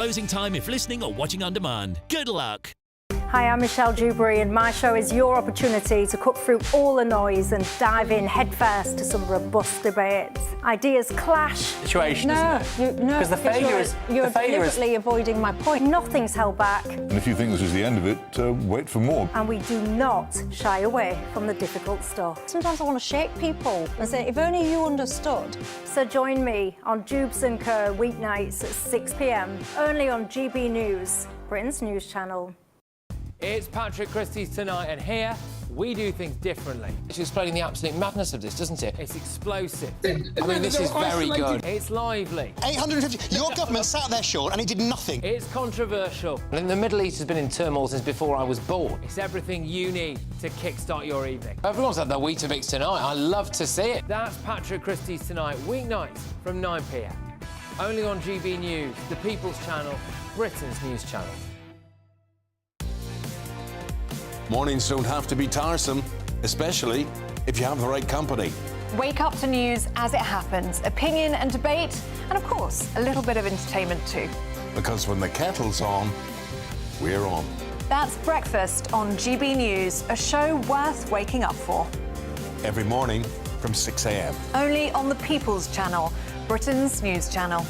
Closing time if listening or watching on demand. Good luck. Hi, I'm Michelle Dewberry, and my show is your opportunity to cut through all the noise and dive in headfirst to some robust debates. Ideas clash. Situation, isn't it? No, because the failure is you're deliberately avoiding my point. Nothing's held back. And if you think this is the end of it, wait for more. And we do not shy away from the difficult stuff. Sometimes I want to shake people and say, if only you understood. So join me on Jubes and Co weeknights at 6 p.m, only on GB News, Britain's news channel. It's Patrick Christie's Tonight, and here we do things differently. It's explaining the absolute madness of this, doesn't it? It's explosive. I mean, this is very good. It's lively. 850. Your government sat there, Sean, and it did nothing. It's controversial. And the Middle East has been in turmoil since before I was born. It's everything you need to kickstart your evening. Everyone's had their Weetabix tonight. I love to see it. That's Patrick Christie's Tonight, weeknights from 9 p.m. Only on GB News, the People's Channel, Britain's news channel. Mornings don't have to be tiresome, especially if you have the right company. Wake up to news as it happens, opinion and debate, and of course, a little bit of entertainment too. Because when the kettle's on, we're on. That's Breakfast on GB News, a show worth waking up for. Every morning from 6 a.m. Only on the People's Channel, Britain's news channel.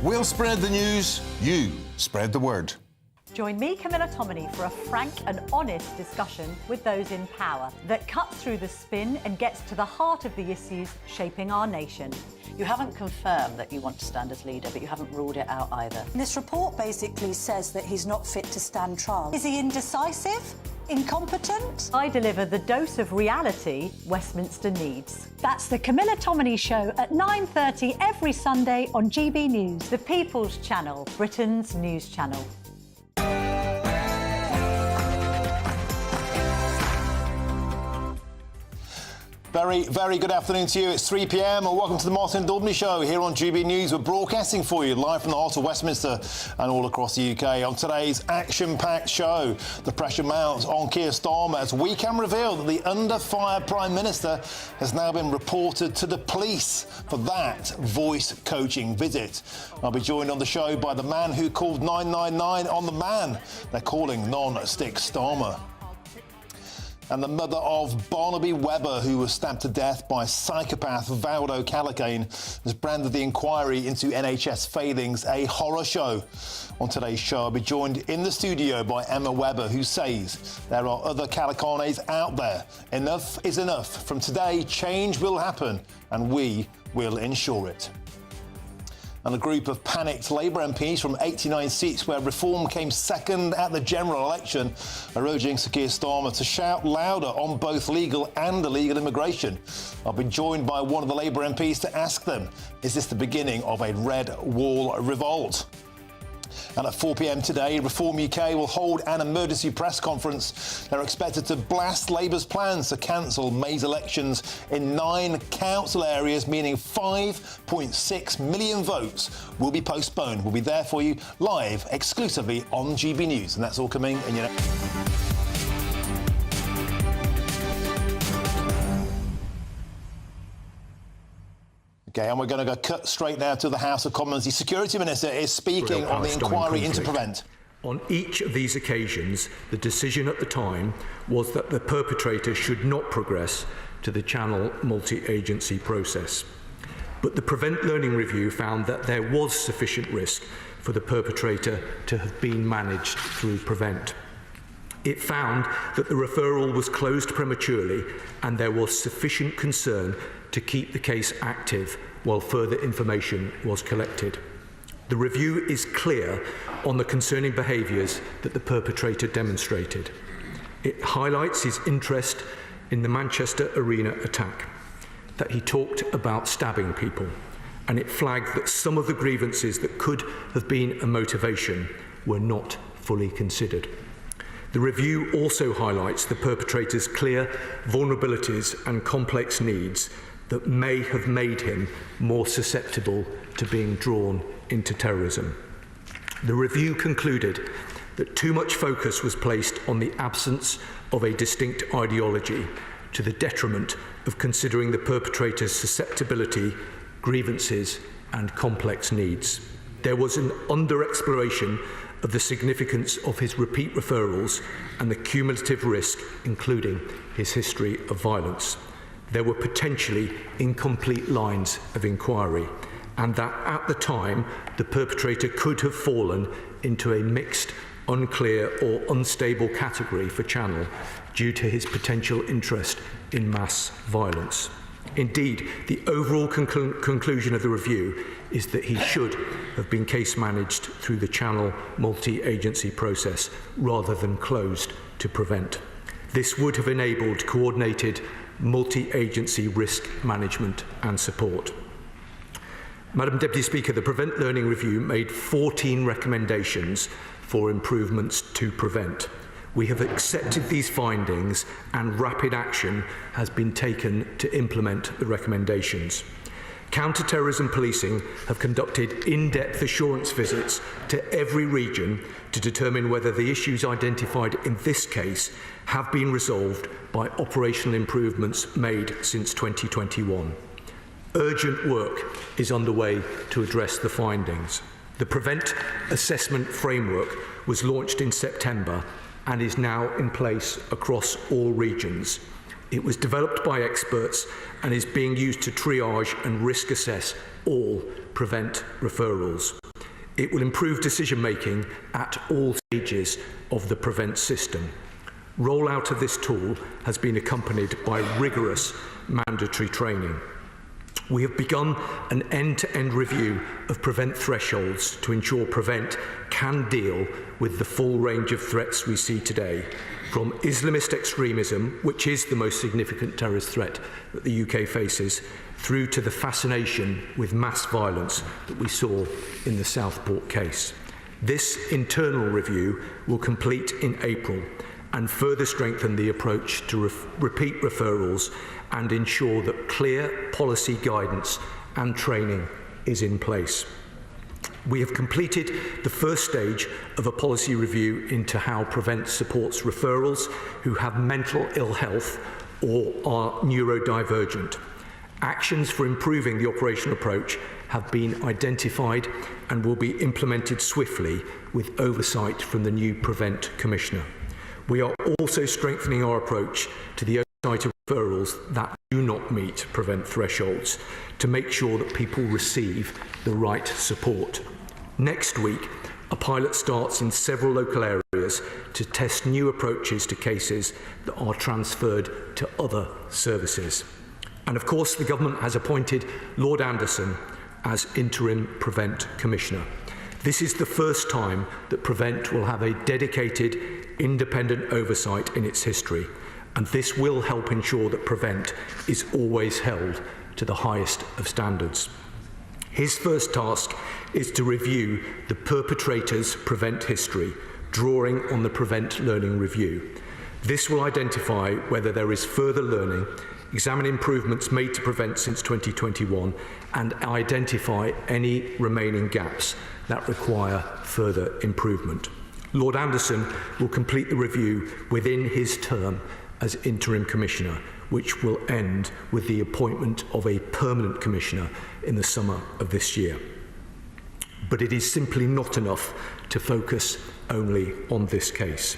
We'll spread the news, you spread the word. Join me, Camilla Tominey, for a frank and honest discussion with those in power that cuts through the spin and gets to the heart of the issues shaping our nation. You haven't confirmed that you want to stand as leader, but you haven't ruled it out either. This report basically says that he's not fit to stand trial. Is he indecisive? Incompetent? I deliver the dose of reality Westminster needs. That's the Camilla Tominey Show at 9:30 every Sunday on GB News, the People's Channel, Britain's news channel. Very good afternoon to you. It's 3 p.m. and welcome to the Martin Daubney Show here on GB News. We're broadcasting for you live from the heart of Westminster and all across the UK. On today's action-packed show, the pressure mounts on Keir Starmer as we can reveal that the under-fire Prime Minister has now been reported to the police for that voice coaching visit. I'll be joined on the show by the man who called 999 on the man they're calling non-stick Starmer. And the mother of Barnaby Webber, who was stabbed to death by psychopath Valdo Callaghan, has branded the inquiry into NHS failings a horror show. On today's show, I'll be joined in the studio by Emma Webber, who says there are other Callaghanes out there. Enough is enough. From today, change will happen, and we will ensure it. And a group of panicked Labour MPs from 89 seats where Reform came second at the general election are urging Sir Keir Starmer to shout louder on both legal and illegal immigration. I'll be joined by one of the Labour MPs to ask them, is this the beginning of a red wall revolt? And at 4 p.m. today, Reform UK will hold an emergency press conference. They're expected to blast Labour's plans to cancel May's elections in 9 council areas, meaning 5.6 million votes will be postponed. We'll be there for you live, exclusively on GB News. And that's all coming in your... Okay, and we're going to go cut straight now to the House of Commons. The Security Minister is speaking on the inquiry into Prevent. On each of these occasions, the decision at the time was that the perpetrator should not progress to the Channel multi-agency process. But the Prevent Learning Review found that there was sufficient risk for the perpetrator to have been managed through Prevent. It found that the referral was closed prematurely and there was sufficient concern to keep the case active while further information was collected. The review is clear on the concerning behaviours that the perpetrator demonstrated. It highlights his interest in the Manchester Arena attack, that he talked about stabbing people, and it flagged that some of the grievances that could have been a motivation were not fully considered. The review also highlights the perpetrator's clear vulnerabilities and complex needs that may have made him more susceptible to being drawn into terrorism. The review concluded that too much focus was placed on the absence of a distinct ideology to the detriment of considering the perpetrator's susceptibility, grievances and complex needs. There was an under-exploration of the significance of his repeat referrals and the cumulative risk, including his history of violence. There were potentially incomplete lines of inquiry, and that at the time the perpetrator could have fallen into a mixed, unclear or unstable category for Channel due to his potential interest in mass violence. Indeed, the overall conclusion of the review is that he should have been case managed through the Channel multi-agency process rather than closed to prevent. This would have enabled coordinated multi-agency risk management and support. Madam Deputy Speaker, the Prevent Learning Review made 14 recommendations for improvements to prevent. We have accepted these findings and rapid action has been taken to implement the recommendations. Counter-terrorism policing have conducted in-depth assurance visits to every region to determine whether the issues identified in this case have been resolved by operational improvements made since 2021. Urgent work is underway to address the findings. The Prevent Assessment Framework was launched in September and is now in place across all regions. It was developed by experts and is being used to triage and risk assess all Prevent referrals. It will improve decision-making at all stages of the Prevent system. Rollout of this tool has been accompanied by rigorous mandatory training. We have begun an end-to-end review of Prevent thresholds to ensure Prevent can deal with the full range of threats we see today, from Islamist extremism, which is the most significant terrorist threat that the UK faces, through to the fascination with mass violence that we saw in the Southport case. This internal review will complete in April and further strengthen the approach to repeat referrals and ensure that clear policy guidance and training is in place. We have completed the first stage of a policy review into how Prevent supports referrals who have mental ill health or are neurodivergent. Actions for improving the operational approach have been identified and will be implemented swiftly with oversight from the new Prevent Commissioner. We are also strengthening our approach to the oversight of referrals that do not meet Prevent thresholds to make sure that people receive the right support. Next week, a pilot starts in several local areas to test new approaches to cases that are transferred to other services. And of course, the government has appointed Lord Anderson as interim Prevent Commissioner. This is the first time that Prevent will have a dedicated, independent oversight in its history, and this will help ensure that Prevent is always held to the highest of standards. His first task is to review the perpetrator's Prevent history, drawing on the Prevent Learning Review. This will identify whether there is further learning, examine improvements made to Prevent since 2021, and identify any remaining gaps that require further improvement. Lord Anderson will complete the review within his term as Interim Commissioner, which will end with the appointment of a permanent Commissioner in the summer of this year. But it is simply not enough to focus only on this case.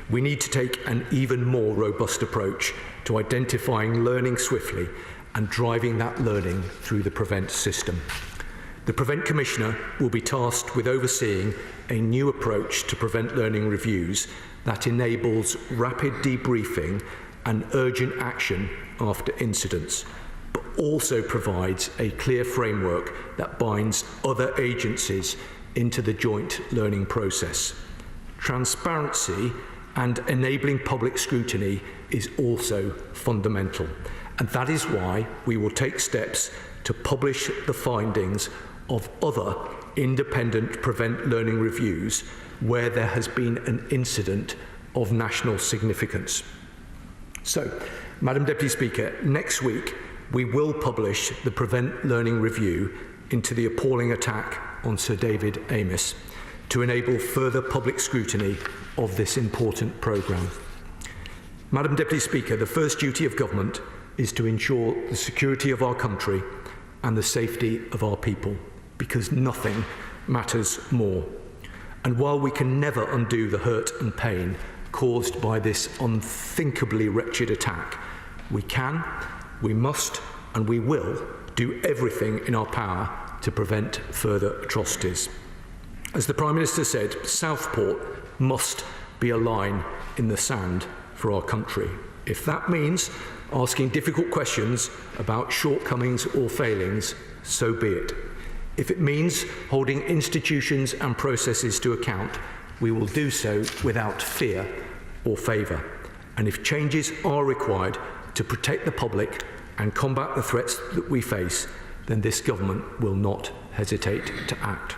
We need to take an even more robust approach to identifying learning swiftly and driving that learning through the Prevent system. The Prevent Commissioner will be tasked with overseeing a new approach to Prevent learning reviews that enables rapid debriefing and urgent action after incidents, but also provides a clear framework that binds other agencies into the joint learning process. Transparency and enabling public scrutiny is also fundamental, and that is why we will take steps to publish the findings of other independent Prevent learning reviews where there has been an incident of national significance. So, Madam Deputy Speaker, next week we will publish the Prevent Learning Review into the appalling attack on Sir David Amess to enable further public scrutiny of this important programme. Madam Deputy Speaker, the first duty of government is to ensure the security of our country and the safety of our people, because nothing matters more. And while we can never undo the hurt and pain caused by this unthinkably wretched attack, we can, we must, and we will do everything in our power to prevent further atrocities. As the Prime Minister said, Southport must be a line in the sand for our country. If that means asking difficult questions about shortcomings or failings, so be it. If it means holding institutions and processes to account, we will do so without fear or favour. And if changes are required to protect the public and combat the threats that we face, then this government will not hesitate to act.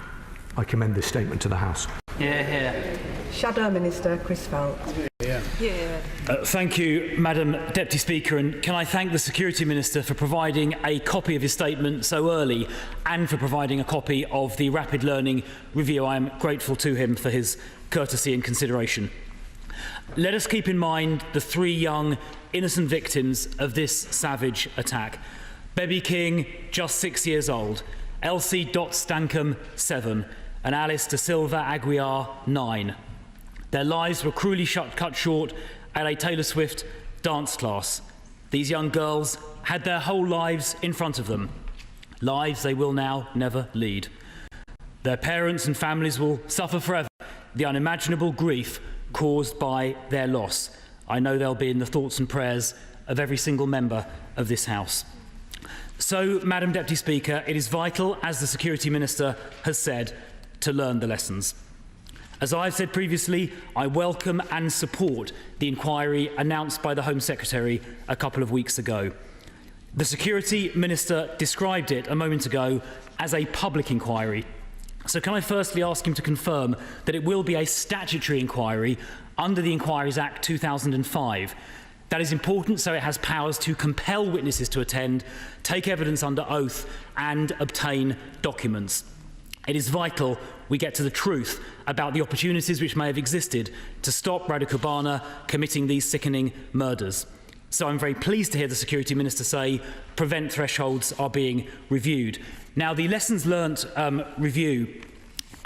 I commend this statement to the House. Shadow Minister Chris Felt. Thank you, Madam Deputy Speaker, and can I thank the Security Minister for providing a copy of his statement so early and for providing a copy of the Rapid Learning Review. I am grateful to him for his courtesy and consideration. Let us keep in mind the 3 young, innocent victims of this savage attack. Bebby King, just 6 years old, Elsie Dot Stankham, 7, and Alice Da Silva Aguiar, 9. Their lives were cruelly cut short at a Taylor Swift dance class. These young girls had their whole lives in front of them, lives they will now never lead. Their parents and families will suffer forever the unimaginable grief caused by their loss. I know they'll be in the thoughts and prayers of every single member of this House. So, Madam Deputy Speaker, it is vital, as the Security Minister has said, to learn the lessons. As I've said previously, I welcome and support the inquiry announced by the Home Secretary a couple of weeks ago. The Security Minister described it a moment ago as a public inquiry. So can I firstly ask him to confirm that it will be a statutory inquiry under the Inquiries Act 2005? That is important, so it has powers to compel witnesses to attend, take evidence under oath and obtain documents. It is vital we get to the truth about the opportunities which may have existed to stop Radu Kobana committing these sickening murders. So I'm very pleased to hear the Security Minister say prevent thresholds are being reviewed. Now, the Lessons Learnt review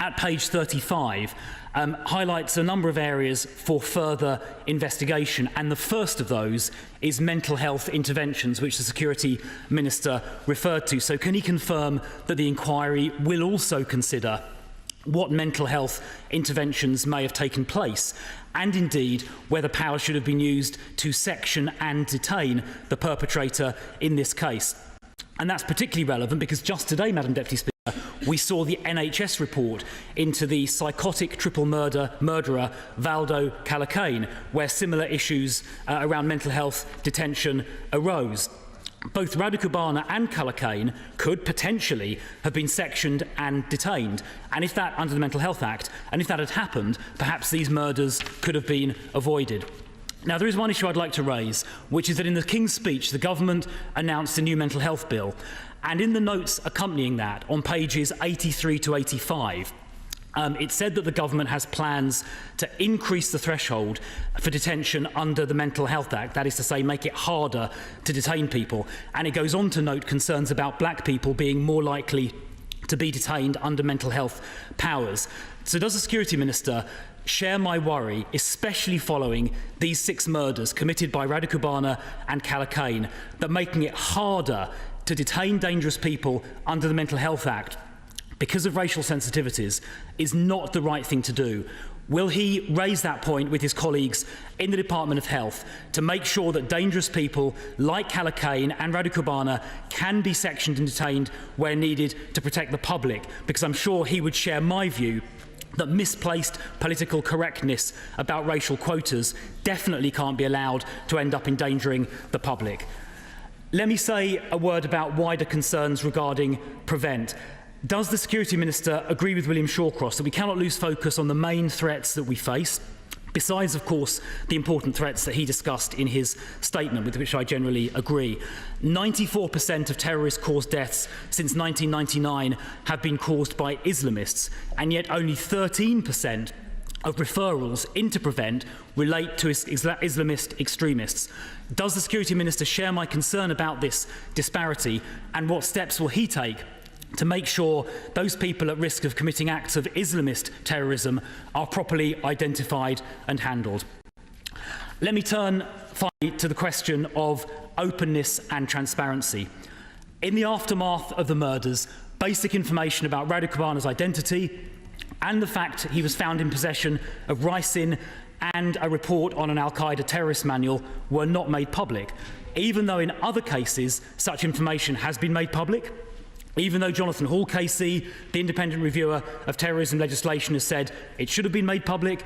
at page 35 highlights a number of areas for further investigation, and the first of those is mental health interventions, which the Security Minister referred to. So can he confirm that the inquiry will also consider what mental health interventions may have taken place, and indeed whether power should have been used to section and detain the perpetrator in this case? And that's particularly relevant because just today, Madam Deputy Speaker, we saw the NHS report into the psychotic triple murderer Valdo Calacane, where similar issues around mental health detention arose. Both Radu Kobana and Calacane could potentially have been sectioned and detained, and if that, under the Mental Health Act, and if that had happened, perhaps these murders could have been avoided. Now, there is one issue I'd like to raise, which is that in the King's speech, the government announced a new mental health bill, and in the notes accompanying that, on pages 83 to 85, it said that the government has plans to increase the threshold for detention under the Mental Health Act, that is to say, make it harder to detain people. And it goes on to note concerns about black people being more likely to be detained under mental health powers. So does the Security Minister share my worry, especially following these 6 murders committed by Radu Kobana and Calacane, that making it harder to detain dangerous people under the Mental Health Act because of racial sensitivities is not the right thing to do? Will he raise that point with his colleagues in the Department of Health to make sure that dangerous people like Calacane and Radu Kobana can be sectioned and detained where needed to protect the public? Because I'm sure he would share my view that misplaced political correctness about racial quotas definitely can't be allowed to end up endangering the public. Let me say a word about wider concerns regarding Prevent. Does the Security Minister agree with William Shawcross that we cannot lose focus on the main threats that we face, besides, of course, the important threats that he discussed in his statement, with which I generally agree? 94% of terrorist-caused deaths since 1999 have been caused by Islamists, and yet only 13% of referrals into Prevent relate to Islamist extremists. Does the Security Minister share my concern about this disparity, and what steps will he take to make sure those people at risk of committing acts of Islamist terrorism are properly identified and handled. Let me turn finally to the question of openness and transparency. In the aftermath of the murders, basic information about Radu Kobana's identity and the fact he was found in possession of ricin and a report on an Al-Qaeda terrorist manual were not made public, even though in other cases such information has been made public. Even though Jonathan Hall KC, the independent reviewer of terrorism legislation, has said it should have been made public,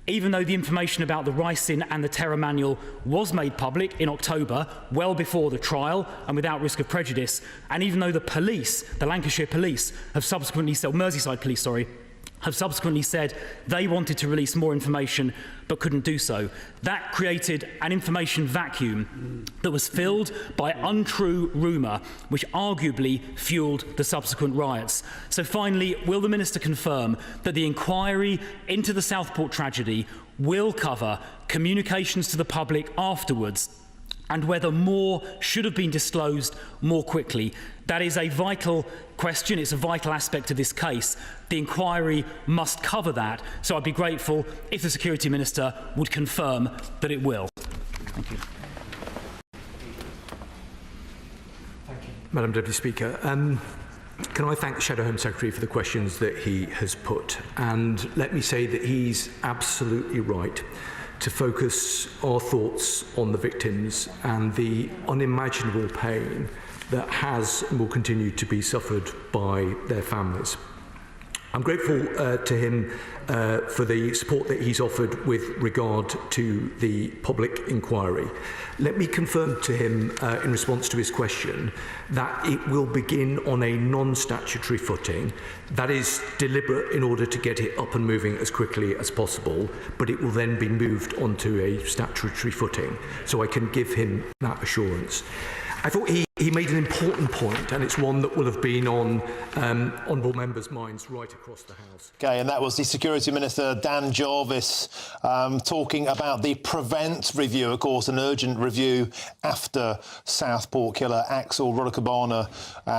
even though the information about the ricin and the terror manual was made public in October, well before the trial and without risk of prejudice, and even though the police, the Lancashire police, have subsequently, Merseyside police, have subsequently said they wanted to release more information but couldn't do so. That created an information vacuum that was filled by untrue rumour, which arguably fuelled the subsequent riots. So finally, will the Minister confirm that the inquiry into the Southport tragedy will cover communications to the public afterwards, and whether more should have been disclosed more quickly? That is a vital question. It's a vital aspect of this case. The inquiry must cover that, so I'd be grateful if the Security Minister would confirm that it will. Thank you. Madam Deputy Speaker, can I thank the Shadow Home Secretary for the questions that he has put? And let me say that he's absolutely right to focus our thoughts on the victims and the unimaginable pain that has and will continue to be suffered by their families. I'm grateful to him for the support that he's offered with regard to the public inquiry. Let me confirm to him, in response to his question, that it will begin on a non-statutory footing. That is deliberate in order to get it up and moving as quickly as possible, but it will then be moved onto a statutory footing. So I can give him that assurance. I thought he made an important point, and it's one that will have been on honourable members' minds right across the House. OK, and that was the Security Minister, Dan Jarvis, talking about the Prevent review, of course, an urgent review after Southport killer Axel Radu Kobana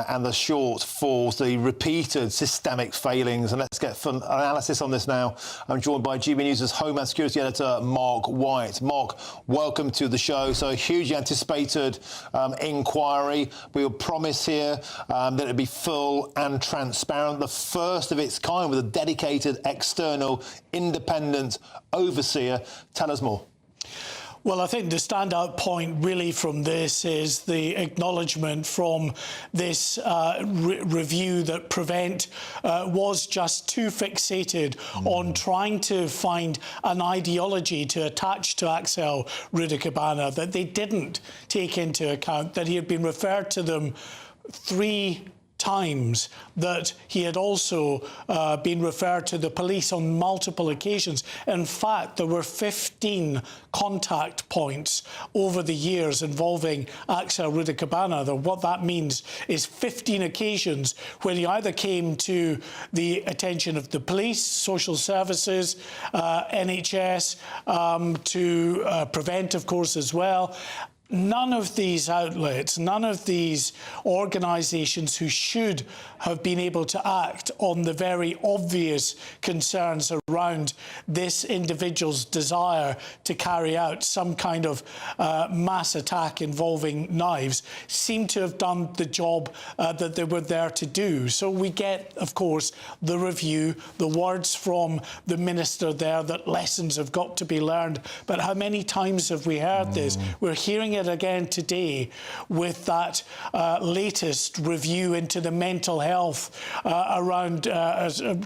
and the shortfalls, the repeated systemic failings. And let's get full analysis on this now. I'm joined by GB News' Homeland Security Editor, Mark White. Mark, welcome to the show. So a hugely anticipated inquiry. We will promise here that it'll be full and transparent, the first of its kind with a dedicated external independent overseer. Tell us more. Well, I think the standout point really from this is the acknowledgement from this review that Prevent was just too fixated on trying to find an ideology to attach to Axel Radu Kobana, that they didn't take into account that he had been referred to them 3 times, that he had also been referred to the police on multiple occasions. In fact, there were 15 contact points over the years involving Axel Radu Kobana. What that means is 15 occasions where he either came to the attention of the police, social services, NHS, to Prevent, of course, as well. None of these outlets, none of these organisations who should have been able to act on the very obvious concerns around this individual's desire to carry out some kind of mass attack involving knives seem to have done the job that they were there to do. So we get, of course, the review, the words from the Minister there that lessons have got to be learned. But how many times have we heard this? We're hearing it again today with that latest review into the mental health around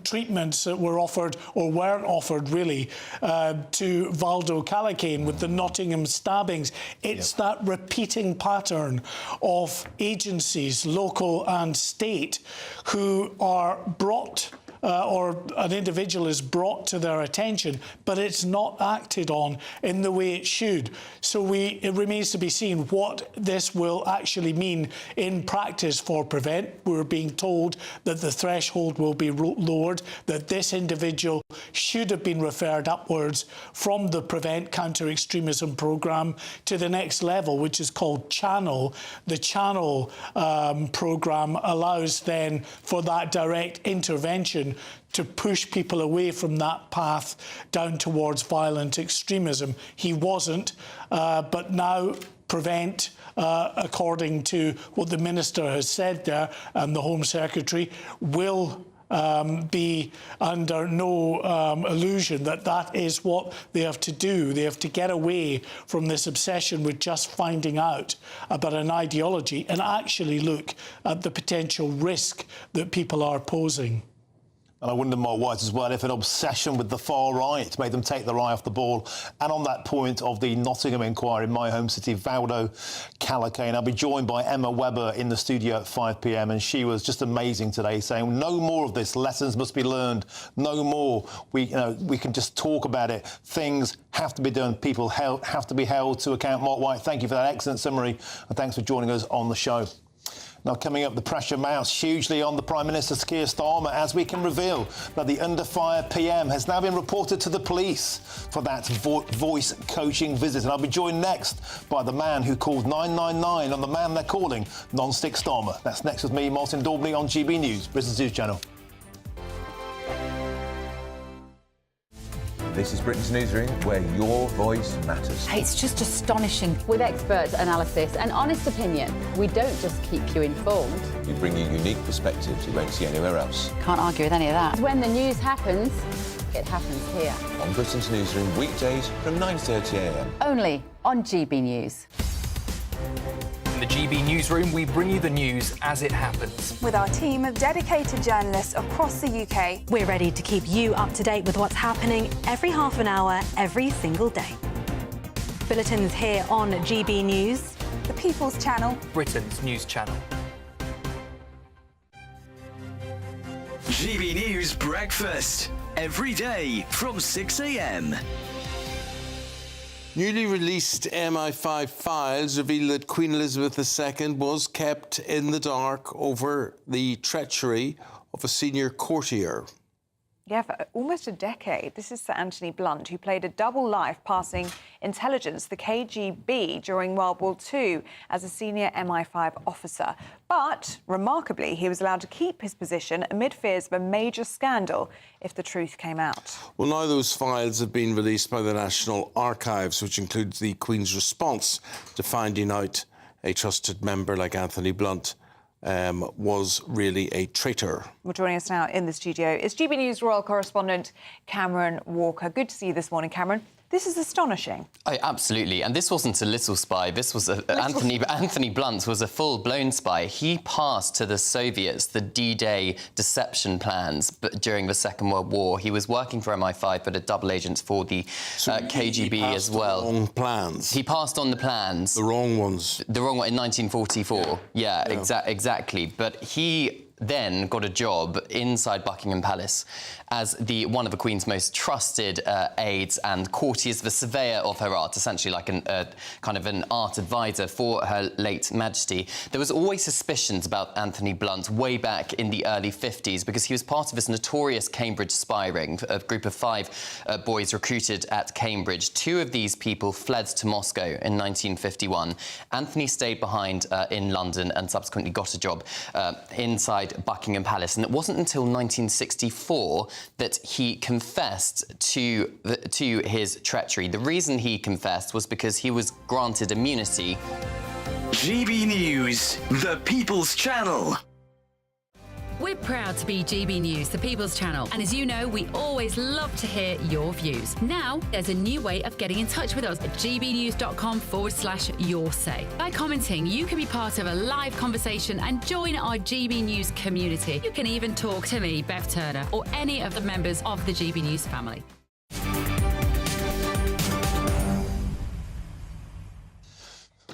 treatments that were offered or weren't offered really to Valdo Calacane with the Nottingham stabbings. It's that repeating pattern of agencies, local and state, who are brought or an individual is brought to their attention, but it's not acted on in the way it should. So it remains to be seen what this will actually mean in practice for Prevent. We're being told that the threshold will be lowered, that this individual should have been referred upwards from the Prevent Counter-Extremism programme to the next level, which is called Channel. The Channel programme allows then for that direct intervention to push people away from that path down towards violent extremism. He wasn't, but now Prevent, according to what the Minister has said there and the Home Secretary, will be under no illusion that that is what they have to do. They have to get away from this obsession with just finding out about an ideology and actually look at the potential risk that people are posing. And I wonder more wise as well if an obsession with the far right made them take their eye off the ball. And on that point of the Nottingham inquiry in my home city, Valdo Callacane, I'll be joined by Emma Webber in the studio at 5 p.m. and she was just amazing today, saying no more of this. Lessons must be learned. No more. We can just talk about it. Things have to be done. People have to be held to account. Mark White, thank you for that excellent summary and thanks for joining us on the show. Now, coming up, the pressure mounts hugely on the Prime Minister Keir Starmer as we can reveal that the under fire PM has now been reported to the police for that voice coaching visit. And I'll be joined next by the man who called 999 on the man they're calling Non-Stick Starmer. That's next with me, Martin Daubney, on GB News, Britain's News Channel. This is Britain's Newsroom, where your voice matters. It's just astonishing. With expert analysis and honest opinion, we don't just keep you informed. We bring you unique perspectives you won't see anywhere else. Can't argue with any of that. When the news happens, it happens here. On Britain's Newsroom, weekdays from 9:30 a.m. Only on GB News. In the GB Newsroom, we bring you the news as it happens. With our team of dedicated journalists across the UK, we're ready to keep you up to date with what's happening every half an hour, every single day. Bulletins here on GB News, the People's Channel, Britain's news channel. GB News Breakfast, every day from 6 a.m. Newly released MI5 files reveal that Queen Elizabeth II was kept in the dark over the treachery of a senior courtier. Yeah, for almost a decade. This is Sir Anthony Blunt, who played a double life, passing intelligence, the KGB, during World War II as a senior MI5 officer. But, remarkably, he was allowed to keep his position amid fears of a major scandal if the truth came out. Well, now those files have been released by the National Archives, which includes the Queen's response to finding out a trusted member like Anthony Blunt was really a traitor. Well, joining us now in the studio is GB News royal correspondent Cameron Walker. Good to see you this morning, Cameron. This is astonishing. Oh, absolutely. And this wasn't a little spy. This was Anthony Blunt was a full-blown spy. He passed to the Soviets the D-Day deception plans during the Second World War. He was working for MI5, but a double agent for the KGB as well. The wrong plans. He passed on the plans. The wrong ones. The wrong one in 1944. Yeah. Exactly. But he then got a job inside Buckingham Palace as one of the Queen's most trusted aides and courtiers, the surveyor of her art, essentially like kind of an art advisor for her late Majesty. There was always suspicions about Anthony Blunt way back in the early 50s because he was part of this notorious Cambridge spy ring, a group of 5 boys recruited at Cambridge. 2 of these people fled to Moscow in 1951. Anthony stayed behind in London and subsequently got a job inside Buckingham Palace. And it wasn't until 1964 that he confessed to his treachery. The reason he confessed was because he was granted immunity. GB News, the People's Channel. We're proud to be GB News, the People's Channel. And as you know, we always love to hear your views. Now, there's a new way of getting in touch with us at gbnews.com/yoursay. By commenting, you can be part of a live conversation and join our GB News community. You can even talk to me, Bev Turner, or any of the members of the GB News family.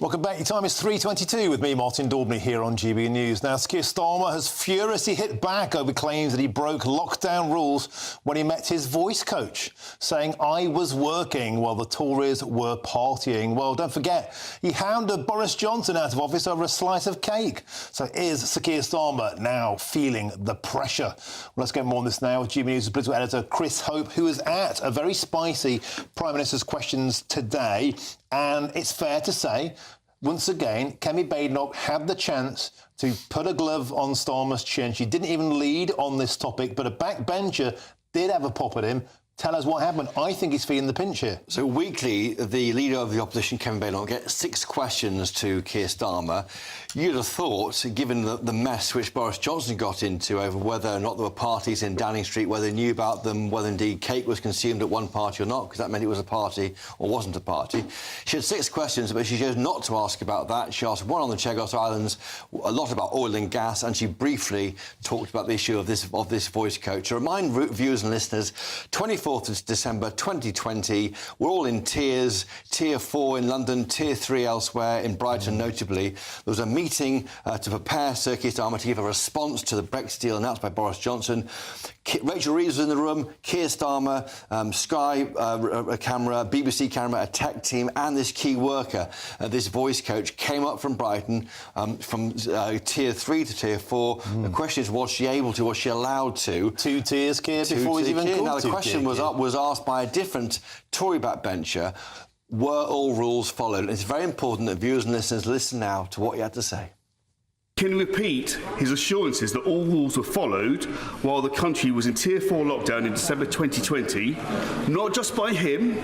Welcome back. Your time is 3:22 with me, Martin Daubney, here on GB News. Now, Keir Starmer has furiously hit back over claims that he broke lockdown rules when he met his voice coach, saying, "I was working while the Tories were partying." Well, don't forget, he hounded Boris Johnson out of office over a slice of cake. So is Sir Keir Starmer now feeling the pressure? Well, let's get more on this now with GB News' political editor Chris Hope, who is at a very spicy Prime Minister's Questions today. And it's fair to say, once again, Kemi Badenoch had the chance to put a glove on Starmer's chin. She didn't even lead on this topic, but a backbencher did have a pop at him. Tell us what happened. I think he's feeling the pinch here. So weekly, the leader of the opposition, Kemi Badenoch, gets 6 questions to Keir Starmer. You'd have thought, given the mess which Boris Johnson got into over whether or not there were parties in Downing Street, whether he knew about them, whether indeed cake was consumed at one party or not, because that meant it was a party or wasn't a party. She had 6 questions, but she chose not to ask about that. She asked one on the Chagos Islands, a lot about oil and gas, and she briefly talked about the issue of this voice coach. To remind viewers and listeners, 24th of December 2020, we're all in tears. Tier 4 in London, Tier 3 elsewhere, in Brighton notably. There was a meeting to prepare Sir Keir Starmer to give a response to the Brexit deal announced by Boris Johnson. Rachel Reeves was in the room, Keir Starmer, Sky camera, BBC camera, a tech team, and this key worker, this voice coach, came up from Brighton, from Tier 3 to Tier 4. The question is, was she able to, was she allowed to? 2 tiers, Keir, before he's even called. Now, the question was asked by a different Tory backbencher, were all rules followed? And it's very important that viewers and listeners listen now to what he had to say. Can you repeat his assurances that all rules were followed while the country was in Tier 4 lockdown in December 2020, not just by him,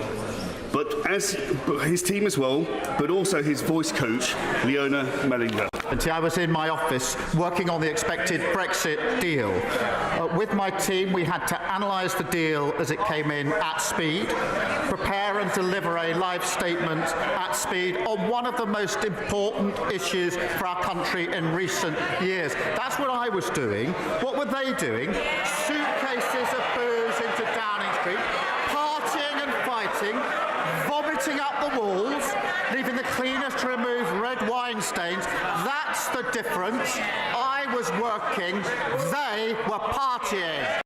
but his team as well, but also his voice coach, Leona Mellinger? I was in my office working on the expected Brexit deal. With my team, we had to analyse the deal as it came in at speed, prepare and deliver a live statement at speed on one of the most important issues for our country in recent years. That's what I was doing. What were they doing? Suitcases of booze into Downing Street, partying and fighting, vomiting up the walls, leaving the cleaners to remove red wine stains. That's the difference. I was working, they were partying.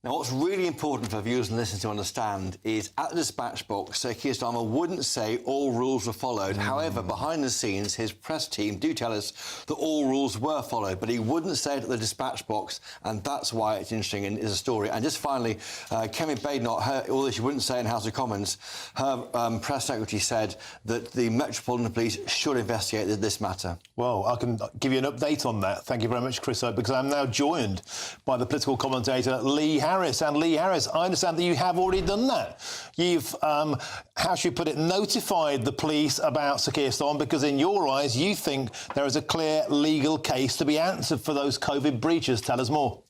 Now, what's really important for viewers and listeners to understand is at the dispatch box, Sir Keir Starmer wouldn't say all rules were followed. However, behind the scenes, his press team do tell us that all rules were followed, but he wouldn't say it at the dispatch box, and that's why it's interesting and is a story. And just finally, Kemi Badenoch, although she wouldn't say in House of Commons, her press secretary said that the Metropolitan Police should investigate this matter. Well, I can give you an update on that. Thank you very much, Chris Hope, because I'm now joined by the political commentator Lee Harris. And Lee Harris, I understand that you have already done that. You've, how should you put it, notified the police about Sir Keir Starmer, because in your eyes, you think there is a clear legal case to be answered for those COVID breaches. Tell us more.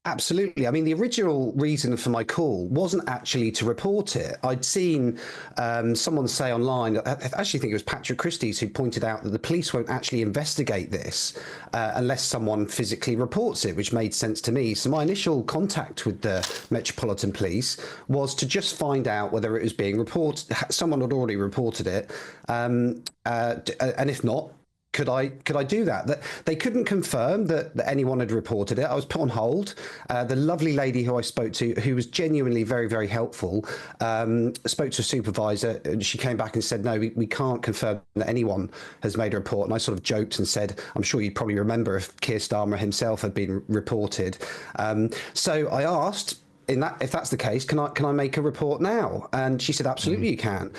Absolutely. I mean, the original reason for my call wasn't actually to report it. I'd seen someone say online, I actually think it was Patrick Christie's, who pointed out that the police won't actually investigate this unless someone physically reports it, which made sense to me. So my initial contact with the Metropolitan Police was to just find out whether it was being reported. Someone had already reported it. And if not, could I do that? They couldn't confirm that anyone had reported it. I was put on hold. The lovely lady who I spoke to, who was genuinely very, very helpful, spoke to a supervisor, and she came back and said, no, we can't confirm that anyone has made a report. And I sort of joked and said, I'm sure you probably remember if Keir Starmer himself had been reported. So I asked, if that's the case, can I make a report now? And she said, absolutely, you can.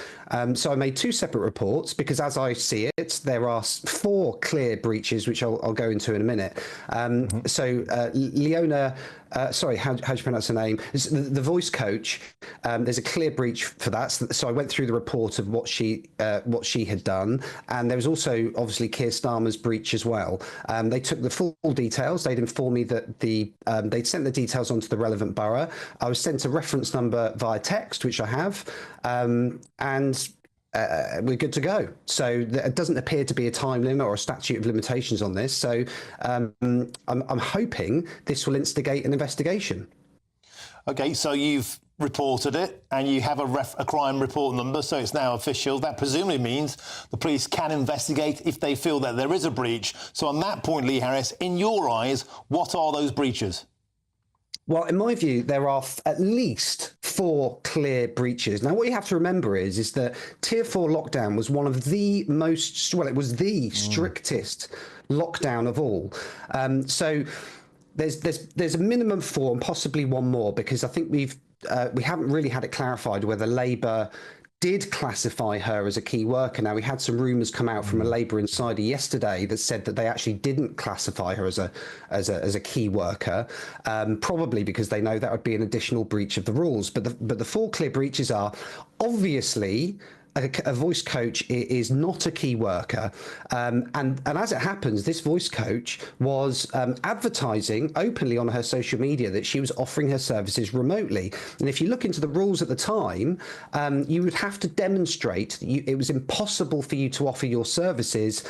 So I made 2 separate reports because, as I see it, there are 4 clear breaches, which I'll go into in a minute. So Leona, sorry, how do you pronounce her name? The voice coach. There's a clear breach for that. So I went through the report of what she had done, and there was also obviously Keir Starmer's breach as well. They took the full details. They'd informed me that they'd sent the details onto the relevant borough. I was sent a reference number via text, which I have, and we're good to go. So there doesn't appear to be a time limit or a statute of limitations on this. So I'm hoping this will instigate an investigation. OK, so you've reported it, and you have a crime report number, so it's now official. That presumably means the police can investigate if they feel that there is a breach. So on that point, Lee Harris, in your eyes, what are those breaches? Well, in my view, there are at least 4 clear breaches. Now, what you have to remember is that Tier 4 lockdown was one of the most, well, it was the strictest lockdown of all. So there's a minimum 4 and possibly one more, because I think we haven't really had it clarified whether Labour did classify her as a key worker. Now, we had some rumours come out from a Labour insider yesterday that said that they actually didn't classify her as a key worker, probably because they know that would be an additional breach of the rules. But the 4 clear breaches are, obviously, a voice coach is not a key worker. And as it happens, this voice coach was advertising openly on her social media that she was offering her services remotely. And if you look into the rules at the time, you would have to demonstrate that it was impossible for you to offer your services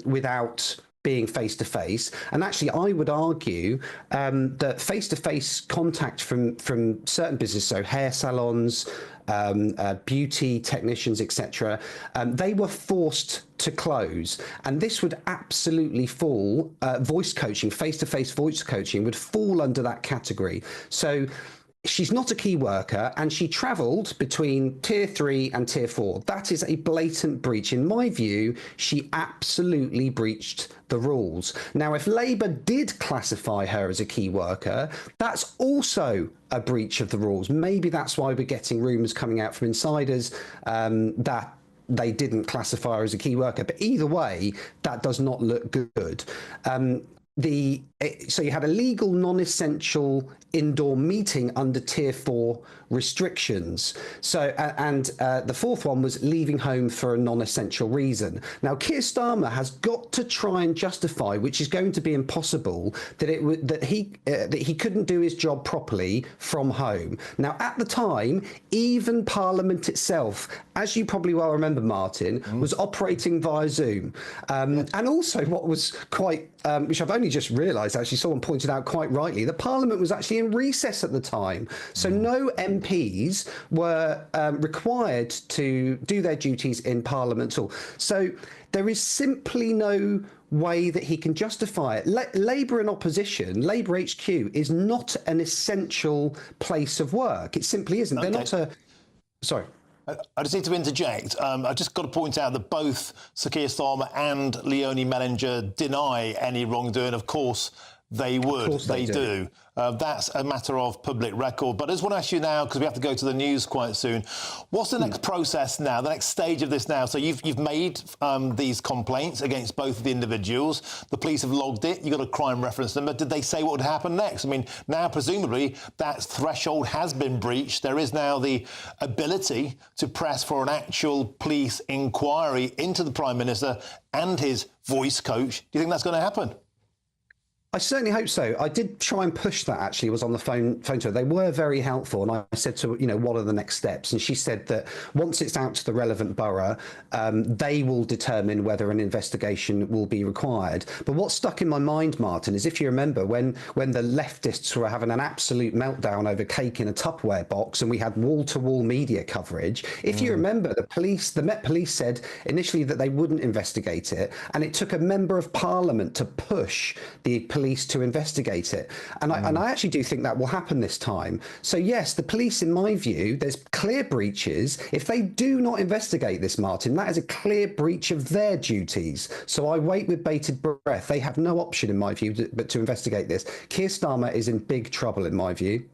without being face-to-face. And actually, I would argue that face-to-face contact from certain businesses, so hair salons, beauty technicians, etc., they were forced to close. And this would absolutely fall, voice coaching, face-to-face voice coaching would fall under that category. So she's not a key worker, and she travelled between Tier 3 and Tier 4. That is a blatant breach. In my view, she absolutely breached the rules. Now, if Labour did classify her as a key worker, that's also a breach of the rules. Maybe that's why we're getting rumours coming out from insiders that they didn't classify her as a key worker. But either way, that does not look good. So you had a legal non-essential indoor meeting under Tier 4 restrictions. So and the 4th one was leaving home for a non-essential reason. Now, Keir Starmer has got to try and justify, which is going to be impossible, that he couldn't do his job properly from home. Now, at the time, even Parliament itself, as you probably well remember, Martin, was operating via Zoom. And also, what was quite which I've only just realised, actually, someone pointed out quite rightly, that Parliament was actually in recess at the time. So no MPs were required to do their duties in Parliament at all. So there is simply no way that he can justify it. Labour in opposition, Labour HQ, is not an essential place of work. It simply isn't. Okay. They're not a... Sorry. I just need to interject. I just got to point out that both Sir Keir Starmer and Leonie Mellinger deny any wrongdoing. Of course, they would. Of course they do. That's a matter of public record. But I just want to ask you now, because we have to go to the news quite soon, what's the next process now, the next stage of this now? So you've made these complaints against both of the individuals. The police have logged it. You've got a crime reference number. Did they say what would happen next? I mean, now, presumably, that threshold has been breached. There is now the ability to press for an actual police inquiry into the Prime Minister and his voice coach. Do you think that's going to happen? I certainly hope so. I did try and push that, actually, was on the phone to her. They were very helpful. And I said to her, what are the next steps? And she said that once it's out to the relevant borough, they will determine whether an investigation will be required. But what stuck in my mind, Martin, is if you remember when the leftists were having an absolute meltdown over cake in a Tupperware box and we had wall-to-wall media coverage, if you remember, the Met Police said initially that they wouldn't investigate it. And it took a member of Parliament to push the police to investigate it. And I actually do think that will happen this time. So yes, the police, in my view, there's clear breaches. If they do not investigate this, Martin, that is a clear breach of their duties. So I wait with bated breath. They have no option, in my view, but to investigate this. Keir Starmer is in big trouble, in my view.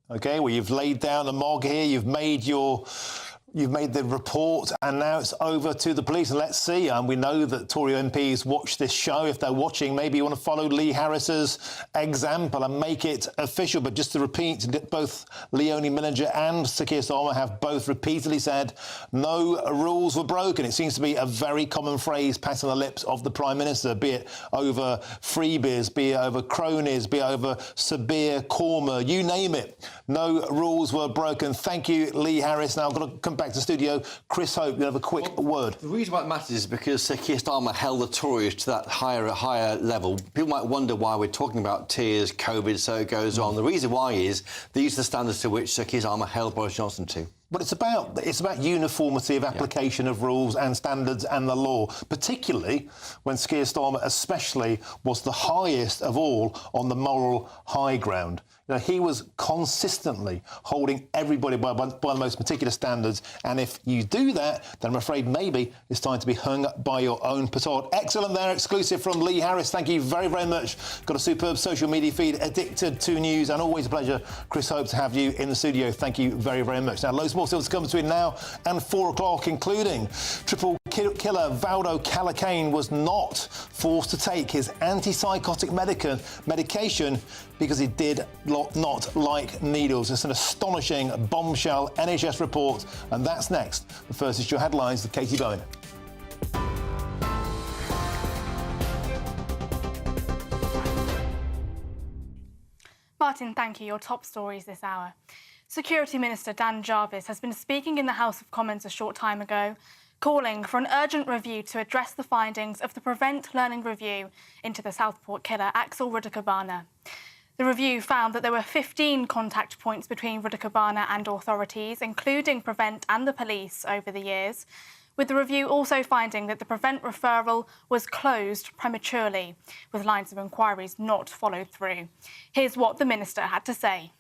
OK, well, you've laid down the mog here. You've made the report, and now it's over to the police. And let's see. We know that Tory MPs watch this show. If they're watching, maybe you want to follow Lee Harris's example and make it official. But just to repeat, both Leonie Mellinger and Sir Keir Starmer have both repeatedly said no rules were broken. It seems to be a very common phrase passing the lips of the Prime Minister, be it over freebies, be it over cronies, be it over Sabir Korma, you name it. No rules were broken. Thank you, Lee Harris. Now, I've got to come back to the studio. Chris Hope, you have a quick word. The reason why it matters is because Sir Keir Starmer held the Tories to that higher level. People might wonder why we're talking about tiers, COVID, so it goes on. The reason why is these are the standards to which Sir Keir Starmer held Boris Johnson to. But it's about uniformity of application of rules and standards and the law, particularly when Keir Starmer especially was the highest of all on the moral high ground. You know, he was consistently holding everybody by the most particular standards, and if you do that, then I'm afraid maybe it's time to be hung up by your own petard. Excellent there, exclusive from Lee Harris. Thank you very, very much. Got a superb social media feed, addicted to news, and always a pleasure, Chris Hope, to have you in the studio. Thank you very, very much. Now, loads more still to come between now and 4 o'clock, including triple killer Valdo Calacane was not forced to take his antipsychotic medication because he did not like needles. It's an astonishing bombshell NHS report, and that's next. But first, it's your headlines with Katie Bowen. Martin, thank you. Your top stories this hour. Security Minister Dan Jarvis has been speaking in the House of Commons a short time ago, calling for an urgent review to address the findings of the Prevent Learning Review into the Southport killer Axel Rudakabana. The review found that there were 15 contact points between Rudakabana and authorities, including Prevent and the police, over the years, with the review also finding that the Prevent referral was closed prematurely, with lines of inquiries not followed through. Here's what the Minister had to say.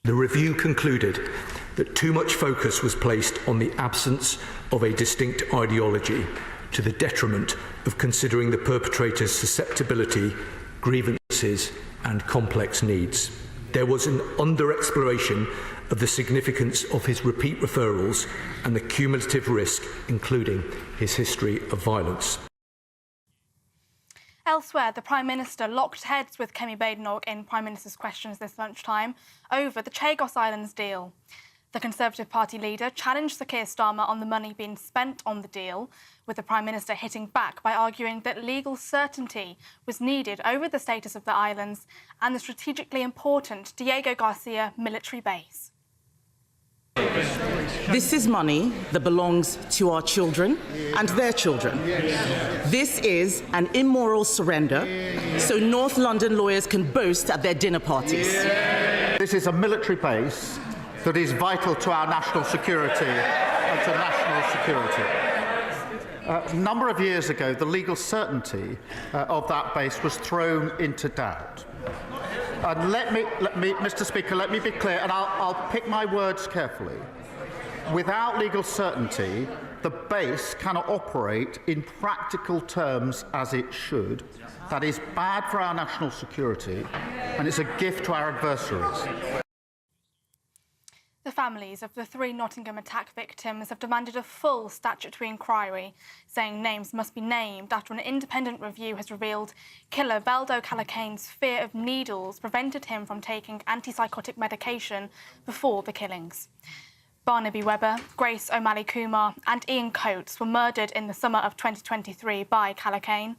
The review concluded that too much focus was placed on the absence of a distinct ideology, to the detriment of considering the perpetrator's susceptibility, grievances and complex needs. There was an under-exploration of the significance of his repeat referrals and the cumulative risk, including his history of violence. Elsewhere, the Prime Minister locked heads with Kemi Badenoch in Prime Minister's Questions this lunchtime over the Chagos Islands deal. The Conservative Party leader challenged Sir Keir Starmer on the money being spent on the deal, with the Prime Minister hitting back by arguing that legal certainty was needed over the status of the islands and the strategically important Diego Garcia military base. This is money that belongs to our children and their children. This is an immoral surrender, so North London lawyers can boast at their dinner parties. This is a military base that is vital to our national security and to national security. A number of years ago, the legal certainty of that base was thrown into doubt. And let me, Mr. Speaker, let me be clear, and I'll pick my words carefully. Without legal certainty, the base cannot operate in practical terms as it should. That is bad for our national security, and it's a gift to our adversaries. The families of the 3 Nottingham attack victims have demanded a full statutory inquiry, saying names must be named after an independent review has revealed killer Valdo Calacane's fear of needles prevented him from taking antipsychotic medication before the killings. Barnaby Webber, Grace O'Malley Kumar and Ian Coates were murdered in the summer of 2023 by Calacane.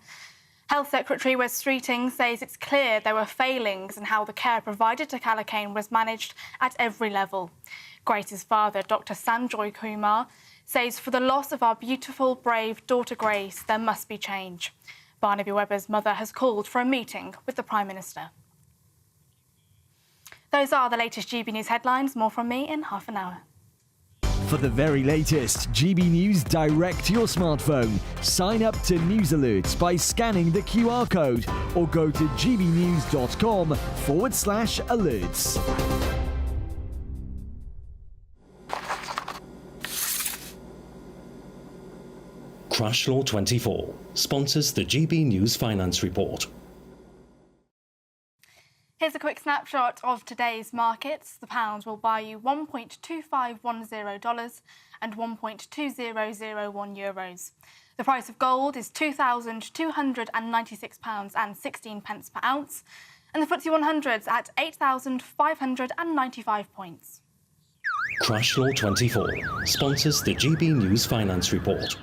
Health Secretary Wes Streeting says it's clear there were failings in how the care provided to Calacane was managed at every level. Grace's father, Dr. Sanjoy Kumar, says for the loss of our beautiful, brave daughter Grace, there must be change. Barnaby Webber's mother has called for a meeting with the Prime Minister. Those are the latest GB News headlines. More from me in half an hour. For the very latest GB News direct to your smartphone, sign up to News Alerts by scanning the QR code or go to gbnews.com/alerts. Crash Law 24 sponsors the GB News Finance Report. Here's a quick snapshot of today's markets. The pound will buy you $1.2510 and €1.2001. The price of gold is £2,296.16 per ounce, and the FTSE 100's at 8,595 points. Crash Law 24 sponsors the GB News Finance Report.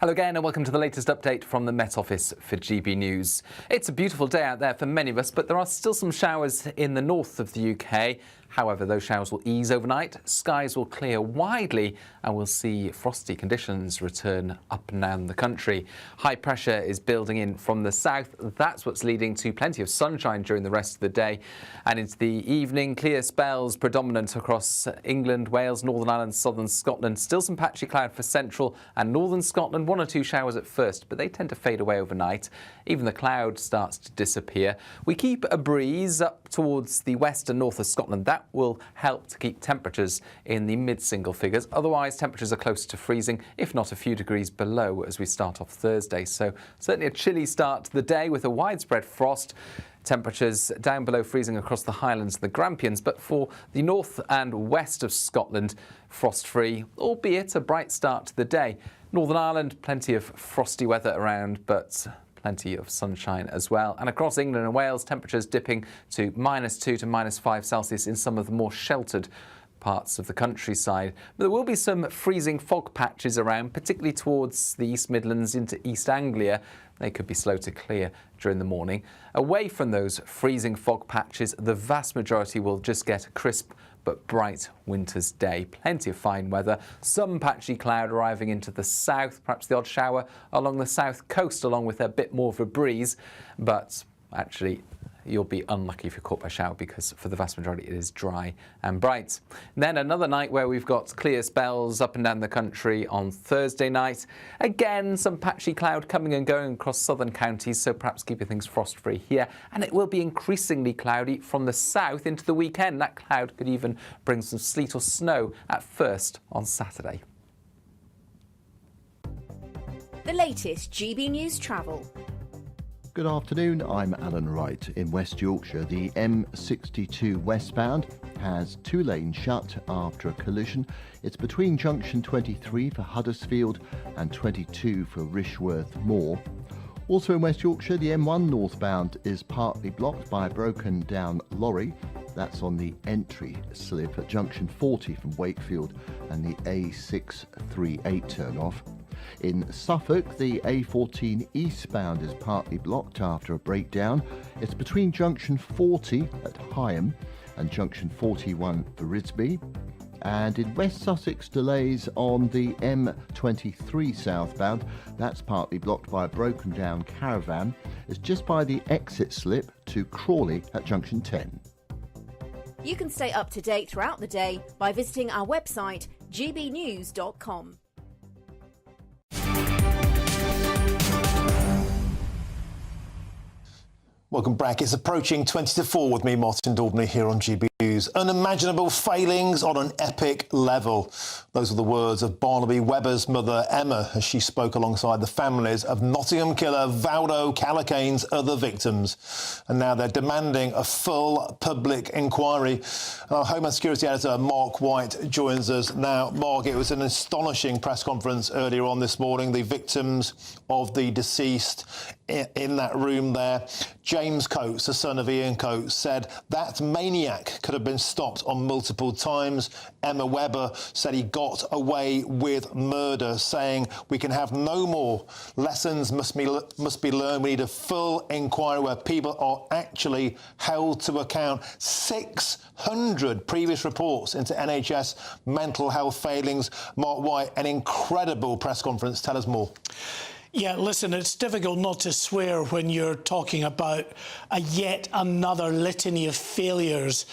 Hello again and welcome to the latest update from the Met Office for GB News. It's a beautiful day out there for many of us, but there are still some showers in the north of the UK. However, those showers will ease overnight, skies will clear widely and we'll see frosty conditions return up and down the country. High pressure is building in from the south. That's what's leading to plenty of sunshine during the rest of the day. And into the evening, clear spells predominant across England, Wales, Northern Ireland, southern Scotland. Still some patchy cloud for central and northern Scotland. One or two showers at first, but they tend to fade away overnight. Even the cloud starts to disappear. We keep a breeze up towards the west and north of Scotland. That will help to keep temperatures in the mid-single figures. Otherwise, temperatures are closer to freezing, if not a few degrees below as we start off Thursday. So certainly a chilly start to the day with a widespread frost. Temperatures down below freezing across the Highlands and the Grampians, but for the north and west of Scotland, frost-free, albeit a bright start to the day. Northern Ireland, plenty of frosty weather around, but plenty of sunshine as well. And across England and Wales, temperatures dipping to -2 to -5 Celsius in some of the more sheltered parts of the countryside. But there will be some freezing fog patches around, particularly towards the East Midlands into East Anglia. They could be slow to clear during the morning. Away from those freezing fog patches, the vast majority will just get a crisp but bright winter's day. Plenty of fine weather, some patchy cloud arriving into the south, perhaps the odd shower along the south coast along with a bit more of a breeze, but actually you'll be unlucky if you're caught by a shower because for the vast majority it is dry and bright. And then another night where we've got clear spells up and down the country on Thursday night. Again, some patchy cloud coming and going across southern counties, so perhaps keeping things frost-free here. And it will be increasingly cloudy from the south into the weekend. That cloud could even bring some sleet or snow at first on Saturday. The latest GB News travel. Good afternoon, I'm Alan Wright. In West Yorkshire, the M62 westbound has two lanes shut after a collision. It's between junction 23 for Huddersfield and 22 for Rishworth Moor. Also in West Yorkshire, the M1 northbound is partly blocked by a broken down lorry. That's on the entry slip at junction 40 from Wakefield and the A638 turn-off. In Suffolk, the A14 eastbound is partly blocked after a breakdown. It's between junction 40 at Higham and junction 41 for Risby. And in West Sussex, delays on the M23 southbound. That's partly blocked by a broken down caravan. It's just by the exit slip to Crawley at junction 10. You can stay up to date throughout the day by visiting our website gbnews.com. Welcome back. It's approaching 20 to 4 with me, Martin Daubney, here on GB News. Unimaginable failings on an epic level. Those are the words of Barnaby Webber's mother, Emma, as she spoke alongside the families of Nottingham killer Valdo Calacane's other victims. And now they're demanding a full public inquiry. Our Homeland Security editor, Mark White, joins us now. Mark, it was an astonishing press conference earlier on this morning. The victims of the deceased in that room there. James Coates, the son of Ian Coates, said that maniac could have been stopped on multiple times. Emma Webber said he got away with murder, saying we can have no more. Lessons must be learned. We need a full inquiry where people are actually held to account. 600 previous reports into NHS mental health failings. Mark White, an incredible press conference. Tell us more. Yeah, listen, it's difficult not to swear when you're talking about yet another litany of failures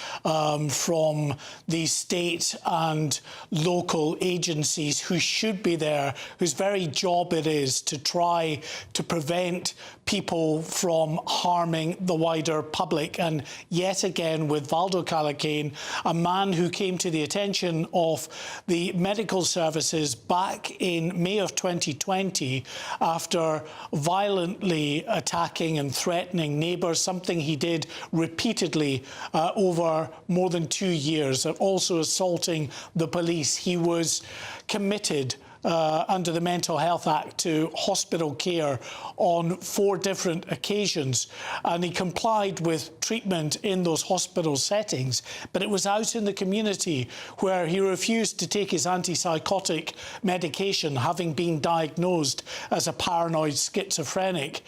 from the state and local agencies who should be there, whose very job it is to try to prevent people from harming the wider public. And yet again, with Valdo Calacane, a man who came to the attention of the medical services back in May of 2020 after violently attacking and threatening neighbours, something he did repeatedly over more than 2 years, also assaulting the police. He was committed under the Mental Health Act to hospital care on 4 different occasions, and he complied with treatment in those hospital settings, but it was out in the community where he refused to take his antipsychotic medication, having been diagnosed as a paranoid schizophrenic.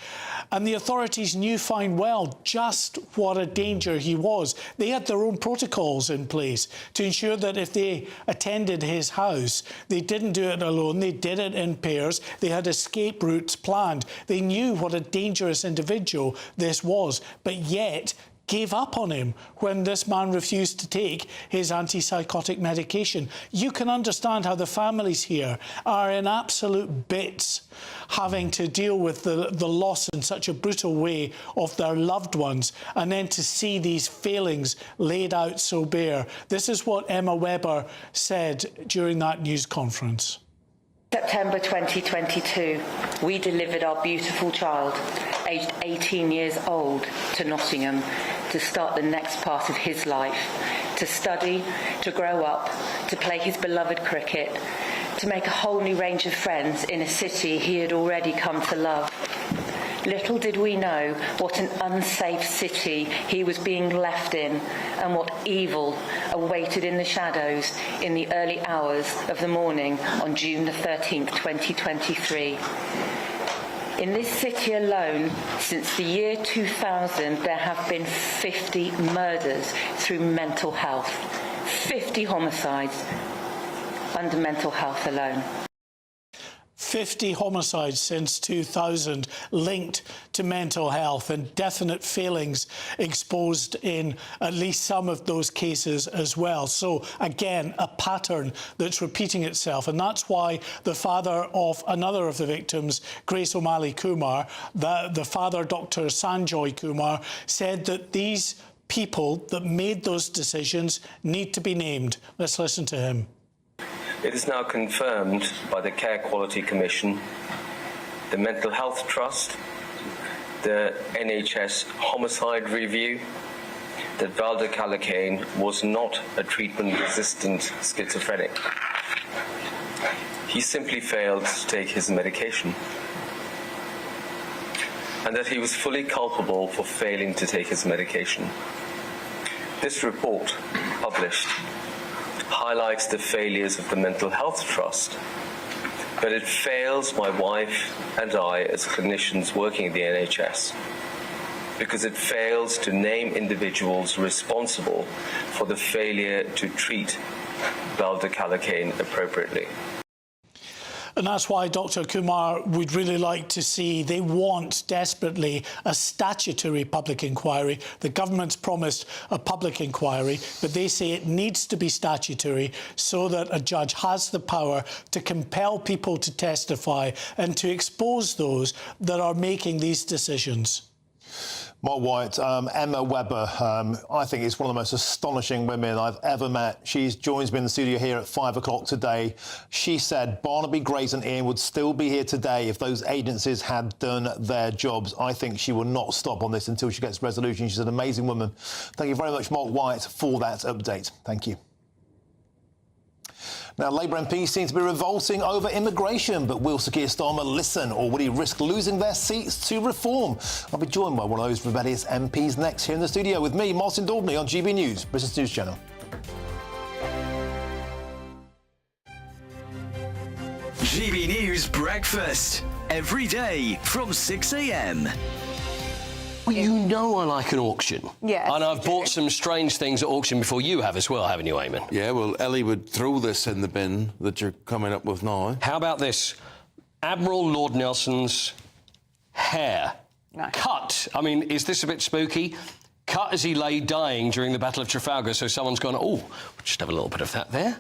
And the authorities knew fine well just what a danger he was. They had their own protocols in place to ensure that if they attended his house, they didn't do it alone, they did it in pairs, they had escape routes planned. They knew what a dangerous individual this was, but yet gave up on him when this man refused to take his antipsychotic medication. You can understand how the families here are in absolute bits, having to deal with the loss in such a brutal way of their loved ones, and then to see these failings laid out so bare. This is what Emma Webber said during that news conference. September 2022, we delivered our beautiful child, aged 18 years old, to Nottingham to start the next part of his life, to study, to grow up, to play his beloved cricket, to make a whole new range of friends in a city he had already come to love. Little did we know what an unsafe city he was being left in, and what evil awaited in the shadows in the early hours of the morning on June the 13th, 2023. In this city alone, since the year 2000, there have been 50 murders through mental health, 50 homicides under mental health alone. 50 homicides since 2000 linked to mental health, and definite failings exposed in at least some of those cases as well. So again, a pattern that's repeating itself, and that's why the father of another of the victims, Grace O'Malley Kumar, the father, Dr. Sanjoy Kumar, said that these people that made those decisions need to be named. Let's listen to him. It is now confirmed by the Care Quality Commission, the Mental Health Trust, the NHS Homicide Review, that Valdo Calacane was not a treatment-resistant schizophrenic. He simply failed to take his medication, and that he was fully culpable for failing to take his medication. This report, published, highlights the failures of the Mental Health Trust, but it fails my wife and I as clinicians working at the NHS, because it fails to name individuals responsible for the failure to treat Valdo Calacane appropriately. And that's why Dr. Kumar would really like to see, they want desperately a statutory public inquiry. The government's promised a public inquiry, but they say it needs to be statutory so that a judge has the power to compel people to testify and to expose those that are making these decisions. Mark White, Emma Webber, I think is one of the most astonishing women I've ever met. She joins me in the studio here at 5 o'clock today. She said Barnaby, Grace and Ian would still be here today if those agencies had done their jobs. I think she will not stop on this until she gets resolution. She's an amazing woman. Thank you very much, Mark White, for that update. Thank you. Now, Labour MPs seem to be revolting over immigration, but will Sir Keir Starmer listen, or would he risk losing their seats to reform? I'll be joined by one of those rebellious MPs next here in the studio with me, Martin Daubney, on GB News, Britain's News Channel. GB News Breakfast, every day from 6 a.m. Well, you know I like an auction. Yes, and I've bought some strange things at auction before you have as well, haven't you, Eamon? Yeah, well, Ellie would throw this in the bin that you're coming up with now. How about this? Admiral Lord Nelson's hair. Nice. Cut. I mean, is this a bit spooky? Cut as he lay dying during the Battle of Trafalgar, so someone's gone, oh, we'll just have a little bit of that there.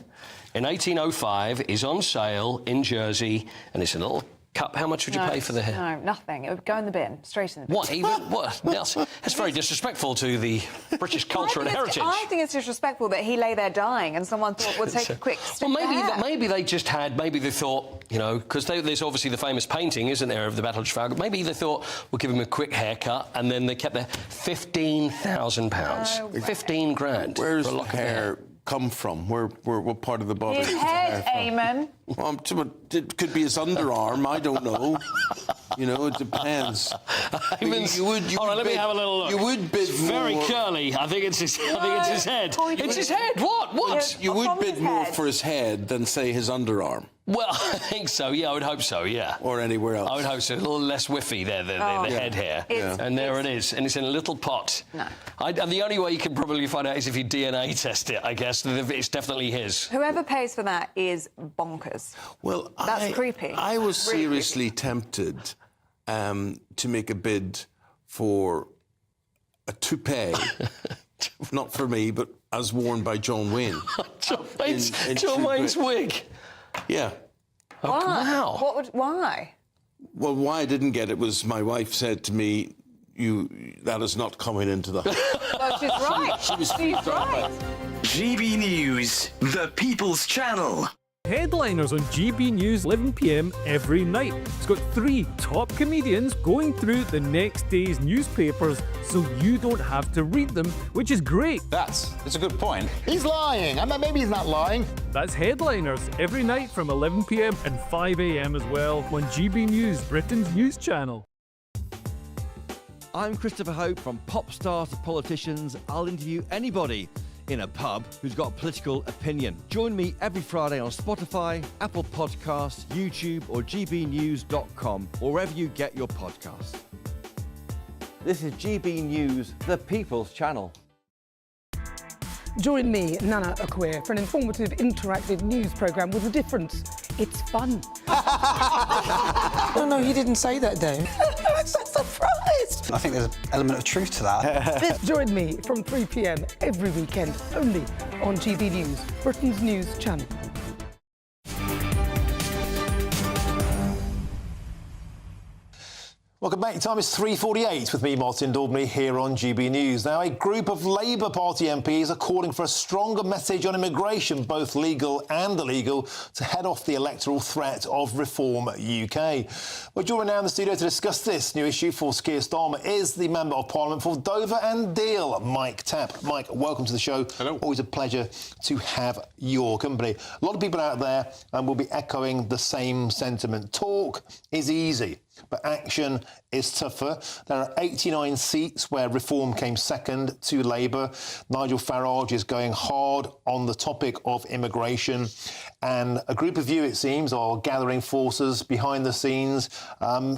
In 1805, is on sale in Jersey, and it's a little cup. How much would you pay for the hair? No, nothing. It would go in the bin, straight in the bin. What, even? What? Nelson? That's very disrespectful to the British culture and heritage. I think it's disrespectful that he lay there dying and someone thought, we'll take a quick stick. Well, maybe they just had, maybe they thought, you know, because there's obviously the famous painting, isn't there, of the Battle of Trafalgar. Maybe they thought, we'll give him a quick haircut, and then they kept their £15,000. 15 grand. Where's the hair come from? What part of the body? His head, Eamon. Well, it could be his underarm. I don't know. You know, it depends. Hold on, let me have a little look. You would bid very more. curly. I think it's his head. It's his head. What? You would bid more for his head than, say, his underarm. Well, I think so, yeah, I would hope so, yeah. Or anywhere else. I would hope so. A little less whiffy there, the head hair. And there it is. And it's in a little pot. No. And the only way you can probably find out is if you DNA test it, I guess. It's definitely his. Whoever pays for that is bonkers. Well, that's creepy. I was seriously tempted to make a bid for a toupee, not for me, but as worn by John Wayne. John Wayne's wig? Yeah. Oh, wow. Why? Well, why I didn't get it was my wife said to me, that is not coming into the house. Well, she's right. She's right. GB News, the People's Channel. Headliners on GB News 11 p.m. every night. It's got 3 top comedians going through the next day's newspapers so you don't have to read them, which is great. That's a good point. He's lying. Maybe he's not lying. That's Headliners every night from 11 p.m. and 5 a.m. as well on GB News, Britain's news channel. I'm Christopher Hope. From pop star to politicians, I'll interview anybody in a pub who's got a political opinion. Join me every Friday on Spotify, Apple Podcasts, YouTube or gbnews.com, or wherever you get your podcasts. This is GB News, the People's Channel. Join me, Nana Okoye, for an informative, interactive news programme with a difference. It's fun. No, he didn't say that, Dave. I'm so surprised. I think there's an element of truth to that. Join me from 3 p.m. every weekend, only on GB News, Britain's news channel. Welcome back. Time is 3:48 with me, Martin Daubney, here on GB News. Now, a group of Labour Party MPs are calling for a stronger message on immigration, both legal and illegal, to head off the electoral threat of Reform UK. Well, joining now in the studio to discuss this new issue for Keir Starmer is the Member of Parliament for Dover and Deal, Mike Tapp. Mike, welcome to the show. Hello. Always a pleasure to have your company. A lot of people out there will be echoing the same sentiment. Talk is easy, but action is tougher. There are 89 seats where Reform came second to Labour. Nigel Farage is going hard on the topic of immigration. And a group of you, it seems, are gathering forces behind the scenes.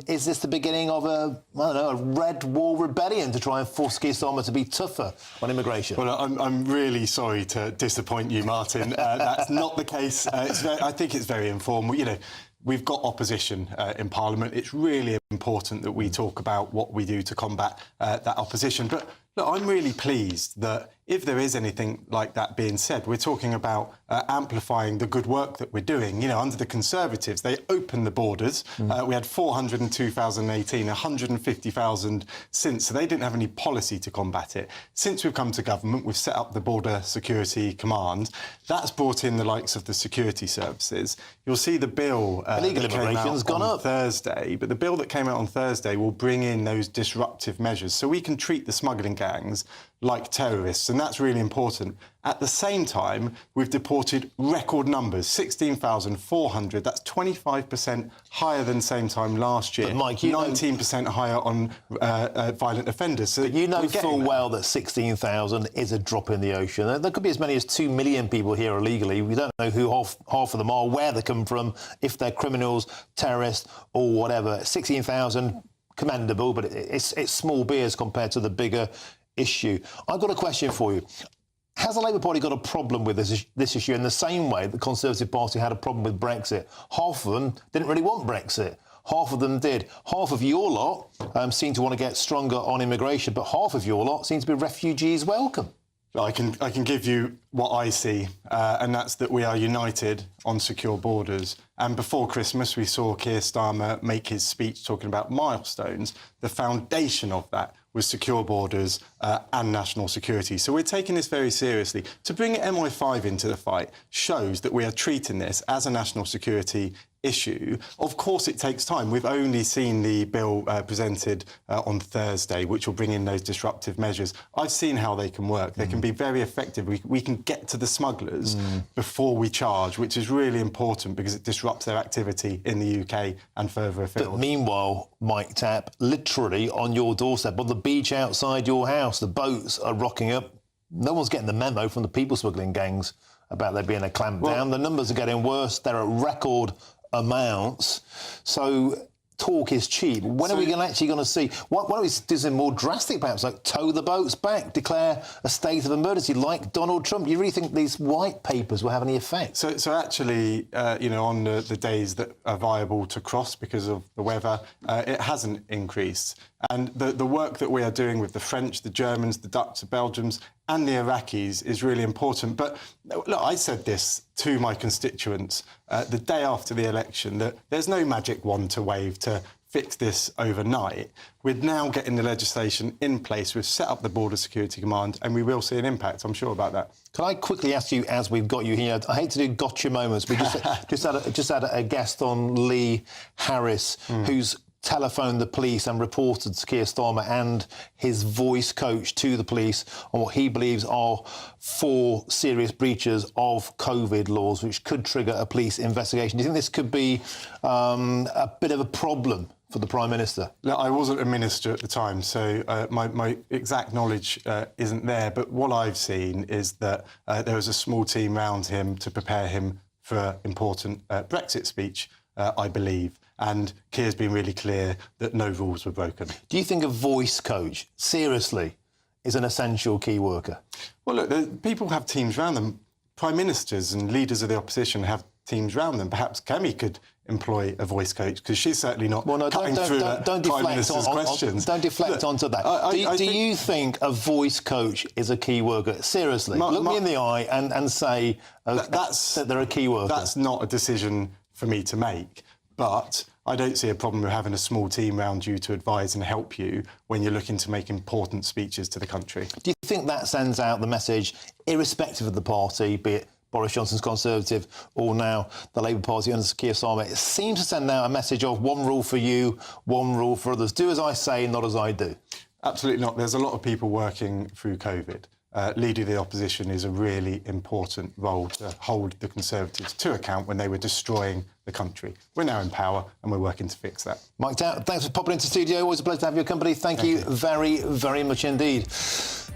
Is this the beginning of a red wall rebellion to try and force Keir Starmer to be tougher on immigration? Well, I'm really sorry to disappoint you, Martin. That's not the case. I think it's very informal. You know, we've got opposition in Parliament. It's really important that we talk about what we do to combat that opposition. But look, I'm really pleased that if there is anything like that being said, we're talking about amplifying the good work that we're doing. You know, under the Conservatives, they opened the borders. We had 400 in 2018, 150,000 since, so they didn't have any policy to combat it. Since we've come to government, we've set up the Border Security Command. That's brought in the likes of the security services. You'll see the bill illegal immigration's gone up Thursday, but the bill that came out on Thursday will bring in those disruptive measures so we can treat the smuggling gangs like terrorists, and that's really important. At the same time, we've deported record numbers, 16,400. That's 25% higher than same time last year. But Mike, 19% higher on violent offenders. So but you know full well that 16,000 is a drop in the ocean. There could be as many as 2 million people here illegally. We don't know who half of them are, where they come from, if they're criminals, terrorists or whatever. 16,000, commendable, but it's small beers compared to the bigger issue. I've got a question for you. Has the Labour Party got a problem with this issue in the same way the Conservative Party had a problem with Brexit? Half of them didn't really want Brexit. Half of them did. Half of your lot seem to want to get stronger on immigration, but half of your lot seem to be refugees welcome. I can give you what I see, and that's that we are united on secure borders. And before Christmas, we saw Keir Starmer make his speech talking about milestones. The foundation of that was secure borders and national security. So we're taking this very seriously. To bring MI5 into the fight shows that we are treating this as a national security issue. Of course, it takes time. We've only seen the bill presented on Thursday, which will bring in those disruptive measures. I've seen how they can work. They can be very effective. We can get to the smugglers before we charge, which is really important because it disrupts their activity in the UK and further afield. But meanwhile, Mike Tapp, literally on your doorstep, on the beach outside your house, the boats are rocking up. No one's getting the memo from the people smuggling gangs about there being a clamp down. The numbers are getting worse. They're at record amounts. So talk is cheap. When are we actually going to see? Why don't we do something more drastic, perhaps, like tow the boats back, declare a state of emergency, like Donald Trump? You really think these white papers will have any effect? So actually, on the days that are viable to cross because of the weather, it hasn't increased. And the work that we are doing with the French, the Germans, the Dutch, the Belgians and the Iraqis is really important. But look, I said this to my constituents the day after the election, that there's no magic wand to wave to fix this overnight. We're now getting the legislation in place. We've set up the Border Security Command and we will see an impact, I'm sure about that. Can I quickly ask you, as we've got you here, I hate to do gotcha moments, we just had a guest on, Lee Harris, who's telephoned the police and reported to Keir Starmer and his voice coach to the police on what he believes are 4 serious breaches of COVID laws, which could trigger a police investigation. Do you think this could be a bit of a problem for the Prime Minister? Look, I wasn't a minister at the time, so my exact knowledge isn't there. But what I've seen is that there was a small team around him to prepare him for an important Brexit speech, I believe. And Keir's been really clear that no rules were broken. Do you think a voice coach, seriously, is an essential key worker? Well, look, people have teams around them. Prime ministers and leaders of the opposition have teams around them. Perhaps Kemi could employ a voice coach, because she's certainly not cutting through the Prime Minister's questions. Don't deflect onto that. Do you think a voice coach is a key worker? Seriously, look me in the eye and say that they're a key worker. That's not a decision for me to make, but I don't see a problem with having a small team around you to advise and help you when you're looking to make important speeches to the country. Do you think that sends out the message, irrespective of the party, be it Boris Johnson's Conservative or now the Labour Party under Keir Starmer? It seems to send out a message of one rule for you, one rule for others. Do as I say, not as I do. Absolutely not. There's a lot of people working through COVID. Leader of the opposition is a really important role to hold the Conservatives to account when they were destroying the country. We're now in power and we're working to fix that. Mike Tapp, thanks for popping into the studio. Always a pleasure to have your company. Thank you very, very much indeed.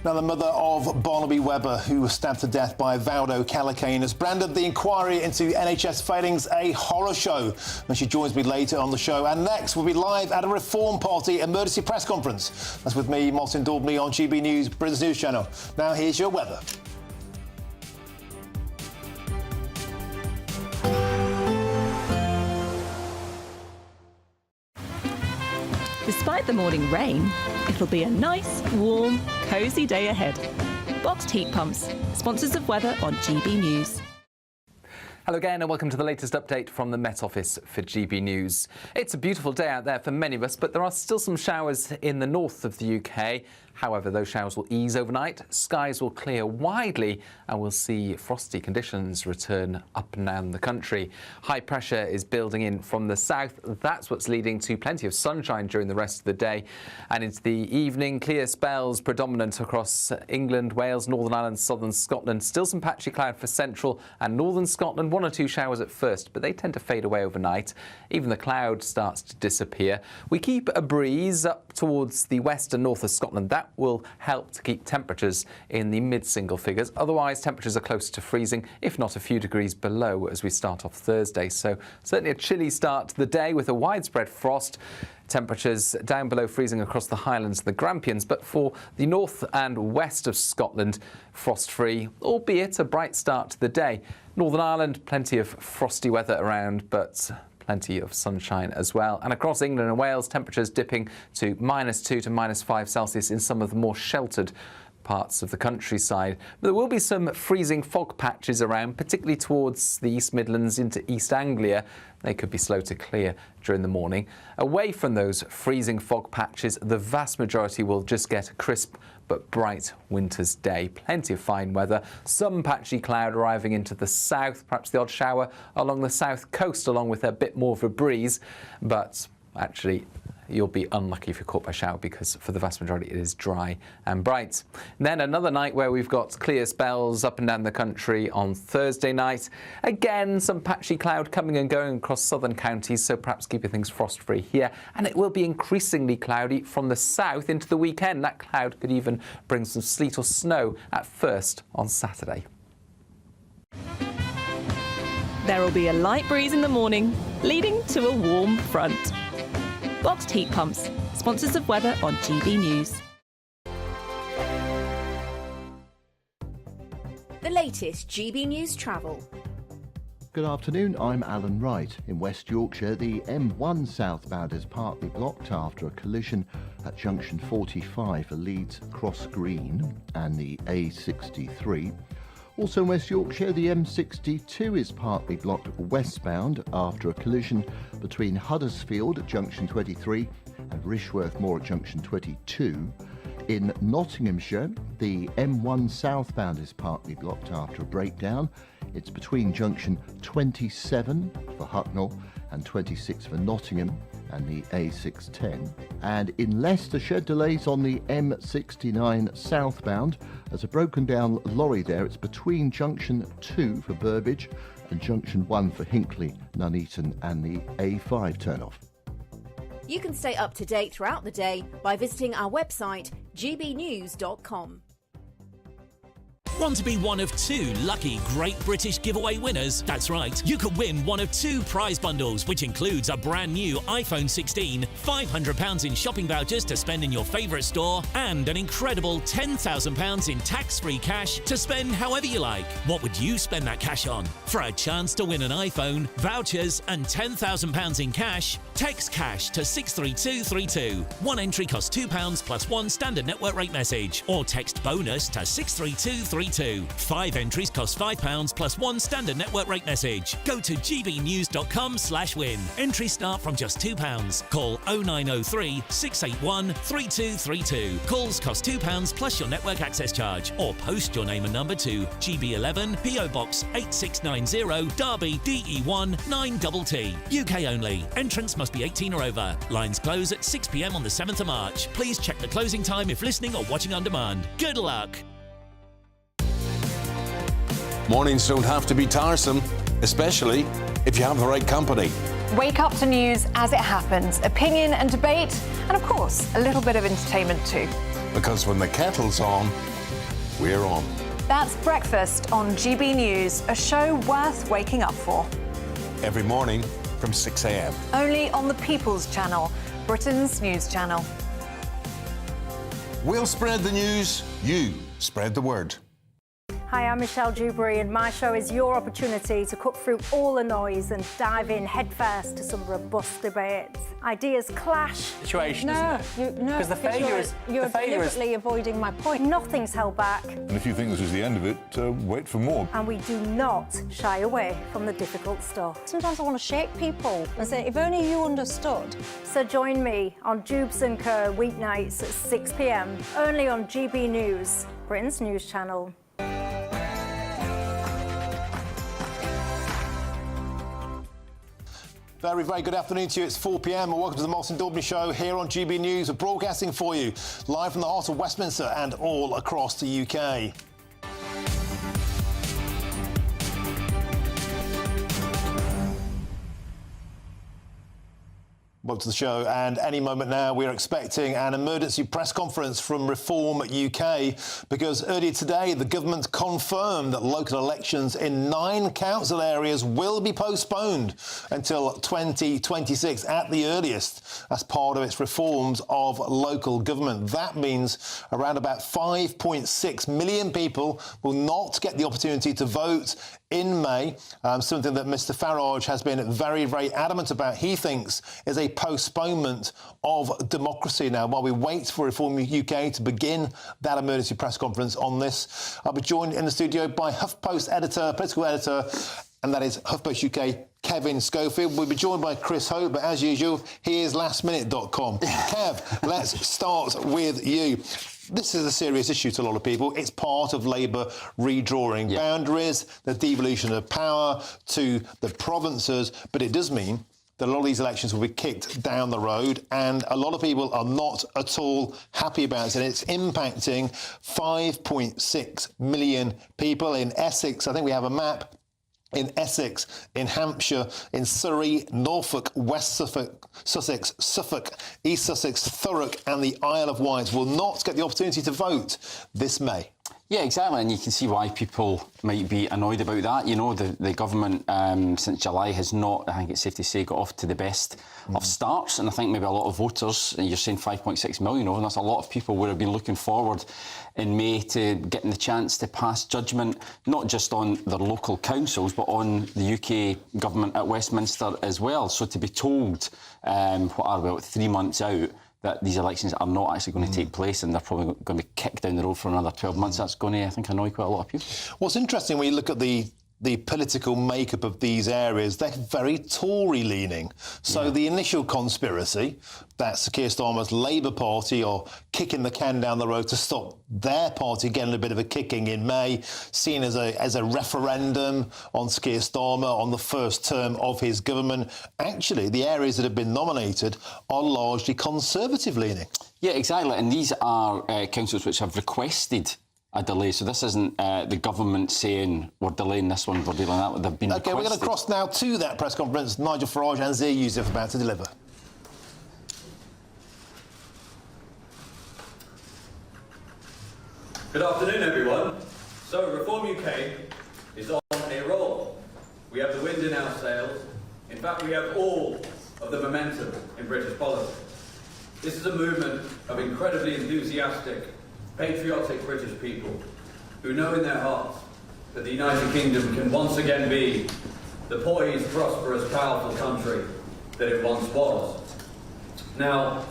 Now, the mother of Barnaby Webber, who was stabbed to death by Valdo Calacane, has branded the inquiry into NHS failings a horror show. And she joins me later on the show. And next, we'll be live at a Reform Party emergency press conference. That's with me, Martin Daubney, on GB News, Britain's News Channel. Now, here's your weather. Despite the morning rain, it'll be a nice, warm, cosy day ahead. Boxed heat pumps, sponsors of weather on GB News. Hello again and welcome to the latest update from the Met Office for GB News. It's a beautiful day out there for many of us, but there are still some showers in the north of the UK. However, those showers will ease overnight, skies will clear widely and we'll see frosty conditions return up and down the country. High pressure is building in from the south. That's what's leading to plenty of sunshine during the rest of the day. And into the evening, clear spells predominant across England, Wales, Northern Ireland, southern Scotland. Still some patchy cloud for central and northern Scotland. 1 or 2 showers at first, but they tend to fade away overnight. Even the cloud starts to disappear. We keep a breeze up towards the west and north of Scotland. That will help to keep temperatures in the mid-single figures. Otherwise, temperatures are close to freezing, if not a few degrees below as we start off Thursday. So certainly a chilly start to the day with a widespread frost. Temperatures down below freezing across the Highlands and the Grampians, but for the north and west of Scotland, frost-free, albeit a bright start to the day. Northern Ireland, plenty of frosty weather around, but plenty of sunshine as well. And across England and Wales, temperatures dipping to -2 to -5 Celsius in some of the more sheltered parts of the countryside. But there will be some freezing fog patches around, particularly towards the East Midlands into East Anglia. They could be slow to clear during the morning. Away from those freezing fog patches, the vast majority will just get a crisp but bright winter's day. Plenty of fine weather, some patchy cloud arriving into the south, perhaps the odd shower along the south coast, along with a bit more of a breeze. But actually, you'll be unlucky if you're caught by a shower, because for the vast majority it is dry and bright. And then another night where we've got clear spells up and down the country on Thursday night. Again, some patchy cloud coming and going across southern counties, so perhaps keeping things frost-free here. And it will be increasingly cloudy from the south into the weekend. That cloud could even bring some sleet or snow at first on Saturday. There will be a light breeze in the morning, leading to a warm front. Boxed heat pumps, sponsors of weather on GB News. The latest GB News travel. Good afternoon, I'm Alan Wright. In West Yorkshire, the M1 southbound is partly blocked after a collision at junction 45 for Leeds Cross Green and the A63. Also in West Yorkshire, the M62 is partly blocked westbound after a collision between Huddersfield at junction 23 and Rishworth Moor at junction 22. In Nottinghamshire, the M1 southbound is partly blocked after a breakdown. It's between junction 27 for Hucknall and 26 for Nottingham and the A610. And in Leicestershire, delays on the M69 southbound. There's a broken down lorry there. It's between junction 2 for Burbage and junction 1 for Hinckley, Nuneaton and the A5 turnoff. You can stay up to date throughout the day by visiting our website gbnews.com. Want to be one of 2 lucky Great British giveaway winners? That's right, you could win one of 2 prize bundles, which includes a brand new iPhone 16, £500 in shopping vouchers to spend in your favourite store, and an incredible £10,000 in tax-free cash to spend however you like. What would you spend that cash on? For a chance to win an iPhone, vouchers and £10,000 in cash, text cash to 63232. One entry costs £2 plus 1 standard network rate message, or text bonus to 63232. 5 entries cost £5 plus 1 standard network rate message. Go to gbnews.com/win. Entries start from just £2. Call 0903 681 3232. Calls cost £2 plus your network access charge, or post your name and number to GB11 PO Box 8690 Derby DE1 9TT. UK only. Entrance must be 18 or over. Lines close at 6 p.m. on the 7th of March. Please check the closing time if listening or watching on demand. Good luck. Mornings don't have to be tiresome, especially if you have the right company. Wake up to news as it happens, opinion and debate, and of course, a little bit of entertainment too. Because when the kettle's on, we're on. That's Breakfast on GB News, a show worth waking up for. Every morning from 6 a.m. Only on the People's Channel, Britain's news channel. We'll spread the news, you spread the word. Hi, I'm Michelle Dewberry, and my show is your opportunity to cut through all the noise and dive in headfirst to some robust debates. Ideas clash. Situation, isn't it? No, because the failure is you're deliberately avoiding my point. Nothing's held back, And if you think this is the end of it, wait for more. and we do not shy away from the difficult stuff. Sometimes I want to shake people and say, if only you understood. So join me on Jubes and Co weeknights at 6 p.m. only on GB News, Britain's news channel. Very, very good afternoon to you. It's 4 p.m. and welcome to the Martin Daubney Show here on GB News. We're broadcasting for you live from the heart of Westminster and all across the UK. Welcome to the show, and any moment now we're expecting an emergency press conference from Reform UK, because earlier today the government confirmed that local elections in 9 council areas will be postponed until 2026 at the earliest as part of its reforms of local government. That means around about 5.6 million people will not get the opportunity to vote in May, something that Mr Farage has been very, very adamant about. He thinks is a postponement of democracy. Now, while we wait for Reform UK to begin that emergency press conference on this, I'll be joined in the studio by HuffPost editor, political editor, and that is HuffPost UK, Kevin Schofield. We'll be joined by Chris Hope, but as usual, here's lastminute.com. Kev, let's start with you. This is a serious issue to a lot of people. It's part of Labour redrawing boundaries, the devolution of power to the provinces, but it does mean that a lot of these elections will be kicked down the road, and a lot of people are not at all happy about it. It's impacting 5.6 million people in Essex. I think we have a map. In Essex, in Hampshire, in Surrey, Norfolk, West Suffolk, Sussex, Suffolk, East Sussex, Thurrock and the Isle of Wight will not get the opportunity to vote this May. Yeah, exactly, and you can see why people might be annoyed about that. You know, the government since July has not, I think it's safe to say, got off to the best of starts, and I think maybe a lot of voters, and you're saying 5.6 million, and that's a lot of people would have been looking forward in May to getting the chance to pass judgment, not just on their local councils, but on the UK government at Westminster as well. So to be told, what are we, about 3 months out, that these elections are not actually going to take place and they're probably going to be kicked down the road for another 12 months. That's going to, I think, annoy quite a lot of people. What's interesting when you look at the political makeup of these areas, they're very Tory-leaning. So the initial conspiracy that Sir Keir Starmer's Labour Party are kicking the can down the road to stop their party getting a bit of a kicking in May, seen as a referendum on Sir Keir Starmer on the first term of his government. Actually, the areas that have been nominated are largely Conservative-leaning. Yeah, exactly. And these are councils which have requested a delay. So this isn't the government saying we're delaying this one, we're delaying that one. They've been requested. We're going to cross now to that press conference. Nigel Farage and Zia Yousaf about to deliver. Good afternoon, everyone. So, Reform UK is on a roll. We have the wind in our sails. In fact, we have all of the momentum in British politics. This is a movement of incredibly enthusiastic, patriotic British people who know in their hearts that the United Kingdom can once again be the poised, prosperous, powerful country that it once was. Now,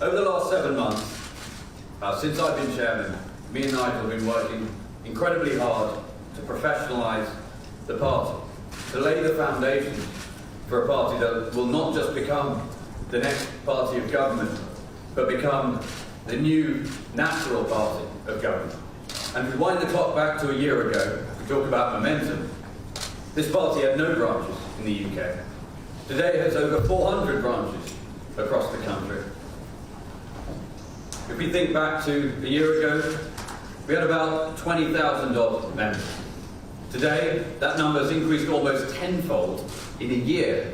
over the last 7 months, since I've been chairman, me and Nigel have been working incredibly hard to professionalise the party, to lay the foundations for a party that will not just become the next party of government, but become the new natural party of government. And if we wind the clock back to a year ago, we talk about momentum, this party had no branches in the UK. Today it has over 400 branches across the country. If we think back to a year ago, we had about 20,000 odd members. Today, that number has increased almost tenfold in a year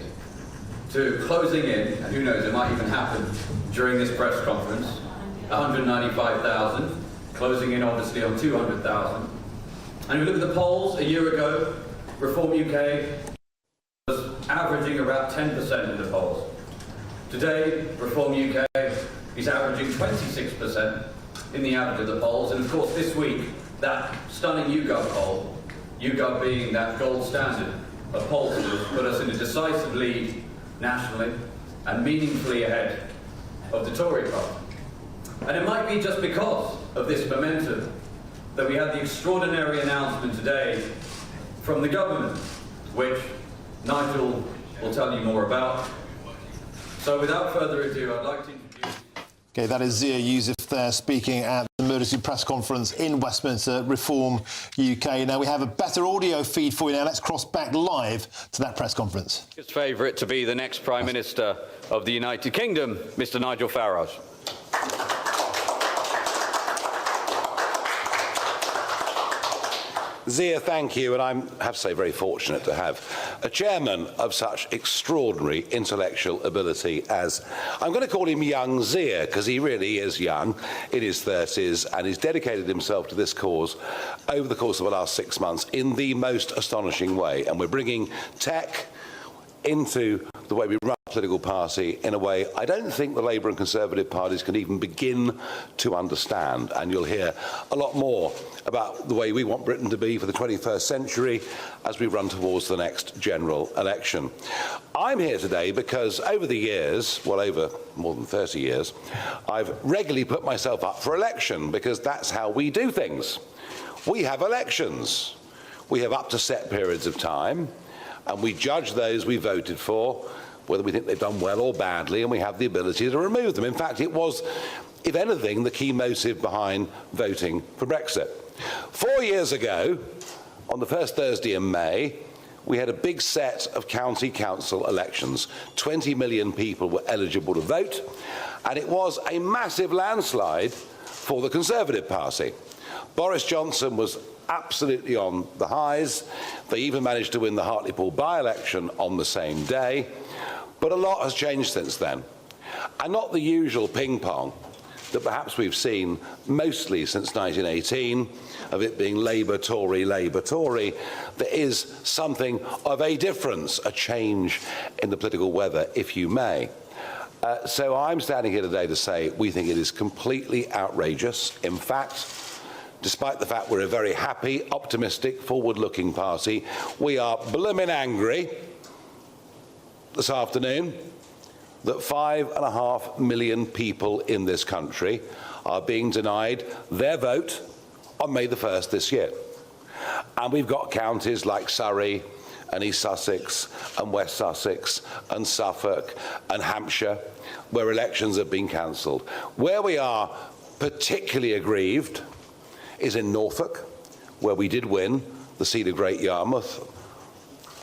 to closing in, and who knows, it might even happen during this press conference, 195,000, closing in obviously on 200,000. And if you look at the polls a year ago, Reform UK was averaging about 10% in the polls. Today, Reform UK is averaging 26% in the average of the polls. And of course, this week, that stunning YouGov poll, YouGov being that gold standard of pollsters, put us in a decisive lead nationally and meaningfully ahead of the Tory party. And it might be just because of this momentum that we had the extraordinary announcement today from the government, which Nigel will tell you more about. So without further ado, I'd like to introduce... OK, that is Zia Yousaf there speaking at the emergency press conference in Westminster, Reform UK. Now, we have a better audio feed for you now. Let's cross back live to that press conference. His favourite to be the next Prime Minister of the United Kingdom, Mr Nigel Farage. Zia, thank you, and I have to say very fortunate to have a chairman of such extraordinary intellectual ability as, I'm going to call him young Zia, because he really is young, in his 30s, and he's dedicated himself to this cause over the course of the last 6 months in the most astonishing way. And we're bringing tech into the way we run a political party in a way I don't think the Labour and Conservative parties can even begin to understand. And you'll hear a lot more about the way we want Britain to be for the 21st century as we run towards the next general election. I'm here today because over the years, well, over more than 30 years, I've regularly put myself up for election because that's how we do things. We have elections. We have up to set periods of time, and we judge those we voted for, whether we think they've done well or badly, and we have the ability to remove them. In fact, it was, if anything, the key motive behind voting for Brexit. 4 years ago, on the first Thursday in May, we had a big set of county council elections. 20 million people were eligible to vote, and it was a massive landslide for the Conservative Party. Boris Johnson was absolutely on the highs. They even managed to win the Hartlepool by-election on the same day. But a lot has changed since then. And not the usual ping-pong that perhaps we've seen mostly since 1918, of it being Labour, Tory, Labour, Tory. There is something of a difference, a change in the political weather, if you may. So I'm standing here today to say we think it is completely outrageous. In fact, despite the fact we're a very happy, optimistic, forward-looking party, we are blimmin' angry this afternoon that 5.5 million people in this country are being denied their vote on May the 1st this year. And we've got counties like Surrey and East Sussex and West Sussex and Suffolk and Hampshire where elections have been cancelled. Where we are particularly aggrieved is in Norfolk, where we did win the seat of Great Yarmouth.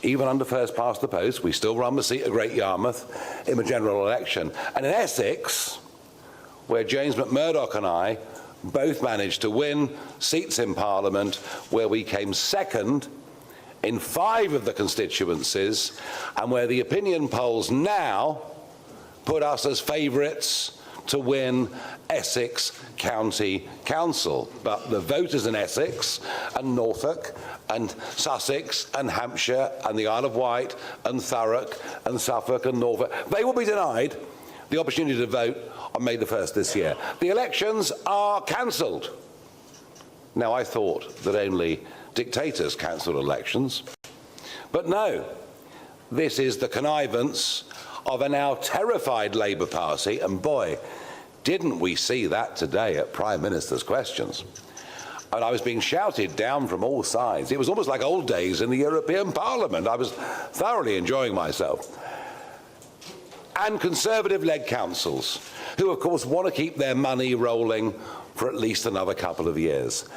Even under first past the post, we still run the seat of Great Yarmouth in the general election. And in Essex, where James McMurdoch and I both managed to win seats in Parliament, where we came second in 5 of the constituencies, and where the opinion polls now put us as favourites to win Essex County Council. But the voters in Essex and Norfolk and Sussex and Hampshire and the Isle of Wight and Thurrock and Suffolk and Norfolk, they will be denied the opportunity to vote on May the 1st this year. The elections are cancelled. Now, I thought that only dictators cancelled elections. But no, this is the connivance of a now terrified Labour Party, and boy, didn't we see that today at Prime Minister's questions. And I was being shouted down from all sides. It was almost like old days in the European Parliament. I was thoroughly enjoying myself. And Conservative-led councils, who of course want to keep their money rolling for at least another couple of years.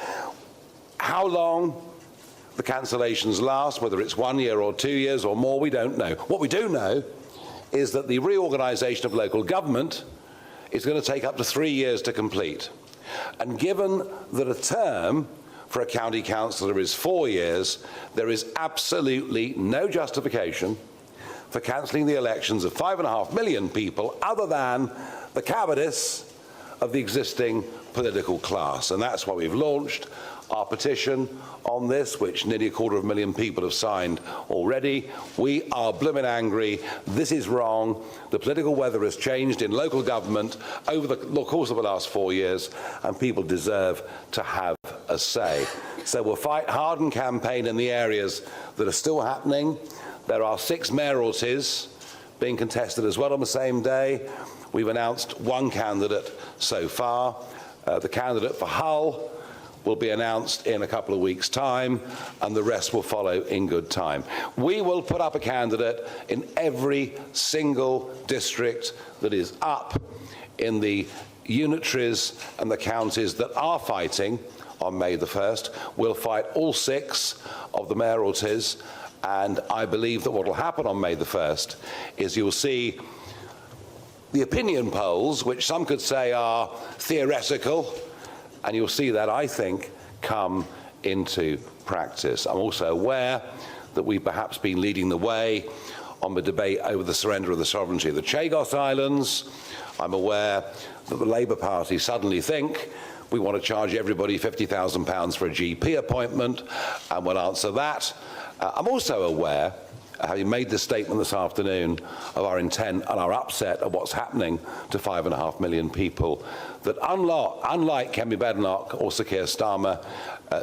How long the cancellations last, whether it's 1 year or 2 years or more, we don't know. What we do know is that the reorganisation of local government is going to take up to 3 years to complete. And given that a term for a county councillor is 4 years, there is absolutely no justification for cancelling the elections of 5.5 million people other than the cowardice of the existing political class. And that's why we've launched our petition on this, which nearly 250,000 people have signed already. We are blimmin' angry. This is wrong. The political weather has changed in local government over the course of the last 4 years, and people deserve to have a say. So we'll fight hard and campaign in the areas that are still happening. There are 6 mayoralties being contested as well on the same day. We've announced 1 candidate so far. The candidate for Hull will be announced in a couple of weeks' time, and the rest will follow in good time. We will put up a candidate in every single district that is up in the unitaries and the counties that are fighting on May the 1st. We'll fight all 6 of the mayoralties, and I believe that what will happen on May the 1st is you'll see the opinion polls, which some could say are theoretical, and you'll see that, I think, come into practice. I'm also aware that we've perhaps been leading the way on the debate over the surrender of the sovereignty of the Chagos Islands. I'm aware that the Labour Party suddenly think we want to charge everybody £50,000 for a GP appointment, and we'll answer that. I'm also aware having made this statement this afternoon of our intent and our upset at what's happening to 5.5 million people, that unlike Kemi Badenoch or Sir Keir Starmer,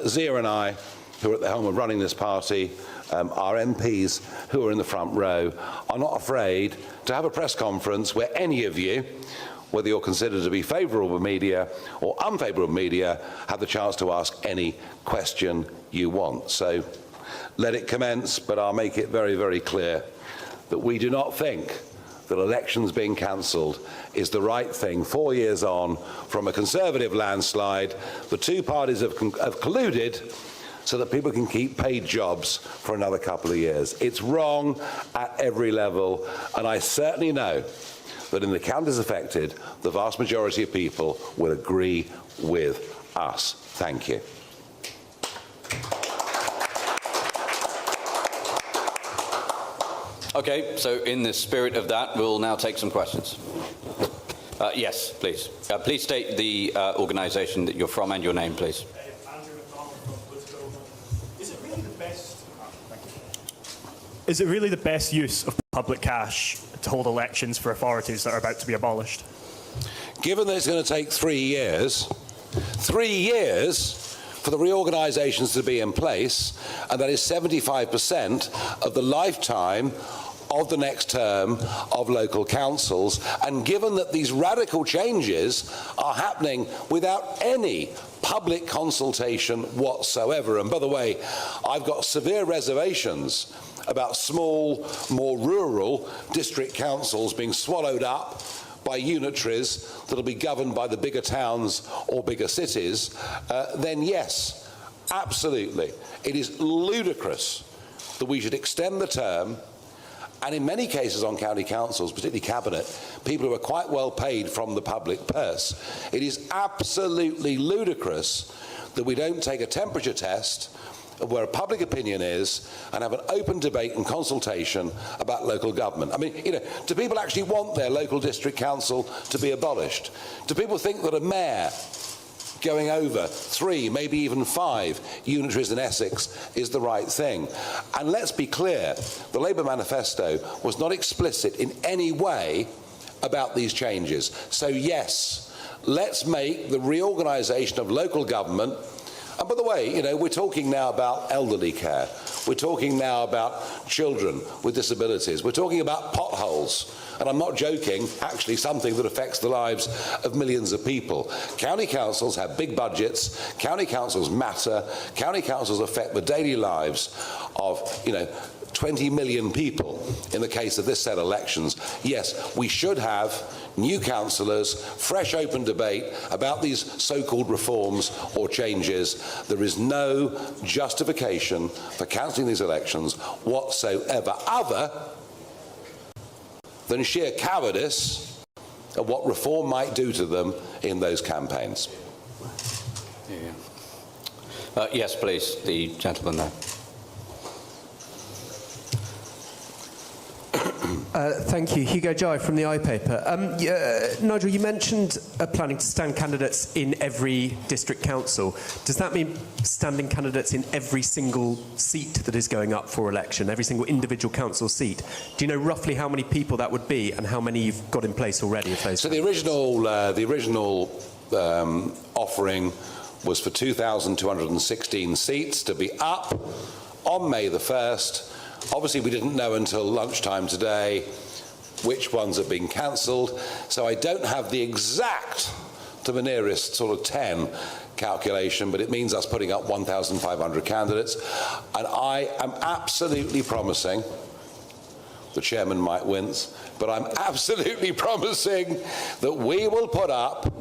Zia and I, who are at the helm of running this party, our MPs who are in the front row, are not afraid to have a press conference where any of you, whether you're considered to be favourable media or unfavourable media, have the chance to ask any question you want. So let it commence, but I'll make it very, very clear that we do not think that elections being cancelled is the right thing 4 years on from a Conservative landslide. The two parties have colluded so that people can keep paid jobs for another couple of years. It's wrong at every level, and I certainly know that in the counties affected, the vast majority of people will agree with us. Thank you. OK, so in the spirit of that, we'll now take some questions. Yes, please. Please state the organisation that you're from and your name, please. Is it really the best use of public cash to hold elections for authorities that are about to be abolished? Given that it's going to take 3 years for the reorganisations to be in place, and that is 75% of the lifetime of the next term of local councils, and given that these radical changes are happening without any public consultation whatsoever, and by the way, I've got severe reservations about small, more rural district councils being swallowed up by unitaries that will be governed by the bigger towns or bigger cities, then yes, absolutely. It is ludicrous that we should extend the term, and in many cases on county councils, particularly cabinet, people who are quite well paid from the public purse. It is absolutely ludicrous that we don't take a temperature test of where public opinion is and have an open debate and consultation about local government. I mean, you know, do people actually want their local district council to be abolished? Do people think that a mayor going over 3, maybe even 5 unitaries in Essex is the right thing? And let's be clear, the Labour manifesto was not explicit in any way about these changes. So yes, let's make the reorganisation of local government. And by the way, you know, we're talking now about elderly care. We're talking now about children with disabilities. We're talking about potholes. And I'm not joking, actually something that affects the lives of millions of people. County councils have big budgets. County councils matter. County councils affect the daily lives of, 20 million people in the case of this set of elections. Yes, we should have new councillors, fresh open debate about these so-called reforms or changes. There is no justification for cancelling these elections whatsoever, other than sheer cowardice of what reform might do to them in those campaigns. Yes, please, the gentleman there. Thank you. Hugo Jai from the iPaper. Nigel, you mentioned planning to stand candidates in every district council. Does that mean standing candidates in every single seat that is going up for election, every single individual council seat? Do you know roughly how many people that would be and how many you've got in place already? Of those? So the original offering was for 2,216 seats to be up on May the 1st. Obviously, we didn't know until lunchtime today which ones have been cancelled, so I don't have the exact, to the nearest sort of 10 calculation, but it means us putting up 1,500 candidates. And I am absolutely promising, the chairman might wince, but I'm absolutely promising that we will put up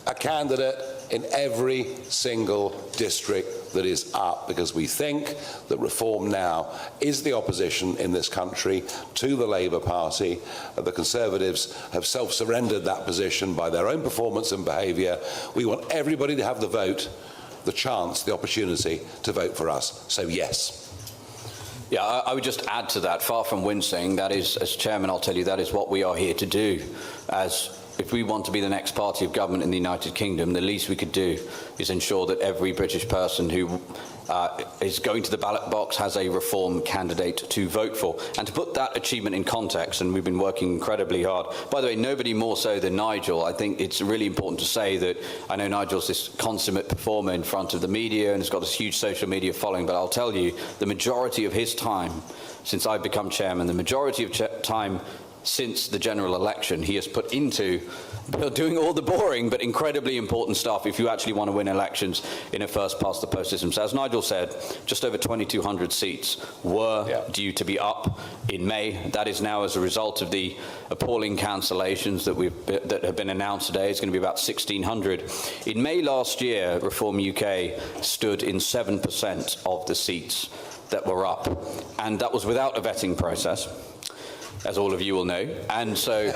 a candidate in every single district that is up, because we think that Reform Now is the opposition in this country to the Labour Party. The Conservatives have self-surrendered that position by their own performance and behaviour. We want everybody to have the vote, the chance, the opportunity to vote for us. So yes. Yeah, I would just add to that, far from wincing, that is, as chairman, I'll tell you, that is what we are here to do as if we want to be the next party of government in the United Kingdom, the least we could do is ensure that every British person who is going to the ballot box has a Reform candidate to vote for. And to put that achievement in context, and we've been working incredibly hard, by the way, nobody more so than Nigel. I think it's really important to say that I know Nigel's this consummate performer in front of the media and has got this huge social media following, but I'll tell you, the majority of his time since I've become chairman, the majority of time since the general election, he has put into doing all the boring but incredibly important stuff if you actually want to win elections in a first-past-the-post system. So as Nigel said, just over 2,200 seats were due to be up in May. That is now, as a result of the appalling cancellations that have been announced today, it's going to be about 1,600. In May last year, Reform UK stood in 7% of the seats that were up, and that was without a vetting process, as all of you will know. And so,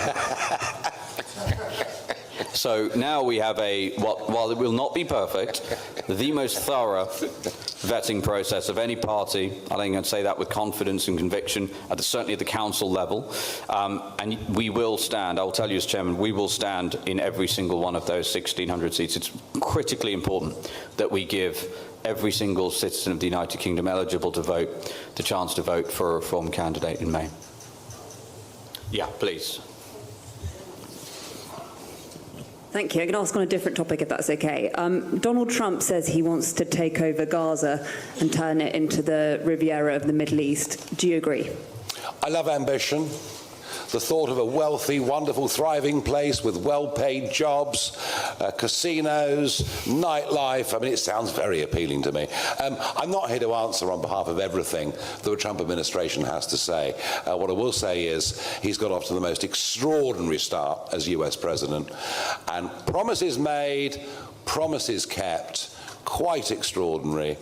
so now we have while it will not be perfect, the most thorough vetting process of any party. I think I'd say that with confidence and conviction, certainly at the council level. And we will stand, I'll tell you as chairman, we will stand in every single one of those 1,600 seats. It's critically important that we give every single citizen of the United Kingdom eligible to vote the chance to vote for a Reform candidate in May. Yeah, please. Thank you. I'm going to ask on a different topic, if that's okay. Donald Trump says he wants to take over Gaza and turn it into the Riviera of the Middle East. Do you agree? I love ambition. The thought of a wealthy, wonderful, thriving place with well-paid jobs, casinos, nightlife. I mean, it sounds very appealing to me. I'm not here to answer on behalf of everything the Trump administration has to say. What I will say is he's got off to the most extraordinary start as US president. And promises made, promises kept, quite extraordinary.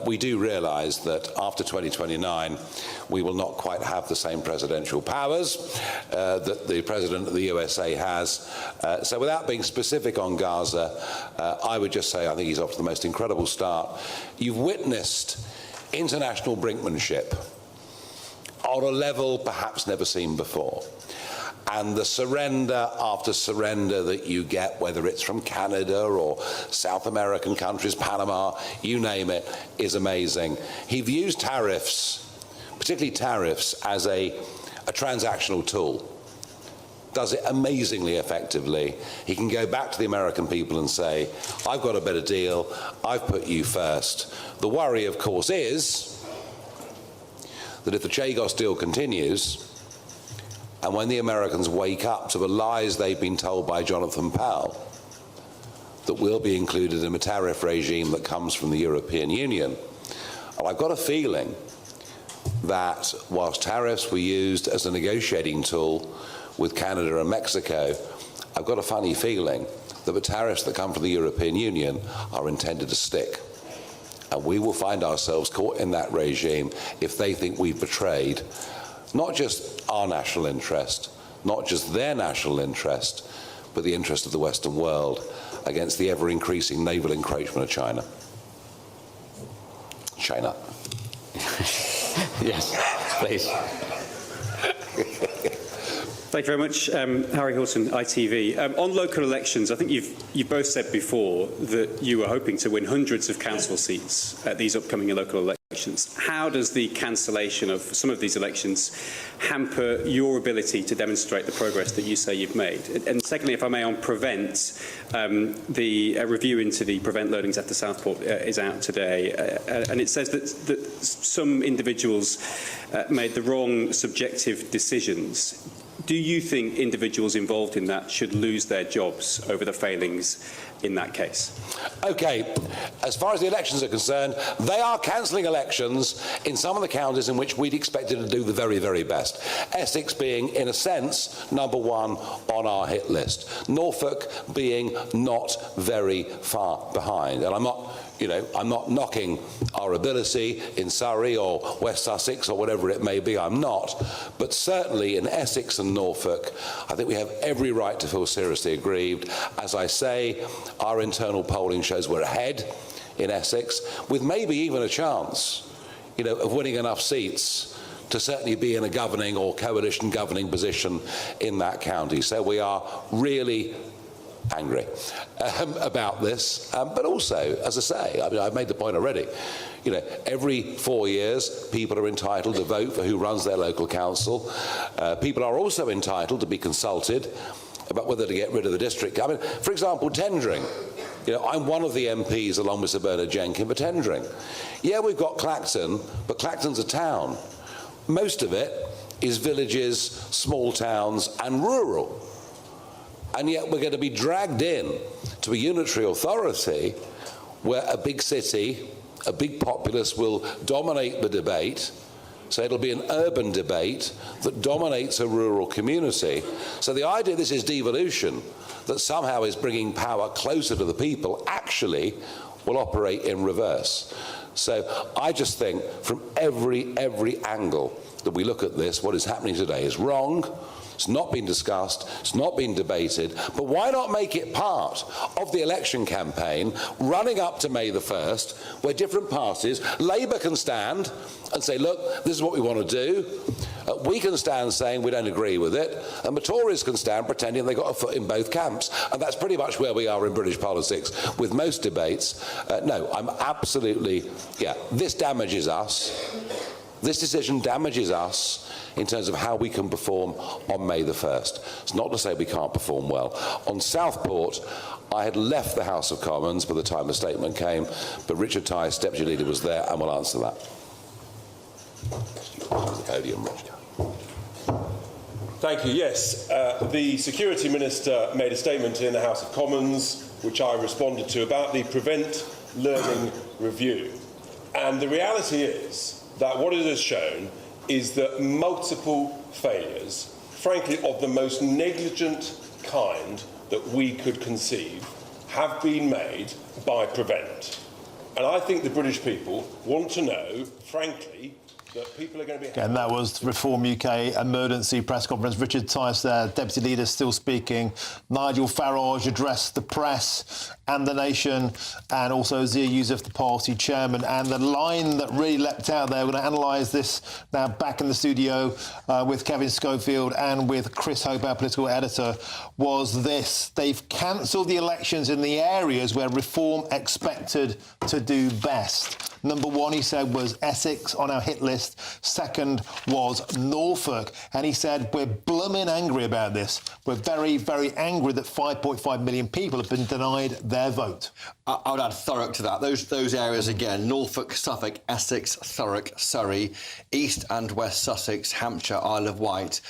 We do realise that after 2029, we will not quite have the same presidential powers that the President of the USA has. So without being specific on Gaza, I would just say I think he's off to the most incredible start. You've witnessed international brinkmanship on a level perhaps never seen before. And the surrender after surrender that you get, whether it's from Canada or South American countries, Panama, you name it, is amazing. He views tariffs, particularly tariffs, as a transactional tool. Does it amazingly effectively. He can go back to the American people and say, I've got a better deal, I've put you first. The worry, of course, is that if the Chagos deal continues, and when the Americans wake up to the lies they've been told by Jonathan Powell, that we'll be included in a tariff regime that comes from the European Union. And I've got a feeling that whilst tariffs were used as a negotiating tool with Canada and Mexico, I've got a funny feeling that the tariffs that come from the European Union are intended to stick. And we will find ourselves caught in that regime if they think we've betrayed not just our national interest, not just their national interest, but the interest of the Western world against the ever-increasing naval encroachment of China. China. Yes, please. Thank you very much. Harry Hilton, ITV. On local elections, I think you've both said before that you were hoping to win hundreds of council seats at these upcoming local elections. How does the cancellation of some of these elections hamper your ability to demonstrate the progress that you say you've made? And secondly, if I may, on Prevent, the review into the Prevent loadings after Southport is out today, and it says that some individuals made the wrong subjective decisions. Do you think individuals involved in that should lose their jobs over the failings in that case? OK, as far as the elections are concerned, they are cancelling elections in some of the counties in which we'd expected to do the very, very best. Essex being, in a sense, #1 on our hit list. Norfolk being not very far behind. And I'm not knocking our ability in Surrey or West Sussex or whatever it may be, I'm not. But certainly in Essex and Norfolk, I think we have every right to feel seriously aggrieved. As I say, our internal polling shows we're ahead in Essex, with maybe even a chance, of winning enough seats to certainly be in a governing or coalition governing position in that county. So we are really angry about this, but also, as I say, I mean, I've made the point already, you know, every 4 years people are entitled to vote for who runs their local council. People are also entitled to be consulted about whether to get rid of the district. I mean, for example, tendering. You know, I'm one of the MPs, along with Sir Bernard Jenkin, for tendering. Yeah, we've got Clacton, but Clacton's a town. Most of it is villages, small towns and rural. And yet we're going to be dragged in to a unitary authority where a big city, a big populace will dominate the debate. So it'll be an urban debate that dominates a rural community. So the idea this is devolution, that somehow is bringing power closer to the people, actually will operate in reverse. So I just think from every angle that we look at this, what is happening today is wrong. It's not been discussed, it's not been debated, but why not make it part of the election campaign running up to May the 1st, where different parties, Labour can stand and say, look, this is what we want to do. We can stand saying we don't agree with it, and the Tories can stand pretending they've got a foot in both camps, and that's pretty much where we are in British politics with most debates. No, I'm absolutely, this damages us. This decision damages us in terms of how we can perform on May the 1st. It's not to say we can't perform well. On Southport, I had left the House of Commons by the time the statement came, but Richard Tice, Deputy Leader, was there and will answer that. The podium, Richard. Thank you. Yes, the Security Minister made a statement in the House of Commons, which I responded to, about the Prevent Learning Review. And the reality is that what it has shown is that multiple failures, frankly of the most negligent kind that we could conceive, have been made by Prevent. And I think the British people want to know, frankly, that people are going to be... And that was Reform UK emergency press conference. Richard Tice there, Deputy Leader, still speaking. Nigel Farage addressed the press and the nation, and also Zia Yousaf, the party chairman. And the line that really leapt out there, we're going to analyse this now back in the studio with Kevin Schofield and with Chris Hope, our political editor, was this: they've cancelled the elections in the areas where Reform expected to do best. Number one, he said, was Essex on our hit list. Second was Norfolk. And he said, we're blooming angry about this. We're very, very angry that 5.5 million people have been denied their vote. I would add Thurrock to that. Those areas again: Norfolk, Suffolk, Essex, Thurrock, Surrey, East and West Sussex, Hampshire, Isle of Wight.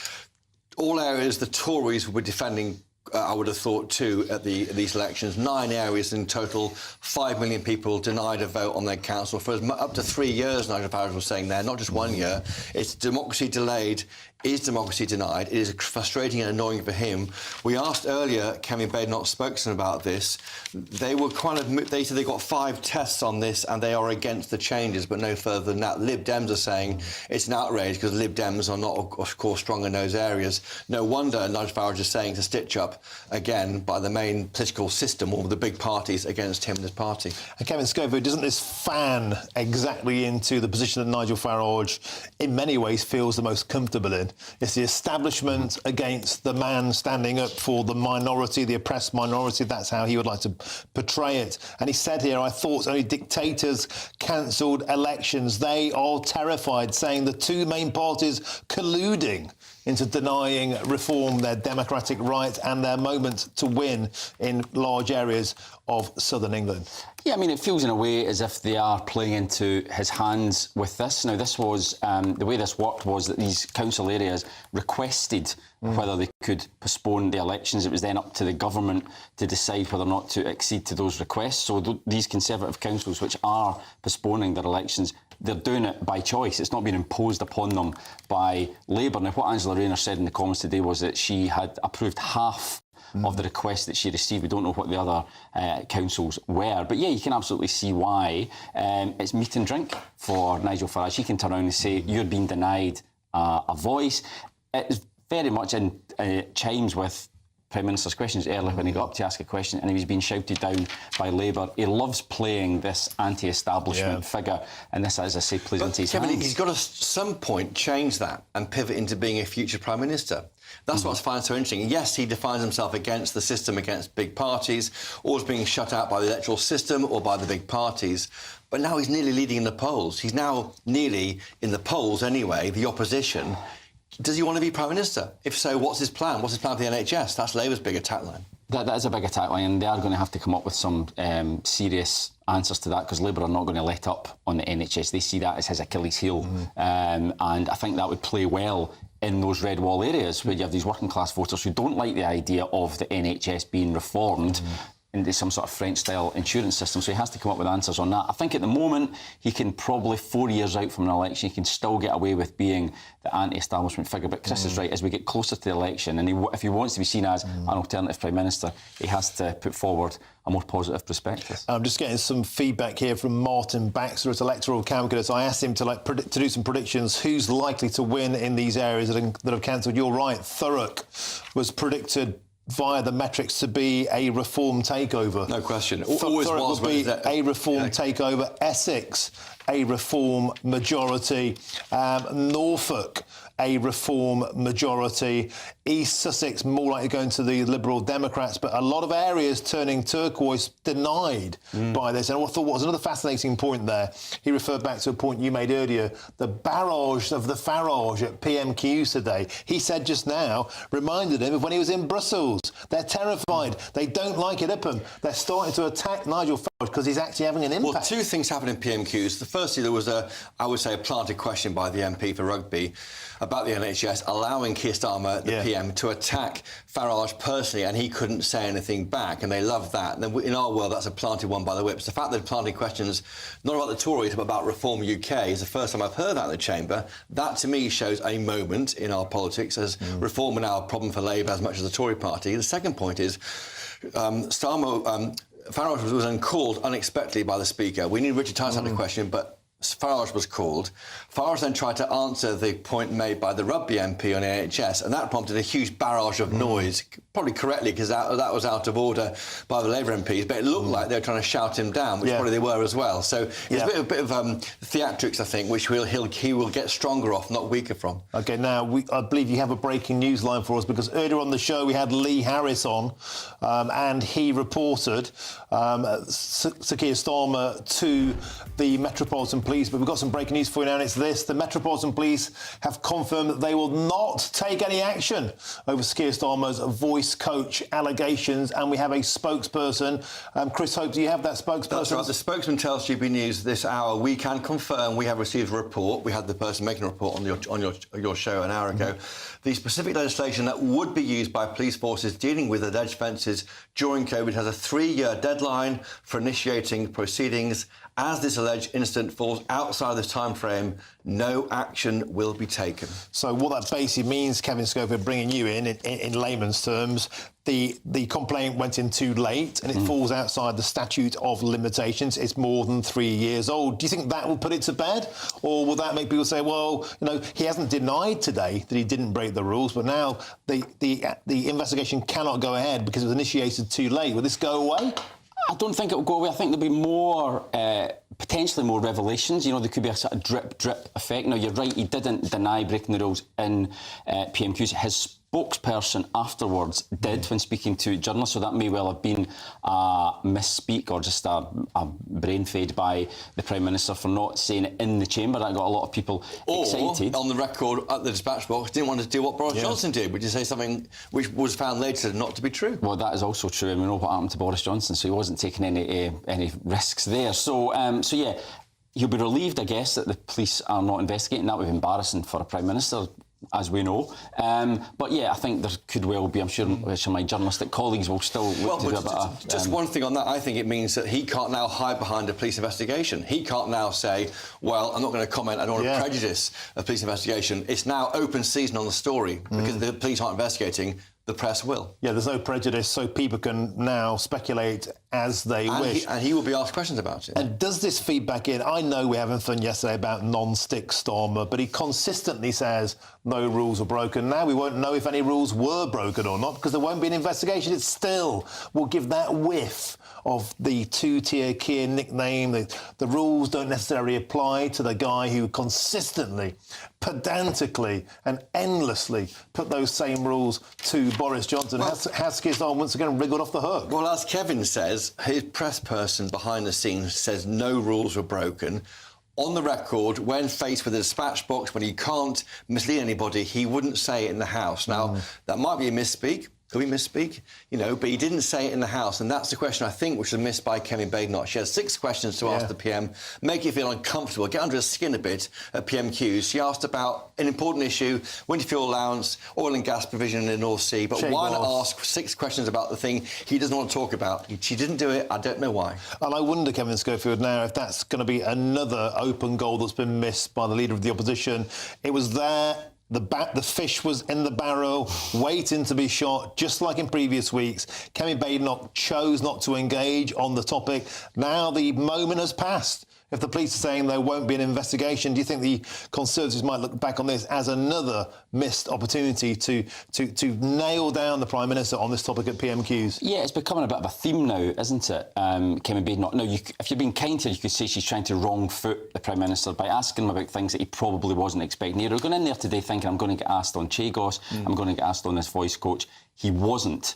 All areas the Tories were defending, I would have thought, too, at these elections. 9 areas in total, 5 million people denied a vote on their council for up to 3 years, Nigel Farage was saying there, not just 1 year. It's democracy delayed. Is democracy denied? It is frustrating and annoying for him. We asked earlier, Kevin Baird, not spokesman, about this. They were they said they got 5 tests on this and they are against the changes, but no further than that. Lib Dems are saying it's an outrage because Lib Dems are not, of course, strong in those areas. No wonder Nigel Farage is saying to stitch up again by the main political system, or the big parties against him and his party. And Kevin Schofield, doesn't this fan exactly into the position that Nigel Farage, in many ways, feels the most comfortable in? It's the establishment against the man standing up for the minority, the oppressed minority. That's how he would like to portray it. And he said here, I thought only dictators cancelled elections. They are terrified, saying the 2 main parties colluding into denying Reform their democratic right and their moment to win in large areas of southern England. Yeah, I mean, it feels in a way as if they are playing into his hands with this. Now, this was, the way this worked was that these council areas requested whether they could postpone the elections. It was then up to the government to decide whether or not to accede to those requests. So these Conservative councils, which are postponing their elections, they're doing it by choice. It's not being imposed upon them by Labour. Now, what Angela Rayner said in the Commons today was that she had approved half of the requests that she received. We don't know what the other councils were. But, yeah, you can absolutely see why. It's meat and drink for Nigel Farage. He can turn around and say, you're being denied a voice. It's very much in chimes with Prime Minister's questions earlier when he got up to ask a question and he was being shouted down by Labour. He loves playing this anti-establishment figure, and this, as I say, plays into his Kevin, hands. he's got to, at some point, change that and pivot into being a future Prime Minister. That's what I find so interesting. Yes, he defines himself against the system, against big parties, always being shut out by the electoral system or by the big parties. But now he's nearly leading in the polls. He's now nearly in the polls anyway, the opposition. Does he want to be Prime Minister? If so, what's his plan? What's his plan for the NHS? That's Labour's big attack line. That is a big attack line, and they are going to have to come up with some serious answers to that, because Labour are not going to let up on the NHS. They see that as his Achilles heel. And I think that would play well in those red wall areas where you have these working class voters who don't like the idea of the NHS being reformed into some sort of French-style insurance system. So he has to come up with answers on that. I think at the moment he can probably, 4 years out from an election, he can still get away with being the anti-establishment figure. But Chris is right, as we get closer to the election, and if he wants to be seen as an alternative Prime Minister, he has to put forward a more positive prospectus. I'm just getting some feedback here from Martin Baxter at Electoral Canvass. I asked him to do some predictions. Who's likely to win in these areas that have cancelled? You're right. Thurrock was predicted via the metrics to be a Reform takeover. No question. Thurrock would be a Reform takeover. Essex, a Reform majority. Norfolk, a Reform majority. East Sussex more likely going to the Liberal Democrats, but a lot of areas turning turquoise denied by this. And I thought what was another fascinating point there, he referred back to a point you made earlier, the barrage of the Farage at PMQs today. He said just now, reminded him of when he was in Brussels. They're terrified. They don't like it up him. They're starting to attack Nigel Farage because he's actually having an impact. Well, two things happened in PMQs. Firstly, there was a planted question by the MP for Rugby about the NHS allowing Keir Starmer, the PM, to attack Farage personally, and he couldn't say anything back, and they love that. And in our world, that's a planted one by the whips. The fact that they're planting questions not about the Tories but about Reform UK is the first time I've heard that in the Chamber. That, to me, shows a moment in our politics as Reform are now a problem for Labour as much as the Tory party. The second point is Farage was then called unexpectedly by the Speaker. We knew Richard Tice had a question, but Farage was called. Farage then tried to answer the point made by the Rugby MP on NHS, and that prompted a huge barrage of noise, probably correctly, because that was out of order by the Labour MPs, but it looked like they were trying to shout him down, which probably they were as well. So it's a bit of theatrics, I think, which he will get stronger off, not weaker from. OK, now, I believe you have a breaking news line for us, because earlier on the show we had Lee Harris on, and he reported Sir Keir Starmer to the Metropolitan Police. But we've got some breaking news for you now, and it's this. The Metropolitan Police have confirmed that they will not take any action over Sir Keir Starmer's voice coach allegations, and we have a spokesperson. Chris Hope, do you have that spokesperson? That's right. The spokesman tells GB News this hour, we can confirm we have received a report. We had the person making a report on your show an hour ago. The specific legislation that would be used by police forces dealing with alleged offences during COVID has a 3-year deadline for initiating proceedings. As this alleged incident falls outside this time frame, no action will be taken. So what that basically means, Kevin Scofield, bringing you in layman's terms, the complaint went in too late and it falls outside the statute of limitations. It's more than 3 years old. Do you think that will put it to bed? Or will that make people say, well, he hasn't denied today that he didn't break the rules, but now the investigation cannot go ahead because it was initiated too late. Will this go away? I don't think it will go away. I think there'll be more, potentially more revelations. There could be a sort of drip effect. Now, you're right, he didn't deny breaking the rules in PMQs. His spokesperson afterwards did when speaking to journalists, so that may well have been a misspeak or just a brain fade by the Prime Minister for not saying it in the Chamber. That got a lot of people excited. On the record at the dispatch box, didn't want to do what Boris Johnson did, which is say something which was found later not to be true. Well, that is also true, and we know what happened to Boris Johnson, so he wasn't taking any risks there. So yeah, he'll be relieved, I guess, that the police are not investigating. That would be embarrassing for a Prime Minister, as we know. But yeah, I think there could well be, I'm sure some of my journalistic colleagues will still look to do a bit of... Just one thing on that, I think it means that he can't now hide behind a police investigation. He can't now say, well, I'm not going to comment, I don't want to prejudice a police investigation. It's now open season on the story because the police aren't investigating. The press will. Yeah, there's no prejudice, so people can now speculate as they wish. And he will be asked questions about it. And does this feed back in? I know we're having fun yesterday about non-stick Starmer, but he consistently says no rules were broken. Now we won't know if any rules were broken or not because there won't be an investigation. It still will give that whiff of the two-tier Keir nickname. The rules don't necessarily apply to the guy who consistently, pedantically and endlessly put those same rules to Boris Johnson. Has Keir Starmer once again wriggled off the hook? Well, as Kevin says, his press person behind the scenes says no rules were broken. On the record, when faced with a dispatch box, when he can't mislead anybody, he wouldn't say it in the House. Now, that might be a misspeak. Could we misspeak? You know, but he didn't say it in the House, and that's the question, I think, which was missed by Kemi Badenoch. She had 6 questions to ask the PM, make you feel uncomfortable, get under his skin a bit at PMQs. She asked about an important issue, winter fuel allowance, oil and gas provision in the North Sea, but why not ask 6 questions about the thing he doesn't want to talk about? She didn't do it. I don't know why. And I wonder, Kevin Schofield, now, if that's going to be another open goal that's been missed by the Leader of the Opposition. It was there. The fish was in the barrel, waiting to be shot, just like in previous weeks. Kemi Badenoch chose not to engage on the topic. Now the moment has passed. If the police are saying there won't be an investigation, do you think the Conservatives might look back on this as another missed opportunity to nail down the Prime Minister on this topic at PMQs? Yeah, it's becoming a bit of a theme now, isn't it, Kemi Badenoch? Now, if you're being kind to her, you could say she's trying to wrong foot the Prime Minister by asking him about things that he probably wasn't expecting. He was going in there today thinking, I'm going to get asked on Chagos, I'm going to get asked on this voice coach. He wasn't.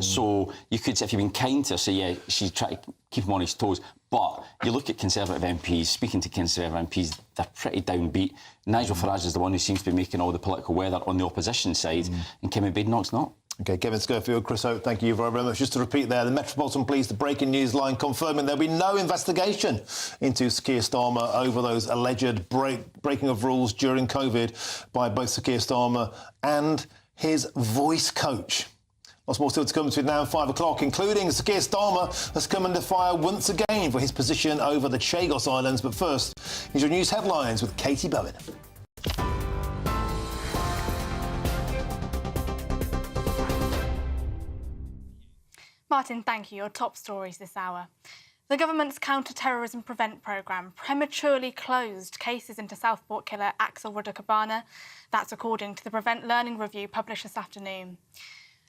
So you could say, if you've been kind to her, say, yeah, she's trying to keep him on his toes. But you look at Conservative MPs, speaking to Conservative MPs, they're pretty downbeat. Nigel Farage is the one who seems to be making all the political weather on the opposition side, and Kemi Badenoch's not. OK, Kevin Schofield, Chris Hope, thank you very much. Just to repeat there, the Metropolitan Police, the breaking news line confirming there'll be no investigation into Keir Starmer over those alleged breaking of rules during COVID by both Sir Keir Starmer and his voice coach. Lots more still to come between now and 5 o'clock, including Sir Keir Starmer has come under fire once again for his position over the Chagos Islands. But first, here's your news headlines with Katie Bowen. Martin, thank you. Your top stories this hour. The government's counter-terrorism prevent programme prematurely closed cases into Southport killer Axel Rudder-Cabana. That's according to the Prevent Learning Review published this afternoon.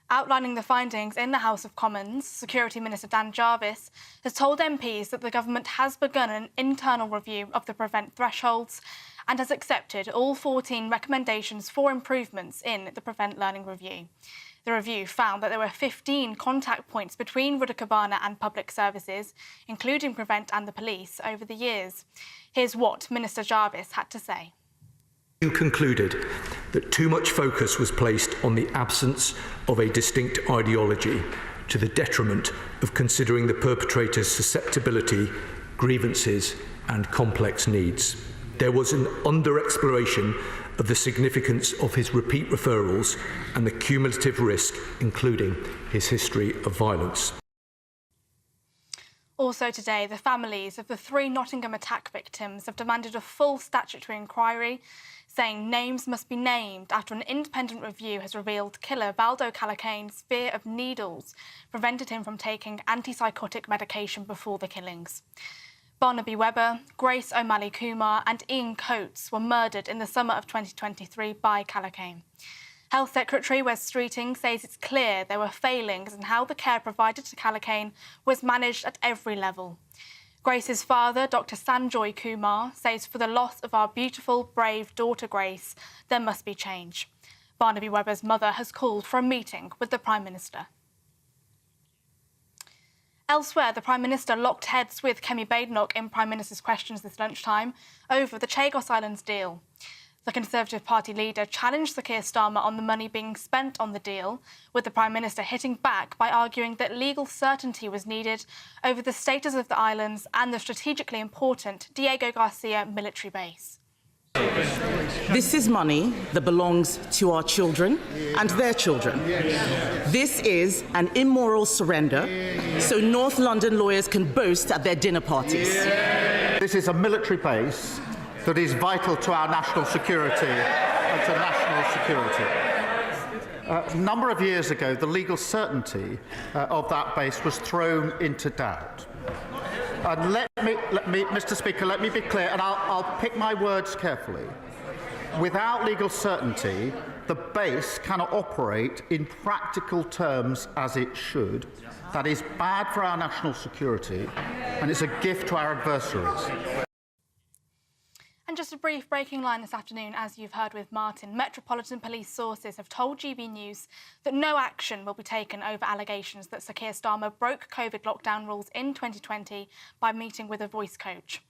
Outlining the findings in the House of Commons, Security Minister Dan Jarvis has told MPs that the government has begun an internal review of the prevent thresholds and has accepted all 14 recommendations for improvements in the Prevent Learning Review. The review found that there were 15 contact points between Rudder-Cabana and public services, including Prevent and the police, over the years. Here's what Minister Jarvis had to say. Concluded that too much focus was placed on the absence of a distinct ideology to the detriment of considering the perpetrator's susceptibility, grievances and complex needs. There was an under-exploration of the significance of his repeat referrals and the cumulative risk, including his history of violence. Also today, the families of the 3 Nottingham attack victims have demanded a full statutory inquiry, saying names must be named after an independent review has revealed killer Valdo Callaghan's fear of needles prevented him from taking antipsychotic medication before the killings. Barnaby Webber, Grace O'Malley Kumar and Ian Coates were murdered in the summer of 2023 by Callaghan. Health Secretary Wes Streeting says it's clear there were failings in how the care provided to Callaghan was managed at every level. Grace's father, Dr Sanjoy Kumar, says for the loss of our beautiful, brave daughter Grace, there must be change. Barnaby Webber's mother has called for a meeting with the Prime Minister. Elsewhere, the Prime Minister locked heads with Kemi Badenoch in Prime Minister's questions this lunchtime over the Chagos Islands deal. The Conservative Party leader challenged Sir Keir Starmer on the money being spent on the deal, with the Prime Minister hitting back by arguing that legal certainty was needed over the status of the islands and the strategically important Diego Garcia military base. This is money that belongs to our children and their children. This is an immoral surrender, so North London lawyers can boast at their dinner parties. This is a military base that is vital to our national security and to national security. A number of years ago, the legal certainty of that base was thrown into doubt. And let me, Mr. Speaker, let me be clear, and I'll pick my words carefully. Without legal certainty, the base cannot operate in practical terms as it should. That is bad for our national security, and it's a gift to our adversaries. And just a brief breaking line this afternoon, as you've heard with Martin. Metropolitan Police sources have told GB News that no action will be taken over allegations that Sir Keir Starmer broke COVID lockdown rules in 2020 by meeting with a voice coach.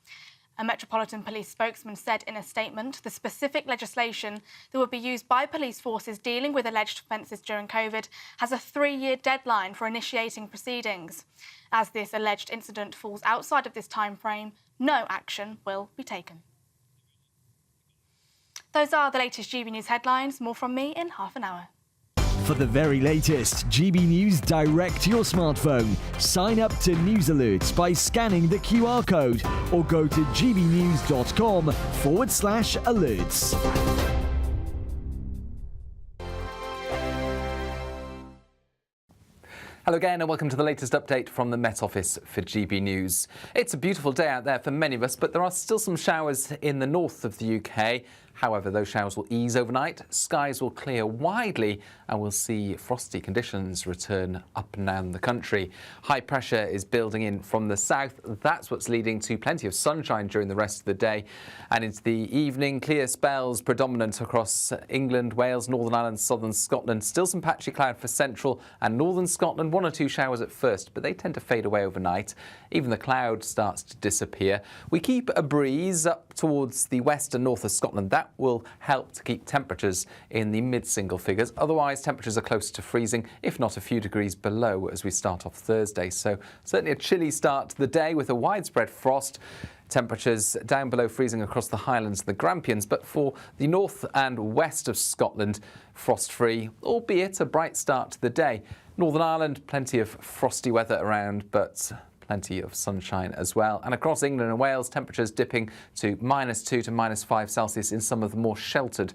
A Metropolitan Police spokesman said in a statement the specific legislation that would be used by police forces dealing with alleged offences during COVID has a 3-year deadline for initiating proceedings. As this alleged incident falls outside of this time frame, no action will be taken. Those are the latest GB News headlines. More from me in half an hour. For the very latest GB News direct to your smartphone, sign up to News Alerts by scanning the QR code or go to gbnews.com/alerts. Hello again and welcome to the latest update from the Met Office for GB News. It's a beautiful day out there for many of us, but there are still some showers in the north of the UK. However, those showers will ease overnight, skies will clear widely and we'll see frosty conditions return up and down the country. High pressure is building in from the south. That's what's leading to plenty of sunshine during the rest of the day. And into the evening, clear spells predominant across England, Wales, Northern Ireland, southern Scotland. Still some patchy cloud for central and northern Scotland. 1 or 2 showers at first, but they tend to fade away overnight. Even the cloud starts to disappear. We keep a breeze up towards the west and north of Scotland. That will help to keep temperatures in the mid-single figures. Otherwise, temperatures are close to freezing, if not a few degrees below as we start off Thursday. So certainly a chilly start to the day with a widespread frost. Temperatures down below freezing across the Highlands and the Grampians, but for the north and west of Scotland, frost-free, albeit a bright start to the day. Northern Ireland, plenty of frosty weather around, but plenty of sunshine as well. And across England and Wales, temperatures dipping to -2 to -5 Celsius in some of the more sheltered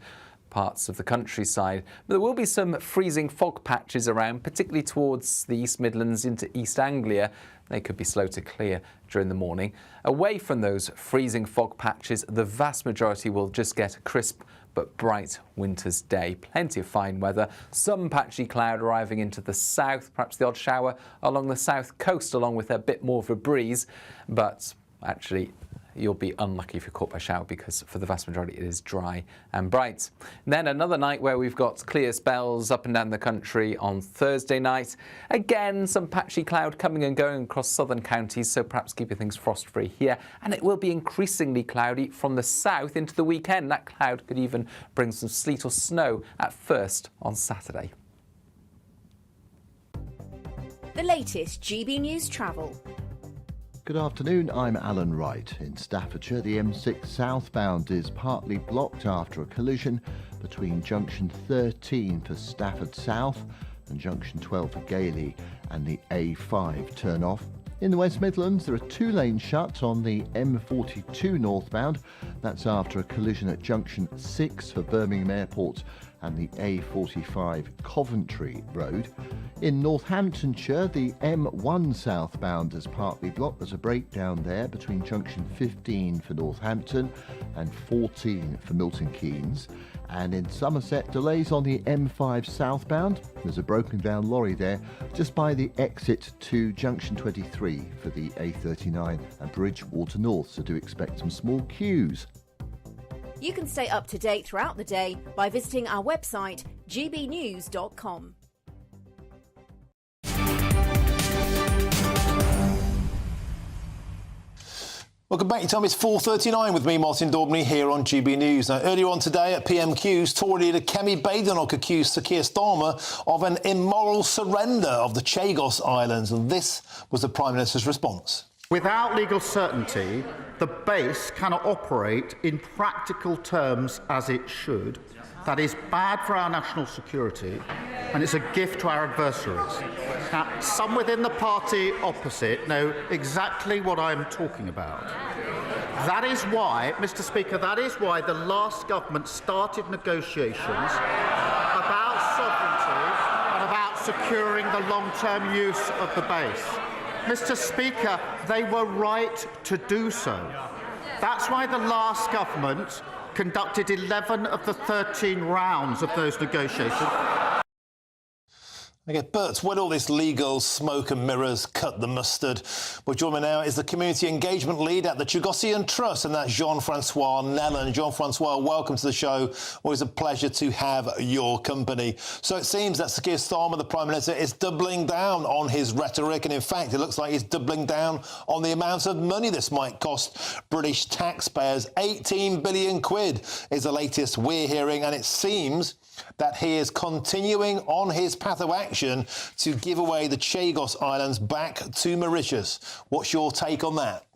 parts of the countryside. But there will be some freezing fog patches around, particularly towards the East Midlands into East Anglia. They could be slow to clear during the morning. Away from those freezing fog patches, the vast majority will just get a crisp but bright winter's day. Plenty of fine weather, some patchy cloud arriving into the south, perhaps the odd shower along the south coast along with a bit more of a breeze, but actually you'll be unlucky if you're caught by a shower because for the vast majority it is dry and bright. And then another night where we've got clear spells up and down the country on Thursday night. Again, some patchy cloud coming and going across southern counties, so perhaps keeping things frost-free here. And it will be increasingly cloudy from the south into the weekend. That cloud could even bring some sleet or snow at first on Saturday. The latest GB News travel. Good afternoon, I'm Alan Wright. In Staffordshire, the M6 southbound is partly blocked after a collision between junction 13 for Stafford South and junction 12 for Gailey and the A5 turn-off. In the West Midlands, there are 2 lanes shut on the M42 northbound. That's after a collision at junction 6 for Birmingham Airport and the A45 Coventry Road. In Northamptonshire, the M1 southbound is partly blocked. There's a breakdown there between junction 15 for Northampton and 14 for Milton Keynes. And in Somerset, delays on the M5 southbound. There's a broken down lorry there just by the exit to junction 23 for the A39 and Bridgewater North, so do expect some small queues. You can stay up to date throughout the day by visiting our website, gbnews.com. Welcome back. You tell me it's 4:39 with me, Martin Daubney, here on GB News. Now, earlier on today at PMQs, Tory leader Kemi Badenoch accused Sir Keir Starmer of an immoral surrender of the Chagos Islands, and this was the Prime Minister's response. Without legal certainty, the base cannot operate in practical terms as it should. That is bad for our national security, and it's a gift to our adversaries. Now, some within the party opposite know exactly what I'm talking about. That is why, Mr. Speaker, that is why the last government started negotiations about sovereignty securing the long-term use of the base. Mr. Speaker, they were right to do so. That's why the last government conducted 11 of the 13 rounds of those negotiations. Okay, Bert, when all this legal smoke and mirrors cut the mustard? Well, joining me now is the Community Engagement Lead at the Chagos Trust, and that's Jean-Francois Nellen. Jean-Francois, welcome to the show. Always a pleasure to have your company. So it seems that Sir Keir Starmer, the Prime Minister, is doubling down on his rhetoric, and in fact, it looks like he's doubling down on the amount of money this might cost British taxpayers. 18 billion quid is the latest we're hearing, and it seems that he is continuing on his path of action to give away the Chagos Islands back to Mauritius. What's your take on that?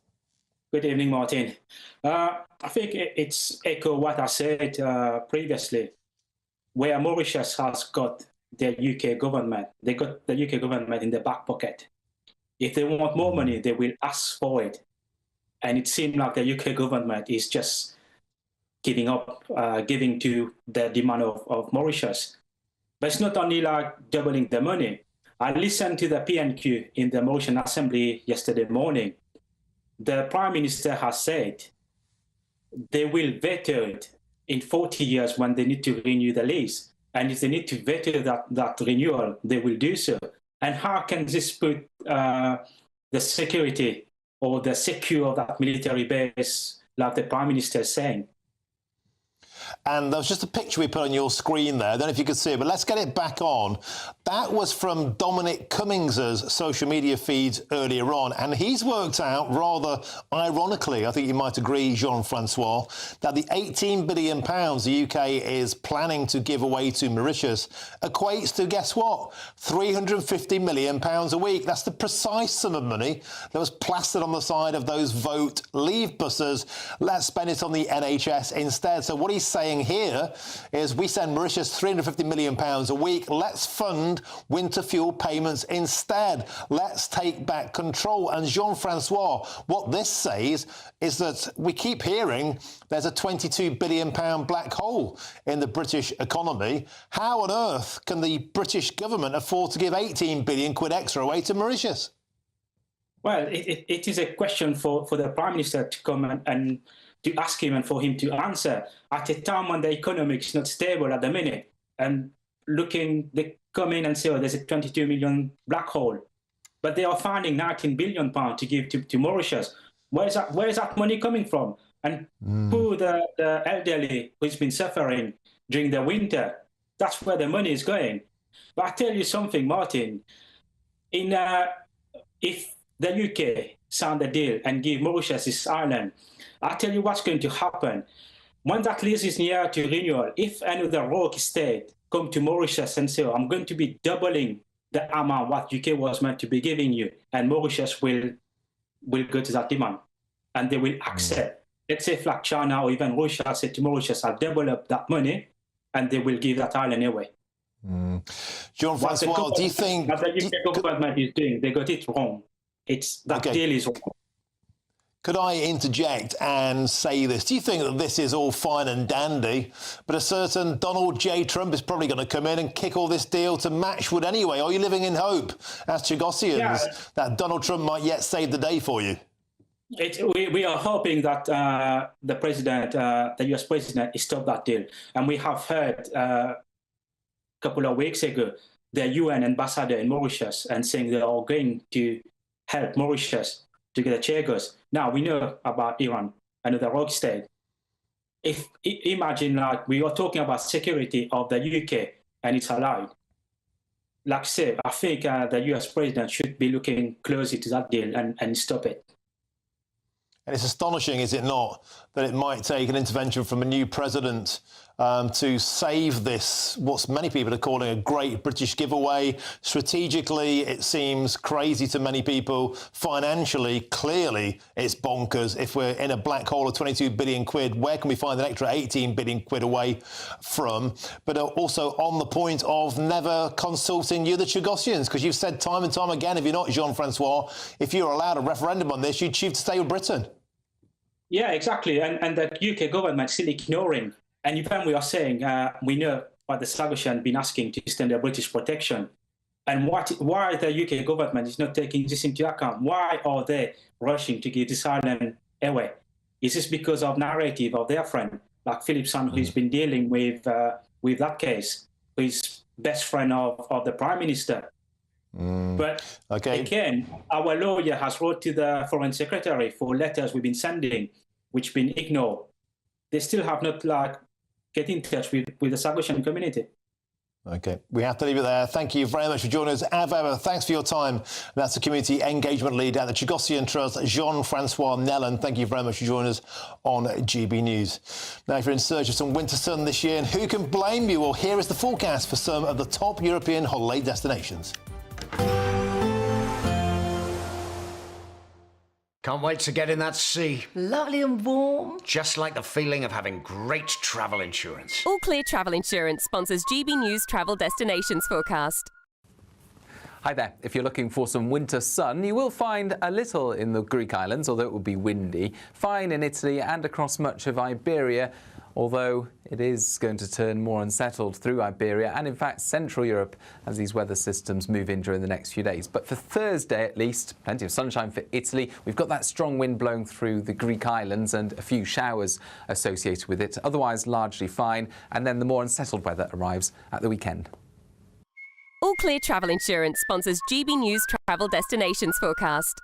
Good evening, Martin. I think it's echo what I said previously, where Mauritius has got the UK government. They got the UK government in their back pocket. If they want more money, they will ask for it. And it seems like the UK government is just giving to the demand of Mauritius. But it's not only like doubling the money. I listened to the PNQ in the motion assembly yesterday morning. The Prime Minister has said they will veto it in 40 years when they need to renew the lease. And if they need to veto that renewal, they will do so. And how can this put the security or the secure of that military base, like the Prime Minister is saying? And there was just a picture we put on your screen there. I don't know if you could see it, but let's get it back on. That was from Dominic Cummings's social media feeds earlier on, and he's worked out, rather ironically, I think you might agree, Jean-Francois, that the £18 billion the UK is planning to give away to Mauritius equates to, guess what, £350 million a week. That's the precise sum of money that was plastered on the side of those Vote Leave buses. Let's spend it on the NHS instead. So what he's saying here is we send Mauritius £350 million a week. Let's fund winter fuel payments instead. Let's take back control. And Jean-Francois, what this says is that we keep hearing there's a £22 billion black hole in the British economy. How on earth can the British government afford to give 18 billion quid extra away to Mauritius? Well, it is a question for the Prime Minister to come and to ask him and for him to answer at a time when the economy is not stable at the minute. And they come in and say, oh, there's a 22 million black hole. But they are finding £19 billion to give to Mauritius. Where is that money coming from? And who the elderly who's been suffering during the winter, that's where the money is going. But I tell you something, Martin, if the UK signed a deal and give Mauritius this island, I tell you what's going to happen. When that lease is near to renewal, if any of the rogue state come to Mauritius and say, oh, I'm going to be doubling the amount what UK was meant to be giving you, and Mauritius will go to that demand, and they will accept. Let's say if like China or even Russia said to Mauritius, I'll double up that money, and they will give that island away. Jean-Francois, do you think... What the UK government is doing, they got it wrong. That deal is wrong. Could I interject and say this? Do you think that this is all fine and dandy, but a certain Donald J. Trump is probably going to come in and kick all this deal to Matchwood anyway? Are you living in hope, as Chagosians, that Donald Trump might yet save the day for you? We are hoping that the US president stopped that deal. And we have heard a couple of weeks ago, the UN ambassador in Mauritius and saying they are going to help Mauritius to get the Chagos. Now we know about Iran, another rogue state. Imagine like we are talking about security of the UK and its allied. Like I said, I think the US president should be looking closely to that deal and stop it. And it's astonishing, is it not, that it might take an intervention from a new president to save this, what many people are calling a great British giveaway. Strategically, it seems crazy to many people. Financially, clearly, it's bonkers. If we're in a black hole of 22 billion quid, where can we find an extra 18 billion quid away from? But also on the point of never consulting you, the Chagosians, because you've said time and time again, if you're not Jean-Francois, if you're allowed a referendum on this, you'd choose to stay with Britain. Yeah, exactly. And the UK government still ignoring. And even we are saying, we know what the Chagosians have been asking to extend their British protection. And why the UK government is not taking this into account? Why are they rushing to give this island away? Is this because of narrative of their friend, like Philip Son, who's been dealing with that case, who is best friend of the Prime Minister? But again, our lawyer has wrote to the Foreign Secretary for letters we've been sending, which been ignored. They still have not get in touch with the Chagosian community. OK, we have to leave it there. Thank you very much for joining us. As ever, thanks for your time. That's the Community Engagement Lead at the Chagosian Trust, Jean-Francois Nellen. Thank you very much for joining us on GB News. Now, if you're in search of some winter sun this year, and who can blame you? Well, here is the forecast for some of the top European holiday destinations. Can't wait to get in that sea. Lovely and warm. Just like the feeling of having great travel insurance. All Clear Travel Insurance sponsors GB News Travel Destinations Forecast. Hi there. If you're looking for some winter sun, you will find a little in the Greek islands, although it will be windy. Fine in Italy and across much of Iberia, although it is going to turn more unsettled through Iberia and, in fact, Central Europe as these weather systems move in during the next few days. But for Thursday, at least, plenty of sunshine for Italy. We've got that strong wind blowing through the Greek islands and a few showers associated with it. Otherwise, largely fine. And then the more unsettled weather arrives at the weekend. All Clear Travel Insurance sponsors GB News Travel Destinations Forecast.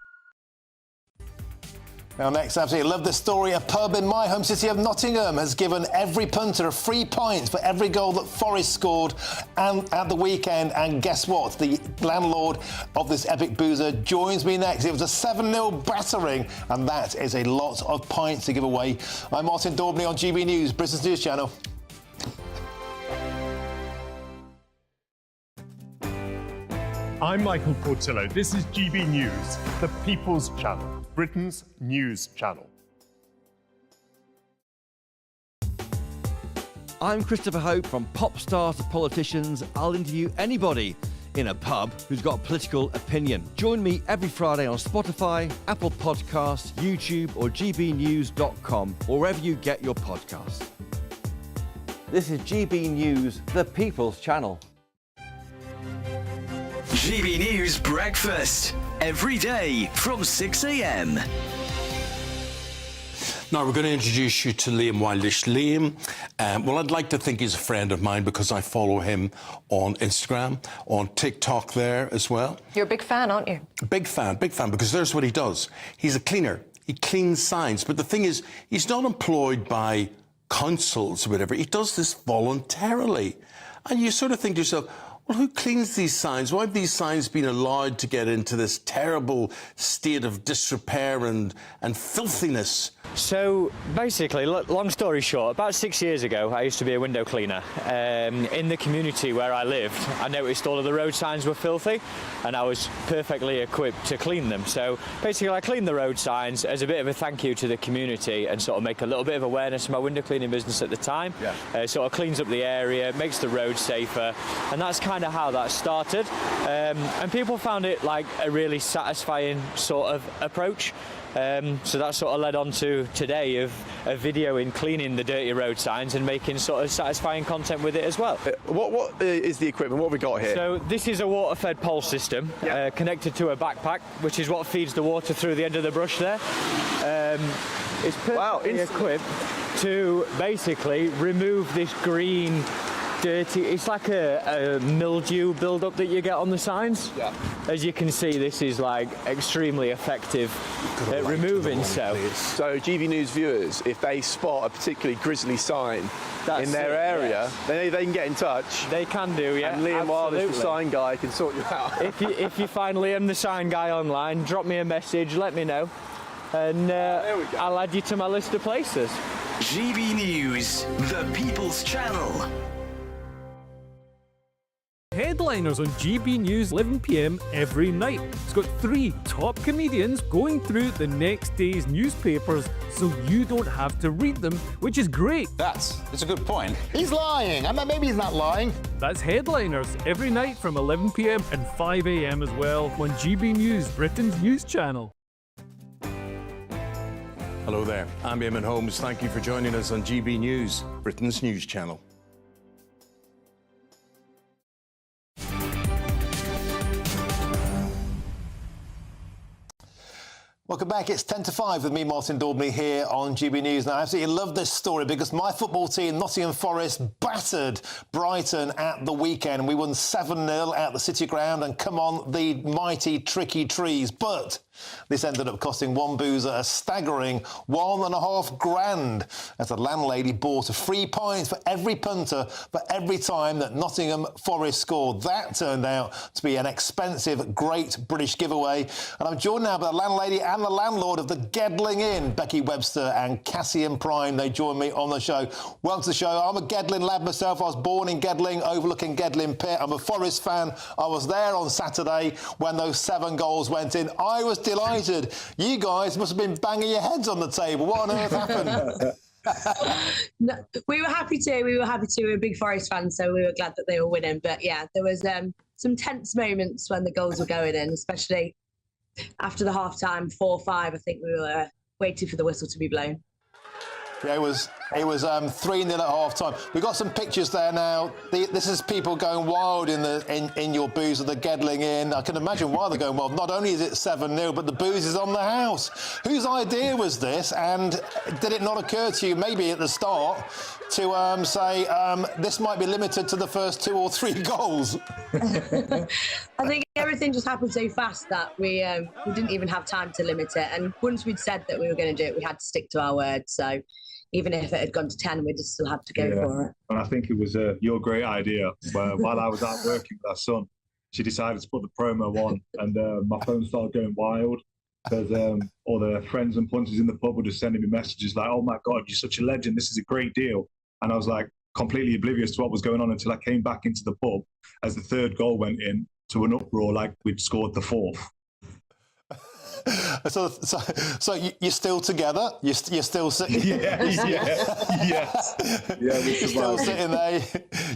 Now next, absolutely love this story. A pub in my home city of Nottingham has given every punter a free pint for every goal that Forest scored at the weekend. And guess what? The landlord of this epic boozer joins me next. It was a 7-0 battering, and that is a lot of pints to give away. I'm Martin Daubney on GB News, Britain's News Channel. I'm Michael Portillo. This is GB News, the People's Channel, Britain's news channel. I'm Christopher Hope. From pop stars to politicians, I'll interview anybody in a pub who's got a political opinion. Join me every Friday on Spotify, Apple Podcasts, YouTube or gbnews.com, or wherever you get your podcasts. This is GB News, the People's Channel. GB News Breakfast, every day from 6 a.m. Now, we're going to introduce you to Liam Wildish. Liam, well, I'd like to think he's a friend of mine because I follow him on Instagram, on TikTok there as well. You're a big fan, aren't you? Big fan, because there's what he does. He's a cleaner. He cleans signs. But the thing is, he's not employed by councils or whatever. He does this voluntarily. And you sort of think to yourself, well, who cleans these signs? Why have these signs been allowed to get into this terrible state of disrepair and filthiness? So basically, long story short, about 6 years ago, I used to be a window cleaner. In the community where I lived, I noticed all of the road signs were filthy, and I was perfectly equipped to clean them. So basically, I cleaned the road signs as a bit of a thank you to the community and sort of make a little bit of awareness of my window cleaning business at the time. Yeah. Sort of cleans up the area, makes the road safer, and that's kind of how that started. And people found it like a really satisfying sort of approach. So that sort of led on to today of a video in cleaning the dirty road signs and making sort of satisfying content with it as well. What is the equipment? What have we got here? So this is a water-fed pole system connected to a backpack, which is what feeds the water through the end of the brush there. It's perfectly equipped to basically remove this green dirty, it's like a mildew build-up that you get on the signs. Yeah. As you can see, this is like extremely effective at removing so. So GB News viewers, if they spot a particularly grisly sign in their area, then they can get in touch. They can do, yeah. And Liam Wildish, the sign guy, can sort you out. If you find Liam the sign guy online, drop me a message, let me know, and I'll add you to my list of places. GB News, the People's Channel. Headliners on GB News 11 p.m. every night. It's got 3 top comedians going through the next day's newspapers so you don't have to read them, which is great. That's a good point. He's lying. I mean, maybe he's not lying. That's Headliners every night from 11 p.m. and 5 a.m. as well on GB News, Britain's news channel. Hello there. I'm Eamon Holmes. Thank you for joining us on GB News, Britain's news channel. Welcome back. It's 10 to 5 with me, Martin Daubney, here on GB News. Now, I absolutely love this story because my football team, Nottingham Forest, battered Brighton at the weekend. We won 7-0 at the City Ground, and come on, the mighty Tricky Trees. But this ended up costing one boozer a staggering $1.5 grand, as the landlady bought a free pint for every punter for every time that Nottingham Forest scored. That turned out to be an expensive Great British giveaway. And I'm joined now by the landlady and the landlord of the Gedling Inn, Becky Webster and Cassian Prime. They join me on the show. Welcome to the show. I'm a Gedling lad myself. I was born in Gedling, overlooking Gedling Pit. I'm a Forest fan. I was there on Saturday when those 7 goals went in. I was delighted. You guys must have been banging your heads on the table. What on earth happened? No, we were happy to. We were big Forest fans, so we were glad that they were winning. But yeah, there was some tense moments when the goals were going in, especially after the half-time 4-5. I think we were waiting for the whistle to be blown. Yeah, it was 3-0 at half-time. We've got some pictures there now. This is people going wild in your booze at the Gedling Inn. I can imagine why they're going wild. Not only is it 7-0, but the booze is on the house. Whose idea was this? And did it not occur to you, maybe at the start, to say this might be limited to the first 2 or 3 goals? I think everything just happened so fast that we didn't even have time to limit it. And once we'd said that we were going to do it, we had to stick to our word. So even if it had gone to 10, we'd just still have to go for it. And I think it was your great idea. Where, while I was out working with our son, she decided to put the promo on, and my phone started going wild because all the friends and punters in the pub were just sending me messages like, "Oh my God, you're such a legend. This is a great deal." And I was like completely oblivious to what was going on until I came back into the pub as the 3rd goal went in, to an uproar like we'd scored the 4th. So you're still together? You're still sitting? Yes. You're still sitting there.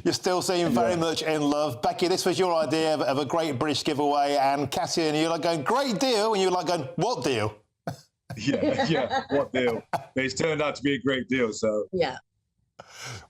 You're still seem very much in love. Becky, this was your idea of a Great British giveaway, and Cassian, you're like going, great deal, and you're like going, what deal? Yeah, what deal? It's turned out to be a great deal, so... Yeah.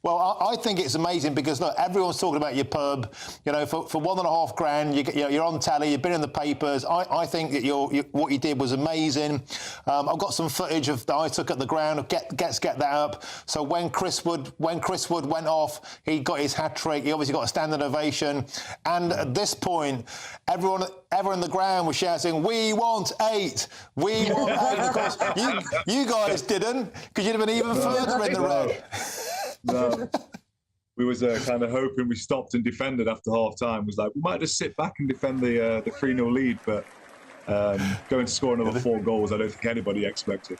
Well, I think it's amazing because, look, everyone's talking about your pub. You know, for $1.5 grand, you're on telly, you've been in the papers. I think that what you did was amazing. I've got some footage that I took at the ground. Get that up. So when Chris Wood went off, he got his hat-trick. He obviously got a standing ovation. And at this point, everyone in the ground was shouting, "We want 8! We want 8!" Of course, you guys didn't, because you'd have been even further in the red. No. We was kind of hoping we stopped and defended after half-time. Was like, we might just sit back and defend the 3-0 lead, but going to score another 4 goals, I don't think anybody expected.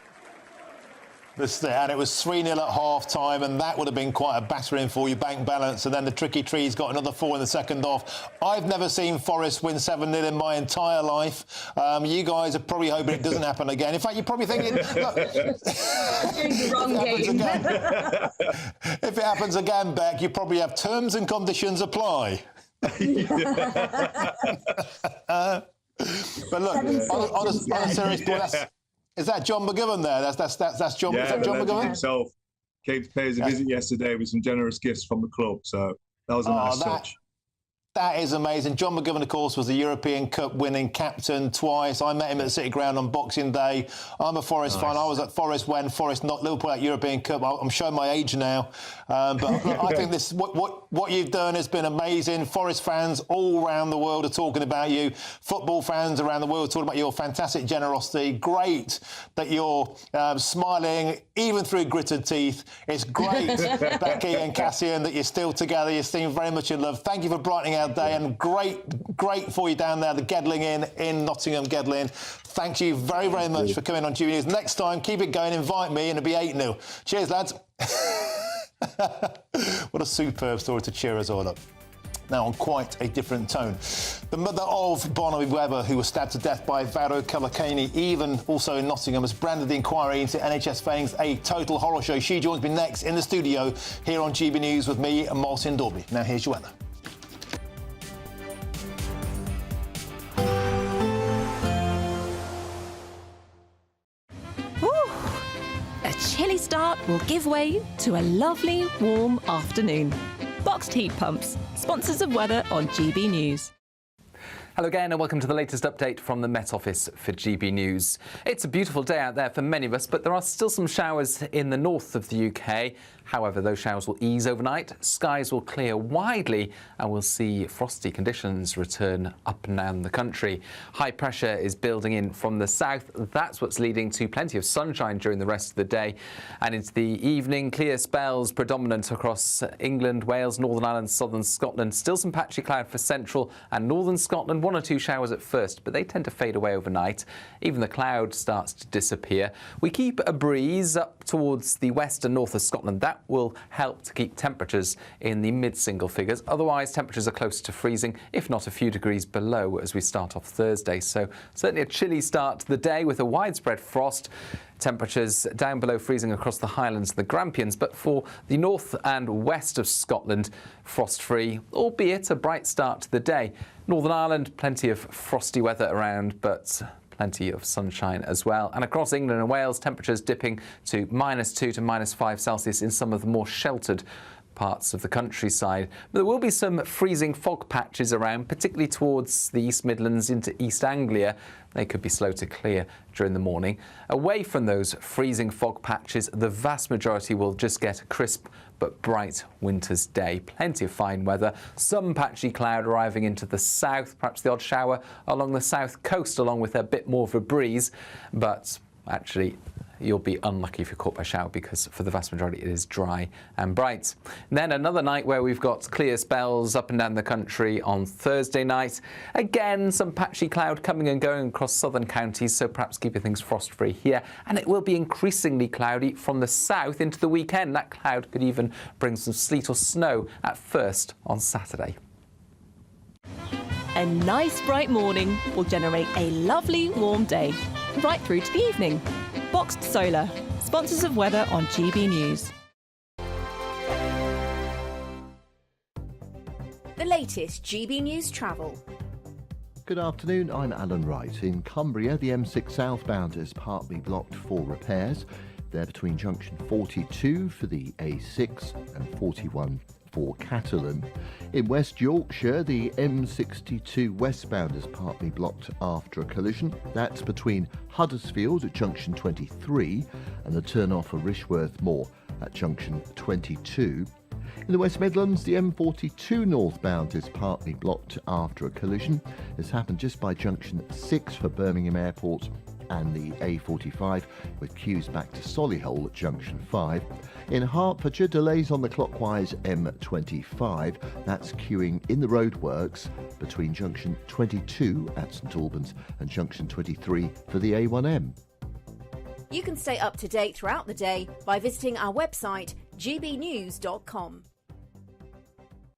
And it was 3-0 at half-time, and that would have been quite a battering for your bank balance. And then the Tricky Trees got another 4 in the second half. I've never seen Forest win 7-0 in my entire life. You guys are probably hoping it doesn't happen again. In fact, you're probably thinking, look, if it happens again, Beck, you probably have terms and conditions apply. But look, on a serious point, is that John McGovern there? That's John. Yeah, is that John McGovern himself came to pay us a visit yesterday with some generous gifts from the club. So that was a nice touch. That is amazing. John McGovern, of course, was the European Cup winning captain twice. I met him at the City Ground on Boxing Day. I'm a Forest fan. I was at Forest when Forest knocked Liverpool out European Cup. I'm showing my age now. But I think this what you've done has been amazing. Forest fans all around the world are talking about you. Football fans around the world are talking about your fantastic generosity. Great that you're smiling even through gritted teeth. It's great, Becky and Cassian, that you're still together. You seem very much in love. Thank you for brightening our day, and great for you down there, the Gedling Inn in Nottingham, Gedling. Thank you very, very much for coming on GB News. Next time, keep it going, invite me, and it'll be 8-0. Cheers, lads. What a superb story to cheer us all up. Now, on quite a different tone. The mother of Barnaby Webber, who was stabbed to death by Vado Kalakani, even also in Nottingham, has branded the inquiry into NHS failings a total horror show. She joins me next in the studio here on GB News with me and Martin Daubney. Now, here's your weather. A chilly start will give way to a lovely, warm afternoon. Boxed heat pumps, sponsors of weather on GB News. Hello again and welcome to the latest update from the Met Office for GB News. It's a beautiful day out there for many of us, but there are still some showers in the north of the UK. However, those showers will ease overnight, skies will clear widely and we'll see frosty conditions return up and down the country. High pressure is building in from the south. That's what's leading to plenty of sunshine during the rest of the day. And into the evening, clear spells predominant across England, Wales, Northern Ireland, southern Scotland. Still some patchy cloud for central and northern Scotland. 1 or 2 showers at first, but they tend to fade away overnight. Even the cloud starts to disappear. We keep a breeze up towards the west and north of Scotland. That will help to keep temperatures in the mid-single figures. Otherwise, temperatures are close to freezing, if not a few degrees below as we start off Thursday. So certainly a chilly start to the day with a widespread frost. Temperatures down below freezing across the Highlands and the Grampians, but for the north and west of Scotland, frost-free, albeit a bright start to the day. Northern Ireland, plenty of frosty weather around, but plenty of sunshine as well. And across England and Wales, temperatures dipping to -2 to -5 Celsius in some of the more sheltered parts of the countryside. But there will be some freezing fog patches around, particularly towards the East Midlands into East Anglia. They could be slow to clear during the morning. Away from those freezing fog patches, the vast majority will just get a crisp but bright winter's day. Plenty of fine weather, some patchy cloud arriving into the south, perhaps the odd shower along the south coast along with a bit more of a breeze, but actually you'll be unlucky if you're caught by a shower because for the vast majority it is dry and bright. And then another night where we've got clear spells up and down the country on Thursday night. Again, some patchy cloud coming and going across southern counties, so perhaps keeping things frost-free here. And it will be increasingly cloudy from the south into the weekend. That cloud could even bring some sleet or snow at first on Saturday. A nice bright morning will generate a lovely warm day, right through to the evening. Boxed Solar, sponsors of weather on GB News. The latest GB News travel. Good afternoon, I'm Alan Wright. In Cumbria, the M6 southbound is partly blocked for repairs. They're between junction 42 for the A6 and 41 for Catalan. In West Yorkshire, the M62 westbound is partly blocked after a collision. That's between Huddersfield at junction 23 and the turn-off for Rishworth Moor at junction 22. In the West Midlands, the M42 northbound is partly blocked after a collision. This happened just by junction 6 for Birmingham Airport and the A45 with queues back to Solihull at junction 5. In Hertfordshire, delays on the clockwise M25. That's queuing in the roadworks between junction 22 at St Albans and junction 23 for the A1M. You can stay up to date throughout the day by visiting our website gbnews.com.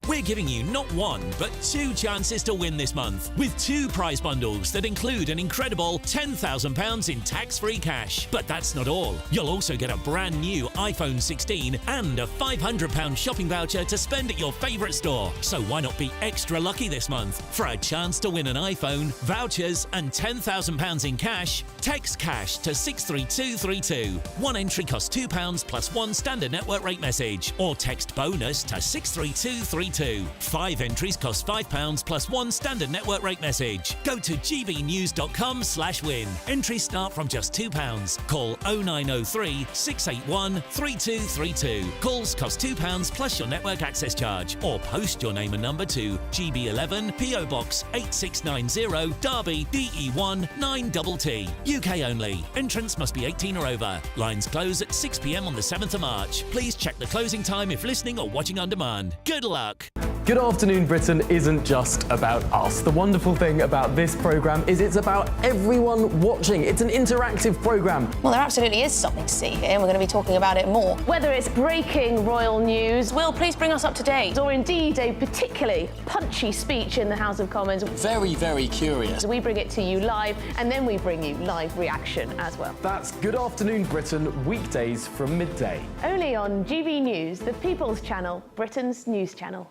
We're giving you not 1, but 2 chances to win this month with 2 prize bundles that include an incredible £10,000 in tax-free cash. But that's not all. You'll also get a brand new iPhone 16 and a £500 shopping voucher to spend at your favourite store. So why not be extra lucky this month? For a chance to win an iPhone, vouchers and £10,000 in cash, text cash to 63232. 1 entry costs £2 plus 1 standard network rate message, or text bonus to 63232. 5 entries cost £5 plus 1 standard network rate message. Go to gbnews.com/win. Entries start from just £2. Call 0903 681 3232. Calls cost £2 plus your network access charge, or post your name and number to GB11 PO Box 8690 Derby DE1 9TT. UK only. Entrance must be 18 or over. Lines close at 6 p.m. on the 7th of March. Please check the closing time if listening or watching on demand. Good luck. Good Afternoon Britain isn't just about us. The wonderful thing about this programme is it's about everyone watching. It's an interactive programme. Well, there absolutely is something to see here, and we're going to be talking about it more. Whether it's breaking royal news, Will, please bring us up to date, or indeed a particularly punchy speech in the House of Commons. Very, very curious. We bring it to you live, and then we bring you live reaction as well. That's Good Afternoon Britain, weekdays from midday. Only on GB News, the People's Channel, Britain's news channel.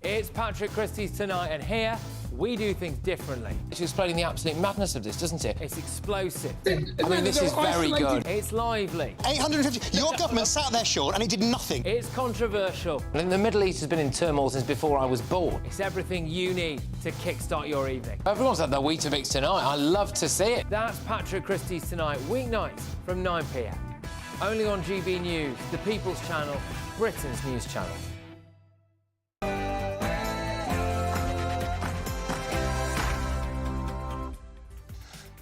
It's Patrick Christie's Tonight, and here We do things differently. It's explaining the absolute madness of this, doesn't it? It's explosive. I mean, this is very good. It's lively. 850. Your government sat there, Sean, and it did nothing. It's controversial. And the Middle East has been in turmoil since before I was born. It's everything you need to kickstart your evening. Everyone's had their Weetabix tonight. I love to see it. That's Patrick Christie's Tonight, weeknights from 9 p.m. Only on GB News, the People's Channel, Britain's news channel.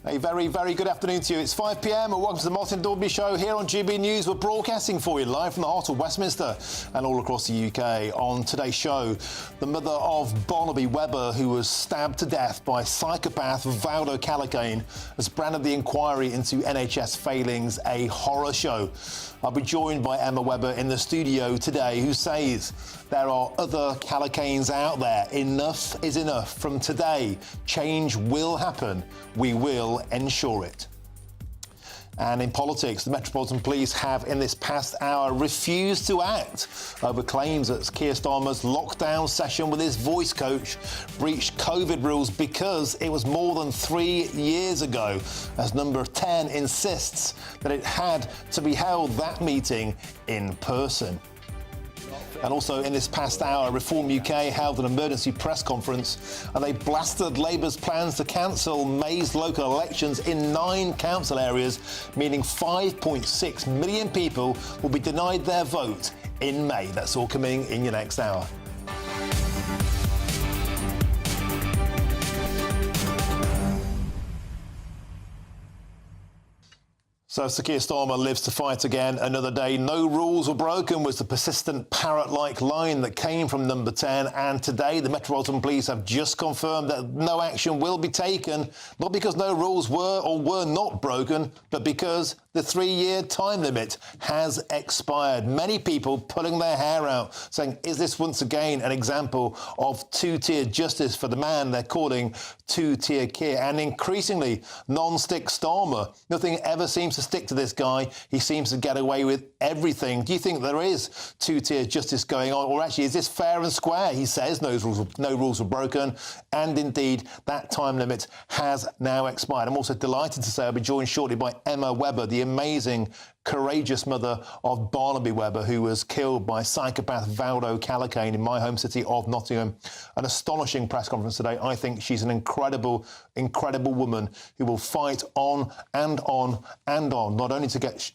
A very, very good afternoon to you. It's 5 p.m. and welcome to the Martin Daubney Show here on GB News. We're broadcasting for you live from the heart of Westminster and all across the UK. On today's show, the mother of Barnaby Webber, who was stabbed to death by psychopath Valdo Calacane, has branded the inquiry into NHS failings a horror show. I'll be joined by Emma Webber in the studio today, who says there are other Calacanes out there. Enough is enough. From today, change will happen. We will ensure it. And in politics, the Metropolitan Police have, in this past hour, refused to act over claims that Keir Starmer's lockdown session with his voice coach breached COVID rules because it was more than 3 years ago, as Number 10 insists that it had to be held, that meeting, in person. And also in this past hour, Reform UK held an emergency press conference and they blasted Labour's plans to cancel May's local elections in 9 council areas, meaning 5.6 million people will be denied their vote in May. That's all coming in your next hour. So Sir Keir Starmer lives to fight again another day. No rules were broken was the persistent parrot-like line that came from Number 10. And today, the Metropolitan Police have just confirmed that no action will be taken, not because no rules were or were not broken, but because the 3-year time limit has expired. Many people pulling their hair out, saying, is this once again an example of two-tier justice for the man they're calling two-tier Keir? And increasingly, non-stick Starmer. Nothing ever seems to stick to this guy. He seems to get away with everything. Do you think there is two-tier justice going on? Or actually, is this fair and square? He says no rules were broken. And indeed, that time limit has now expired. I'm also delighted to say I'll be joined shortly by Emma Webber, the amazing, courageous mother of Barnaby Webber, who was killed by psychopath Valdo Calacane in my home city of Nottingham. An astonishing press conference today. I think she's an incredible, incredible woman who will fight on and on and on, not only to get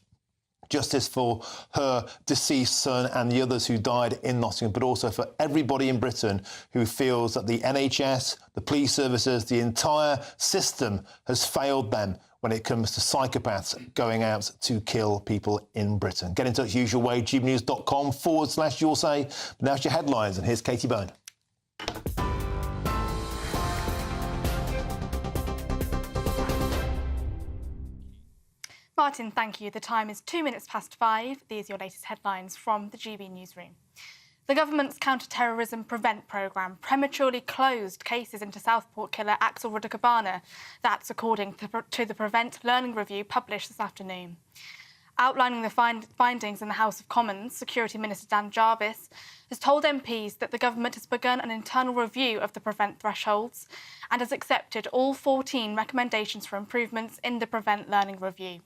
justice for her deceased son and the others who died in Nottingham, but also for everybody in Britain who feels that the NHS, the police services, the entire system has failed them when it comes to psychopaths going out to kill people in Britain. Get in touch usual way, gbnews.com/you'll say. But now it's your headlines, and here's Katie Byrne. Martin, thank you. The time is 2 minutes past 5. These are your latest headlines from the GB Newsroom. The government's counter-terrorism prevent programme prematurely closed cases into Southport killer Axel Rudakabana. That's according to the Prevent Learning Review published this afternoon. Outlining the findings in the House of Commons, Security Minister Dan Jarvis has told MPs that the government has begun an internal review of the prevent thresholds and has accepted all 14 recommendations for improvements in the Prevent Learning Review.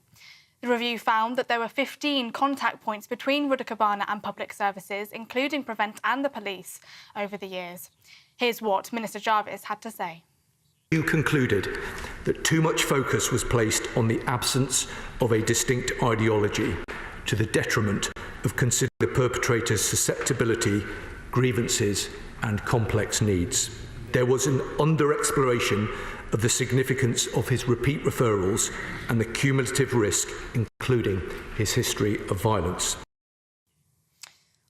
The review found that there were 15 contact points between Rudakabana and public services, including Prevent and the police, over the years. Here's what Minister Jarvis had to say. You concluded that too much focus was placed on the absence of a distinct ideology to the detriment of considering the perpetrator's susceptibility, grievances and complex needs. There was an under-exploration of the significance of his repeat referrals and the cumulative risk, including his history of violence.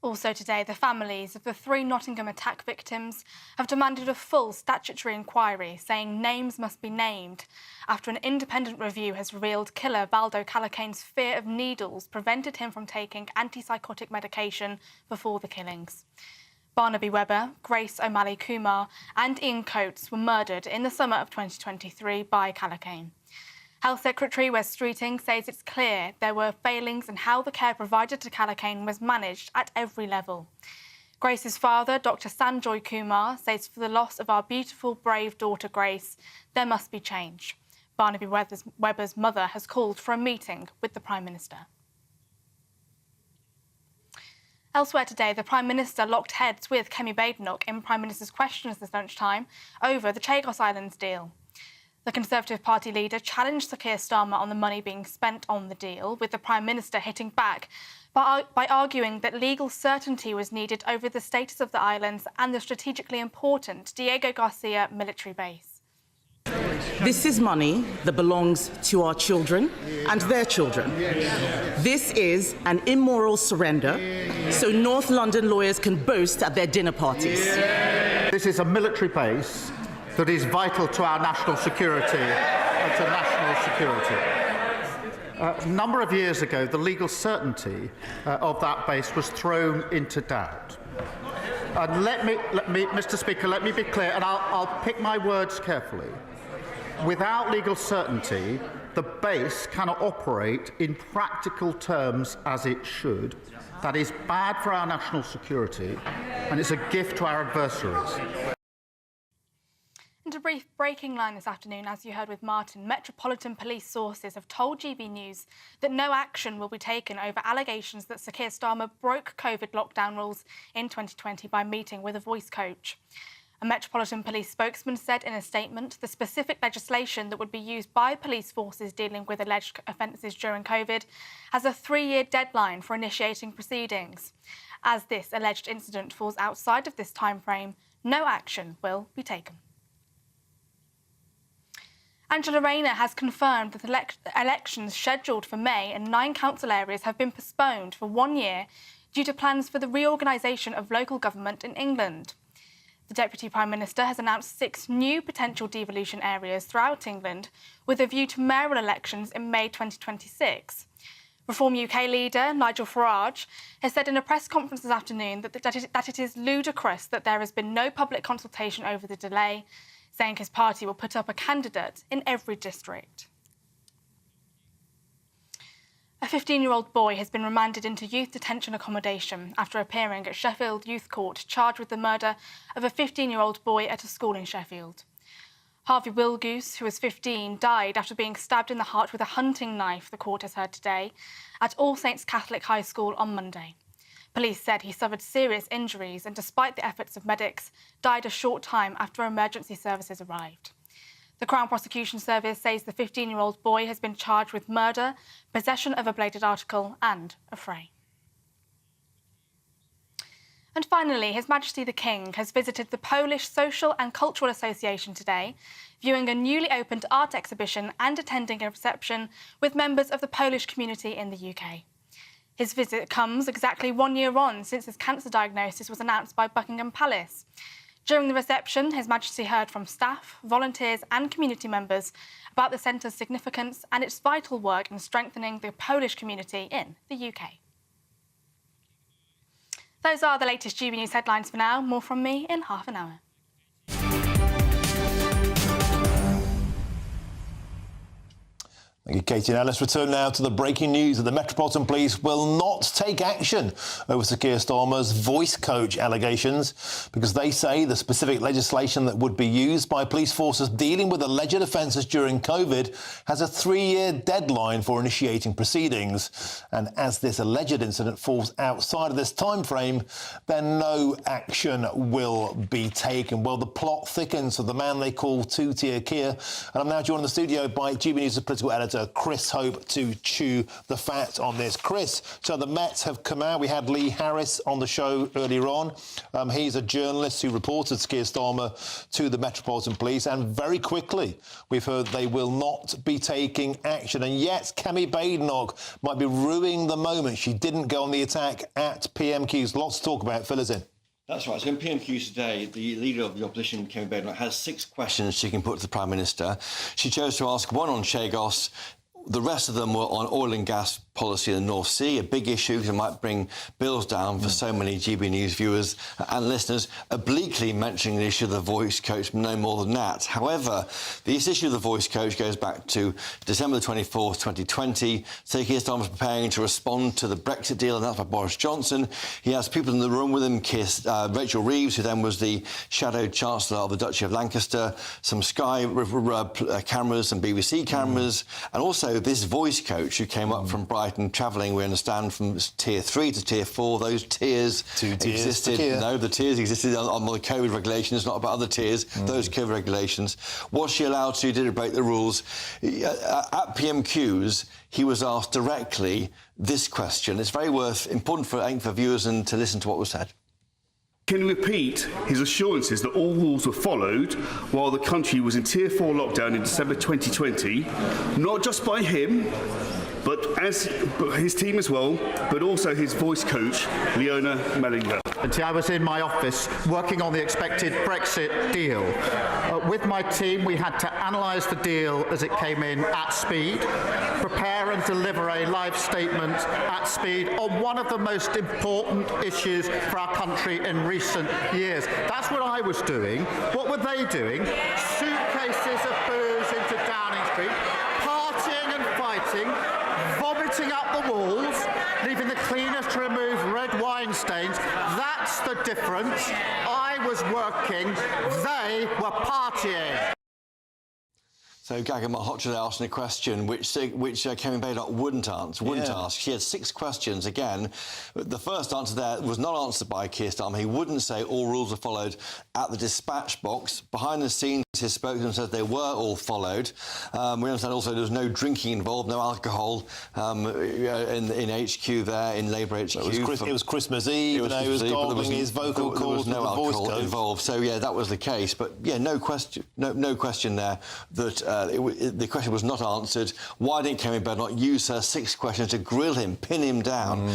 Also today, the families of the 3 Nottingham attack victims have demanded a full statutory inquiry, saying names must be named after an independent review has revealed killer Valdo Calacane's fear of needles prevented him from taking antipsychotic medication before the killings. Barnaby Webber, Grace O'Malley Kumar and Ian Coates were murdered in the summer of 2023 by Calacane. Health Secretary Wes Streeting says it's clear there were failings in how the care provided to Calacane was managed at every level. Grace's father, Dr. Sanjoy Kumar, says for the loss of our beautiful, brave daughter Grace, there must be change. Barnaby Webber's mother has called for a meeting with the Prime Minister. Elsewhere today, the Prime Minister locked heads with Kemi Badenoch in Prime Minister's questions this lunchtime over the Chagos Islands deal. The Conservative Party leader challenged Sir Keir Starmer on the money being spent on the deal, with the Prime Minister hitting back by arguing that legal certainty was needed over the status of the islands and the strategically important Diego Garcia military base. This is money that belongs to our children and their children. This is an immoral surrender, so North London lawyers can boast at their dinner parties. This is a military base that is vital to our national security and to national security. A number of years ago, the legal certainty of that base was thrown into doubt. And let me, Mr. Speaker, let me be clear, and I'll pick my words carefully. Without legal certainty, the base cannot operate in practical terms as it should. That is bad for our national security, and it's a gift to our adversaries. And a brief breaking line this afternoon, as you heard with Martin, Metropolitan Police sources have told GB News that no action will be taken over allegations that Sir Keir Starmer broke COVID lockdown rules in 2020 by meeting with a voice coach. A Metropolitan Police spokesman said in a statement the specific legislation that would be used by police forces dealing with alleged offences during COVID has a 3-year deadline for initiating proceedings. As this alleged incident falls outside of this timeframe, no action will be taken. Angela Rayner has confirmed that elections scheduled for May in 9 council areas have been postponed for 1 year due to plans for the reorganisation of local government in England. The Deputy Prime Minister has announced 6 new potential devolution areas throughout England with a view to mayoral elections in May 2026. Reform UK leader Nigel Farage has said in a press conference this afternoon that it is ludicrous that there has been no public consultation over the delay, saying his party will put up a candidate in every district. A 15-year-old boy has been remanded into youth detention accommodation after appearing at Sheffield Youth Court charged with the murder of a 15-year-old boy at a school in Sheffield. Harvey Wilgoose, who was 15, died after being stabbed in the heart with a hunting knife, the court has heard today, at All Saints Catholic High School on Monday. Police said he suffered serious injuries and, despite the efforts of medics, died a short time after emergency services arrived. The Crown Prosecution Service says the 15-year-old boy has been charged with murder, possession of a bladed article and affray. And finally, His Majesty the King has visited the Polish Social and Cultural Association today, viewing a newly opened art exhibition and attending a reception with members of the Polish community in the UK. His visit comes exactly 1 year on since his cancer diagnosis was announced by Buckingham Palace. During the reception, His Majesty heard from staff, volunteers and community members about the centre's significance and its vital work in strengthening the Polish community in the UK. Those are the latest GB News headlines for now. More from me in half an hour. Thank you, Katie. Now let's return now to the breaking news that the Metropolitan Police will not take action over Sir Keir Starmer's voice coach allegations because they say the specific legislation that would be used by police forces dealing with alleged offences during COVID has a 3-year deadline for initiating proceedings. And as this alleged incident falls outside of this time frame, then no action will be taken. Well, the plot thickens for the man they call Two-Tier Keir. And I'm now joined in the studio by GB News' political editor Chris Hope to chew the fat on this. Chris, so the Met have come out. We had Lee Harris on the show earlier on. He's a journalist who reported Keir Starmer to the Metropolitan Police, and very quickly we've heard they will not be taking action. And yet Kemi Badenoch might be ruining the moment. She didn't go on the attack at PMQs. Lots to talk about. Fill us in. That's right. So in PMQs today, the leader of the opposition, Kemi Badenoch, has 6 questions she can put to the Prime Minister. She chose to ask one on Chagos. The rest of them were on oil and gas policy in the North Sea, a big issue that might bring bills down for so many GB News viewers and listeners, obliquely mentioning the issue of the voice coach, no more than that. However, this issue of the voice coach goes back to December the 24th, 2020. Sir Keir Starmer was preparing to respond to the Brexit deal announced by Boris Johnson. He has people in the room with him, Rachel Reeves, who then was the shadow chancellor of the Duchy of Lancaster, some Sky cameras, some BBC cameras, and also this voice coach who came up from Brighton, travelling, we understand, from Tier 3 to Tier 4. Those tiers existed. No, the tiers existed on the COVID regulations, not about other tiers. Those COVID regulations. Was she allowed to? Did it break the rules? At PMQs, he was asked directly this question. It's very important for viewers and to listen to what was said. Can you repeat his assurances that all rules were followed while the country was in Tier 4 lockdown in December 2020, not just by him, but his team as well, but also his voice coach, Leona Mellinger? I was in my office working on the expected Brexit deal. With my team, we had to analyse the deal as it came in at speed, prepare and deliver a live statement at speed on one of the most important issues for our country in recent years. That's what I was doing. What were they doing? Suitcases of booze into Downing Street, partying and fighting, vomiting up the walls, leaving the cleaners to remove red wine stains. That's the difference. I was working, they were partying. So Gaga Malhotra asked a question which Kevin Baylock wouldn't ask. She had 6 questions. Again, the first answer there was not answered by Keir Starmer. He wouldn't say all rules are followed at the dispatch box. Behind the scenes, his spokesman said they were all followed. We understand also there was no drinking involved, no alcohol in HQ there, in Labour HQ. It was Christmas Eve, he was garbling his vocal cords with the voice coach involved. So, yeah, that was the case. But, yeah, no question there that the question was not answered. Why didn't Kevin Baylock use her 6 questions to grill him, pin him down?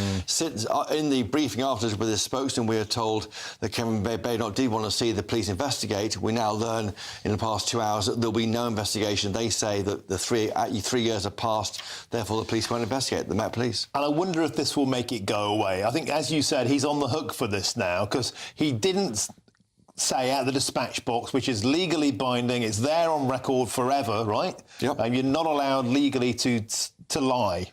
In the briefing afterwards with his spokesman, we are told that Kevin Baylock did want to see the police investigate. We now learn in the past 2 hours that there'll be no investigation. They say that the 3 years have passed, therefore the police won't investigate, the Met Police. And I wonder if this will make it go away. I think, as you said, he's on the hook for this now, because he didn't say at the dispatch box, which is legally binding, it's there on record forever, right? Yep. And you're not allowed legally to lie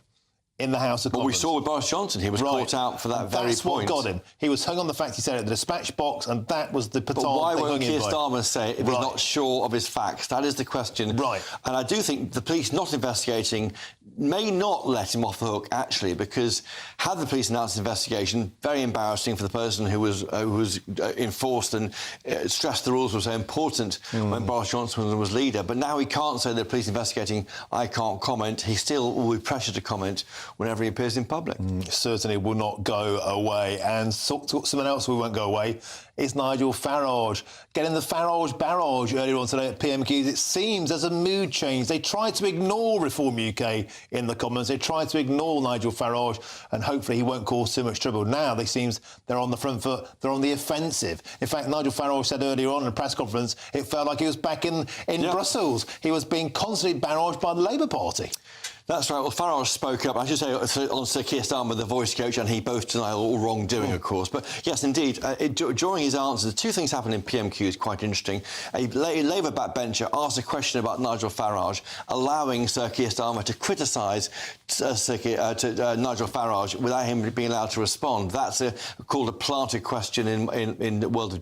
in the House of Commons. Well, we saw with Boris Johnson, he was caught out for that very point. That's what got him. He was hung on the fact he said it at the dispatch box, and that was the petard. But why won't Keir Starmer say it if he's not sure of his facts? That is the question. Right. And I do think the police not investigating may not let him off the hook, actually, because had the police announced an investigation, very embarrassing for the person who was enforced and stressed the rules were so important when Boris Johnson was leader. But now he can't say the police investigating, I can't comment. He still will be pressured to comment whenever he appears in public. Certainly will not go away. And someone else who won't go away is Nigel Farage. Getting the Farage barrage earlier on today at PMQs, it seems there's a mood change. They tried to ignore Reform UK in the Commons. They tried to ignore Nigel Farage, and hopefully he won't cause too much trouble. Now it seems they're on the front foot, they're on the offensive. In fact, Nigel Farage said earlier on in a press conference it felt like he was back in Brussels. He was being constantly barraged by the Labour Party. That's right. Well, Farage spoke up, I should say, on Sir Keir Starmer, the voice coach, and he both denied all wrongdoing, of course. But yes, indeed, during his answers, 2 things happened in PMQs quite interesting. A Labour backbencher asked a question about Nigel Farage, allowing Sir Keir Starmer to criticise Nigel Farage without him being allowed to respond. That's called a planted question in the world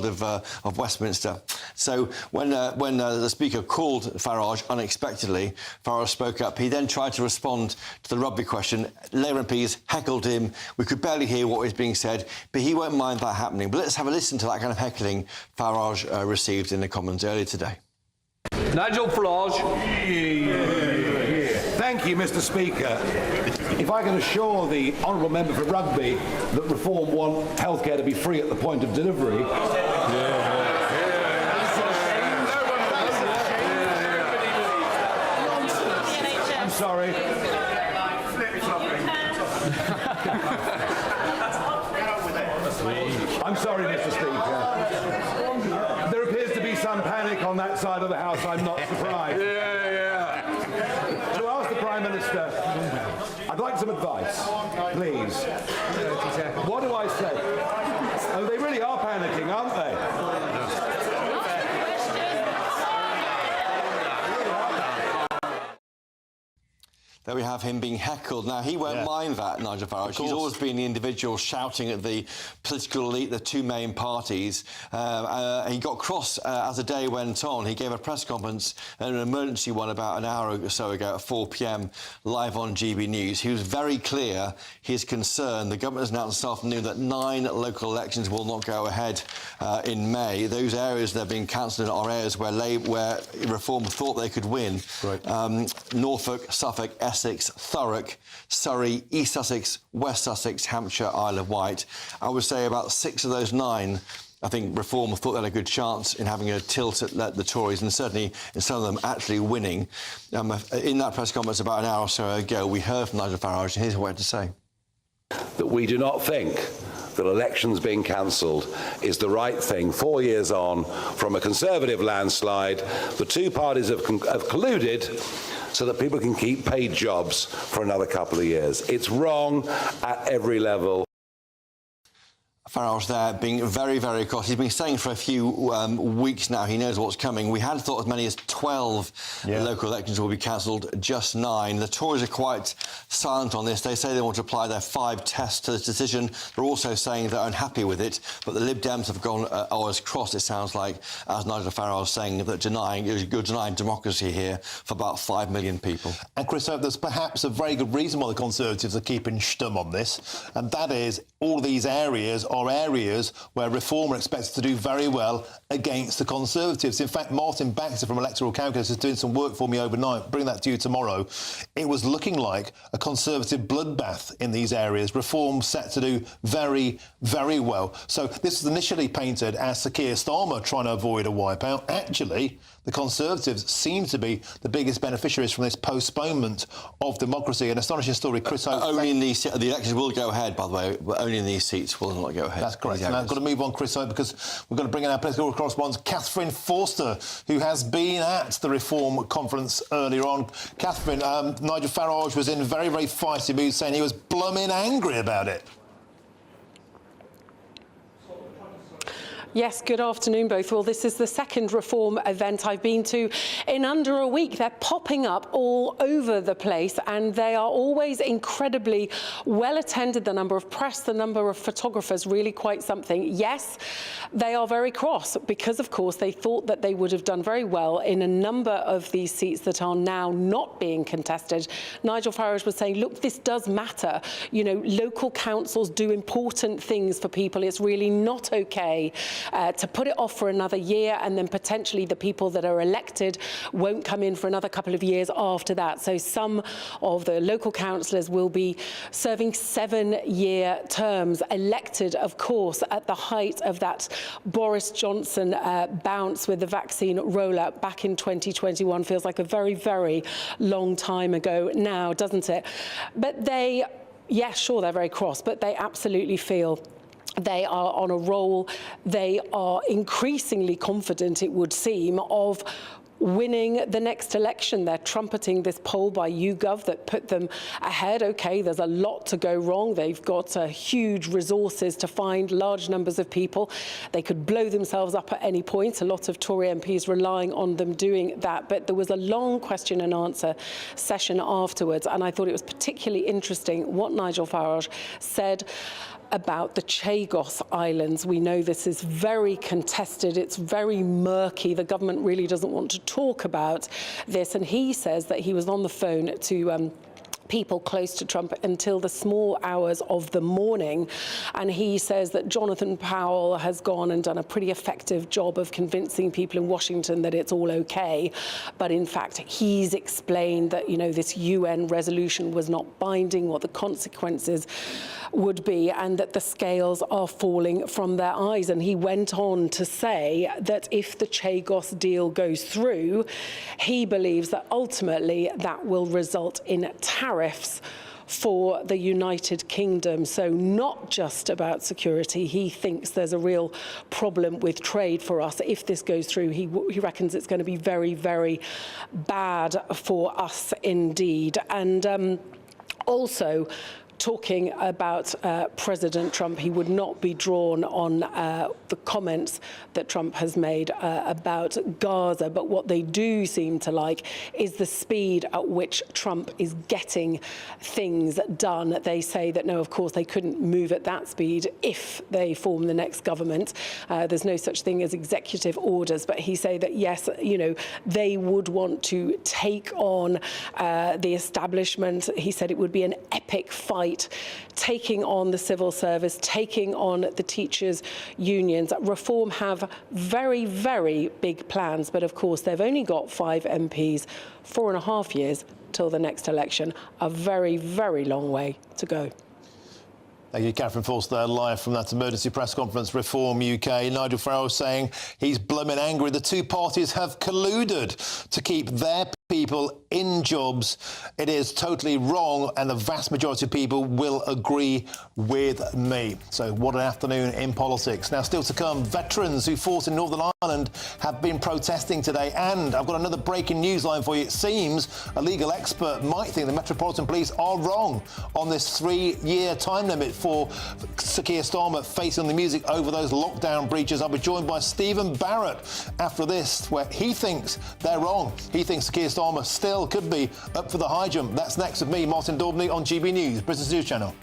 of Westminster. So when the Speaker called Farage unexpectedly, Farage spoke up. He then tried to respond to the rugby question. Labour MPs heckled him. We could barely hear what was being said, but he won't mind that happening. But let's have a listen to that kind of heckling Farage received in the Commons earlier today. Nigel Farage. Thank you, Mr. Speaker. If I can assure the honourable member for Rugby that Reform want healthcare to be free at the point of delivery. I'm sorry. I'm sorry, Mr. Speaker. There appears to be some panic on that side of the House. I'm not surprised. To ask the Prime Minister, I'd like some advice, please. What do I say? Oh, they really are panicking, aren't they? There we have him being heckled. Now, he won't mind that, Nigel Farage. He's always been the individual shouting at the political elite, the two main parties. He got cross as the day went on. He gave a press conference, an emergency one, about an hour or so ago at 4 p.m, live on GB News. He was very clear, his concern. The government has announced this afternoon that 9 local elections will not go ahead in May. Those areas that have been cancelled are areas where Reform thought they could win. Norfolk, Suffolk, Essex, Thurrock, Surrey, East Sussex, West Sussex, Hampshire, Isle of Wight. I would say about 6 of those 9, I think Reform thought they had a good chance in having a tilt at the Tories, and certainly in some of them actually winning. In that press conference about an hour or so ago, we heard from Nigel Farage, and here's what he had to say. That we do not think that elections being cancelled is the right thing 4 years on from a Conservative landslide. The two parties have colluded so that people can keep paid jobs for another couple of years. It's wrong at every level. Farage there being very, very cross. He's been saying for a few weeks now he knows what's coming. We had thought as many as 12 local elections will be cancelled, just 9. The Tories are quite silent on this. They say they want to apply their 5 tests to this decision. They're also saying they're unhappy with it. But the Lib Dems have gone as cross, it sounds like, as Nigel Farage saying, that you're denying democracy here for about 5 million people. And Chris, there's perhaps a very good reason why the Conservatives are keeping stum on this, and that is all these areas are areas where Reform are expected to do very well against the Conservatives. In fact, Martin Baxter from Electoral Calculus is doing some work for me overnight. Bring that to you tomorrow. It was looking like a Conservative bloodbath in these areas. Reform set to do very, very well. So this was initially painted as Sir Keir Starmer trying to avoid a wipeout. Actually, the Conservatives seem to be the biggest beneficiaries from this postponement of democracy. An astonishing story, Chris. Only in these... The elections will go ahead, by the way, but only in these seats will not go ahead. That's correct. And I've got to move on, Chris, because we're going to bring in our political correspondent, Catherine Forster, who has been at the Reform conference earlier on. Catherine, Nigel Farage was in very, very feisty mood, saying he was blooming angry about it. Yes, good afternoon, both. Well, this is the second Reform event I've been to in under a week. They're popping up all over the place, and they are always incredibly well attended. The number of press, the number of photographers, really quite something. Yes, they are very cross because, of course, they thought that they would have done very well in a number of these seats that are now not being contested. Nigel Farage was saying, look, this does matter. You know, local councils do important things for people. It's really not okay to put it off for another year, and then potentially the people that are elected won't come in for another couple of years after that. So some of the local councillors will be serving 7-year terms, elected, of course, at the height of that Boris Johnson bounce with the vaccine rollout back in 2021. Feels like a very, very long time ago now, doesn't it? But they, yeah, sure, they're very cross, but they absolutely feel they are on a roll. They are increasingly confident, it would seem, of winning the next election. They're trumpeting this poll by YouGov that put them ahead. OK, there's a lot to go wrong. They've got huge resources to find large numbers of people. They could blow themselves up at any point. A lot of Tory MPs relying on them doing that. But there was a long question and answer session afterwards, and I thought it was particularly interesting what Nigel Farage said about the Chagos Islands. We know this is very contested. It's very murky. The government really doesn't want to talk about this. And he says that he was on the phone to people close to Trump until the small hours of the morning. And he says that Jonathan Powell has gone and done a pretty effective job of convincing people in Washington that it's all okay. But in fact, he's explained that, you know, this UN resolution was not binding, what the consequences would be, and that the scales are falling from their eyes. And he went on to say that if the Chagos deal goes through, he believes that ultimately that will result in tariffs for the United Kingdom. So not just about security. He thinks there's a real problem with trade for us. If this goes through, he reckons it's going to be very, very bad for us indeed. And Also, talking about President Trump, he would not be drawn on the comments that Trump has made about Gaza, but what they do seem to like is the speed at which Trump is getting things done. They say that, no, of course, they couldn't move at that speed if they form the next government. There's no such thing as executive orders, but he say that, yes, you know, they would want to take on the establishment. He said it would be an epic fight, taking on the civil service, taking on the teachers' unions. Reform have very, very big plans, but of course they've only got 5 MPs, 4.5 years till the next election. A very, very long way to go. Thank you, Catherine Forster, live from that emergency press conference, Reform UK. Nigel Farage saying he's blooming angry. The two parties have colluded to keep their people in jobs. It is totally wrong, and the vast majority of people will agree with me. So what an afternoon in politics. Now, still to come, veterans who fought in Northern Ireland have been protesting today, and I've got another breaking news line for you. It seems a legal expert might think the Metropolitan Police are wrong on this 3-year time limit for Sir Keir Starmer facing the music over those lockdown breaches. I'll be joined by Stephen Barrett after this, where he thinks they're wrong. He thinks Sir Keir Starmer still could be up for the high jump. That's next with me, Martin Daubney, on GB News, Britain's news channel.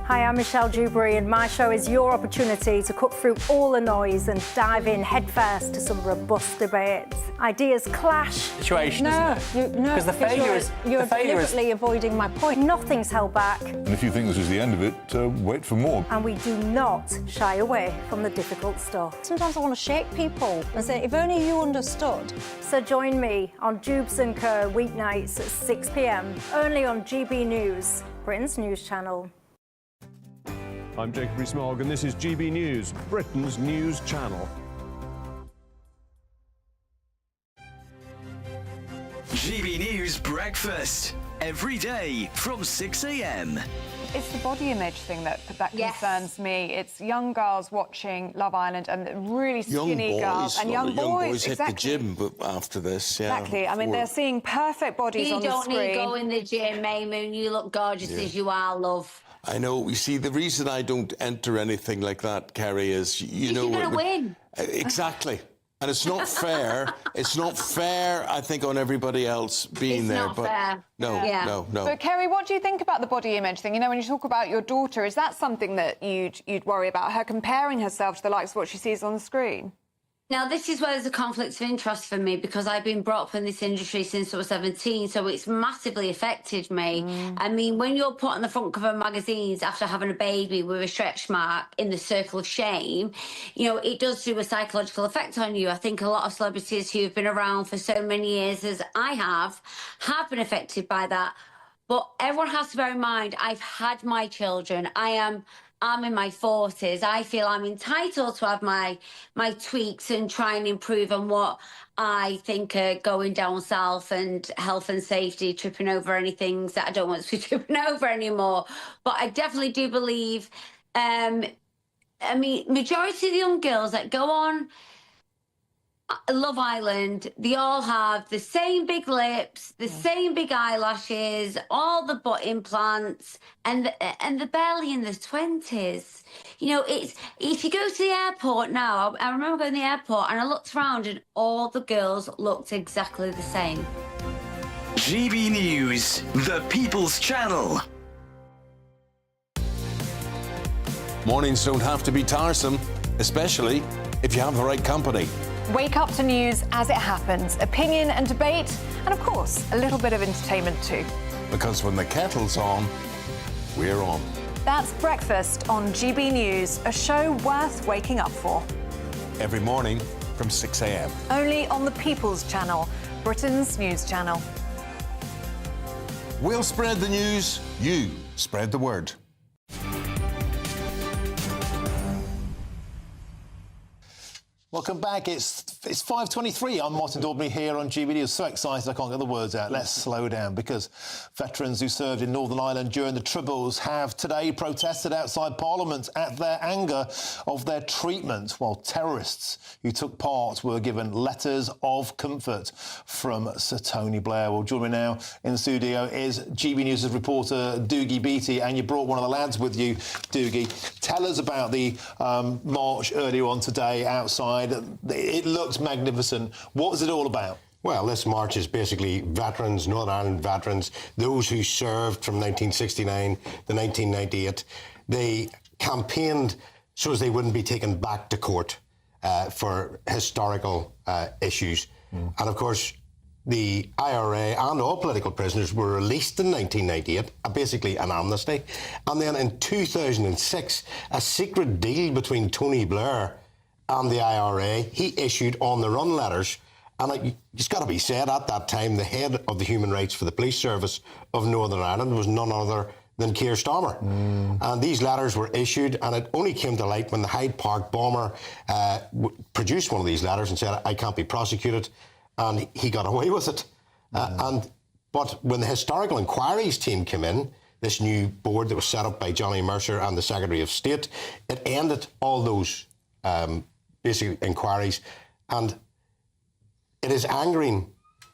Hi, I'm Michelle Dewberry, and my show is your opportunity to cut through all the noise and dive in headfirst to some robust debates. Ideas clash. Situation, isn't it? Because the failure is... You're deliberately avoiding my point. Nothing's held back. And if you think this is the end of it, wait for more. And we do not shy away from the difficult stuff. Sometimes I want to shake people and say, if only you understood. So join me on Jubes and Co weeknights at 6 p.m, only on GB News, Britain's news channel. I'm Jacob Rees-Mogg, and this is GB News, Britain's news channel. GB News Breakfast, every day from 6 a.m. It's the body image thing that concerns me. It's young girls watching Love Island and really skinny girls and young boys hit the gym after this. Yeah, exactly. I mean, they're seeing perfect bodies on the screen. You don't need to go in the gym, Maymoon. You look gorgeous as you are, love. I know. You see, the reason I don't enter anything like that, Kerry, is you know you're gonna win. Exactly. And it's not fair. It's not fair, I think, on everybody else being there. Not fair. No. But Kerry, what do you think about the body image thing? You know, when you talk about your daughter, is that something that you'd worry about, her comparing herself to the likes of what she sees on the screen? Now, this is where there's a conflict of interest for me, because I've been brought up in this industry since I was 17, so it's massively affected me. I mean, when you're put on the front cover of magazines after having a baby with a stretch mark in the circle of shame, you know, it does do a psychological effect on you. I think a lot of celebrities who've been around for so many years, as I have been affected by that. But everyone has to bear in mind, I've had my children. I'm in my 40s. I feel I'm entitled to have my tweaks and try and improve on what I think are going down south, and health and safety, tripping over any things that I don't want to be tripping over anymore. But I definitely do believe, I mean, majority of the young girls that go on Love Island, they all have the same big lips, the same big eyelashes, all the butt implants, and the barely in their 20s. You know, it's if you go to the airport now, I remember going to the airport and I looked around and all the girls looked exactly the same. GB News, the People's Channel. Mornings don't have to be tiresome, especially if you have the right company. Wake up to news as it happens, opinion and debate, and of course, a little bit of entertainment too. Because when the kettle's on, we're on. That's Breakfast on GB News, a show worth waking up for. Every morning from 6 a.m. Only on the People's Channel, Britain's news channel. We'll spread the news, you spread the word. Welcome back. It's It's 5:23. I'm Martin Daubney here on GB News. So excited I can't get the words out. Let's slow down, because veterans who served in Northern Ireland during the Troubles have today protested outside Parliament at their anger of their treatment, while terrorists who took part were given letters of comfort from Sir Tony Blair. Well, joining me now in the studio is GB News' reporter Doogie Beattie, and you brought one of the lads with you, Doogie. Tell us about the march earlier on today outside. It looked magnificent. What was it all about? Well, this march is basically veterans, Northern Ireland veterans, those who served from 1969 to 1998. They campaigned so as they wouldn't be taken back to court for historical issues. And of course, the IRA and all political prisoners were released in 1998, basically an amnesty. And then in 2006, a secret deal between Tony Blair and the IRA, he issued on-the-run letters. And it's got to be said, at that time, the head of the human rights for the police service of Northern Ireland was none other than Keir Starmer. And these letters were issued, and it only came to light when the Hyde Park bomber produced one of these letters and said, I can't be prosecuted, and he got away with it. But when the Historical Inquiries team came in, this new board that was set up by Johnny Mercer and the Secretary of State, it ended all those basic inquiries, and it is angering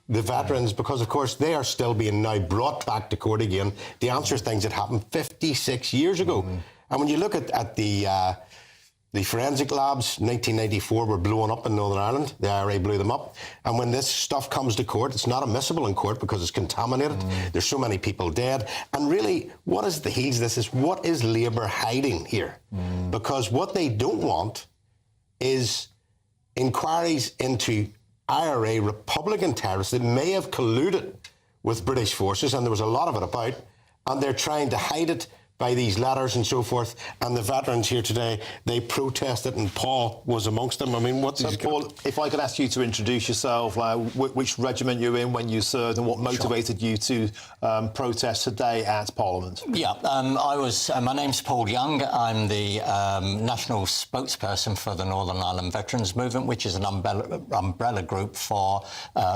the veterans because, of course, they are still being now brought back to court again to answer things that happened 56 years ago. And when you look at the forensic labs, 1994 were blown up in Northern Ireland. The IRA blew them up. And when this stuff comes to court, it's not admissible in court because it's contaminated. There's so many people dead. And really, what is the heels of this is, what is Labour hiding here? Because what they don't want is inquiries into IRA Republican terrorists that may have colluded with British forces, and there was a lot of it about, and they're trying to hide it by these letters and so forth. And the veterans here today, they protested, and Paul was amongst them. I mean, what's up, Paul? If I could ask you to introduce yourself, which regiment you're in when you served, and what motivated you to protest today at Parliament? Yeah, my name's Paul Young. I'm the national spokesperson for the Northern Ireland Veterans Movement, which is an umbrella group for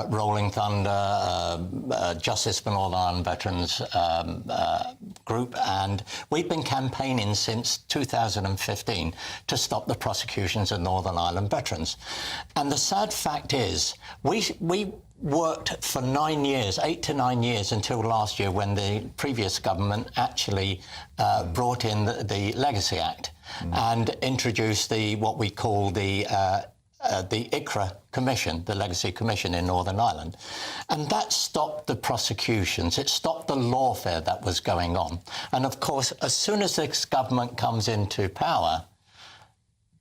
Rolling Thunder, Justice for Northern Ireland Veterans group, and we've been campaigning since 2015 to stop the prosecutions of Northern Ireland veterans. And the sad fact is, we worked for 9 years, 8 to 9 years, until last year when the previous government actually brought in the Legacy Act and introduced what we call the ICRA Commission, the Legacy Commission in Northern Ireland. And that stopped the prosecutions. It stopped the lawfare that was going on. And of course, as soon as this government comes into power,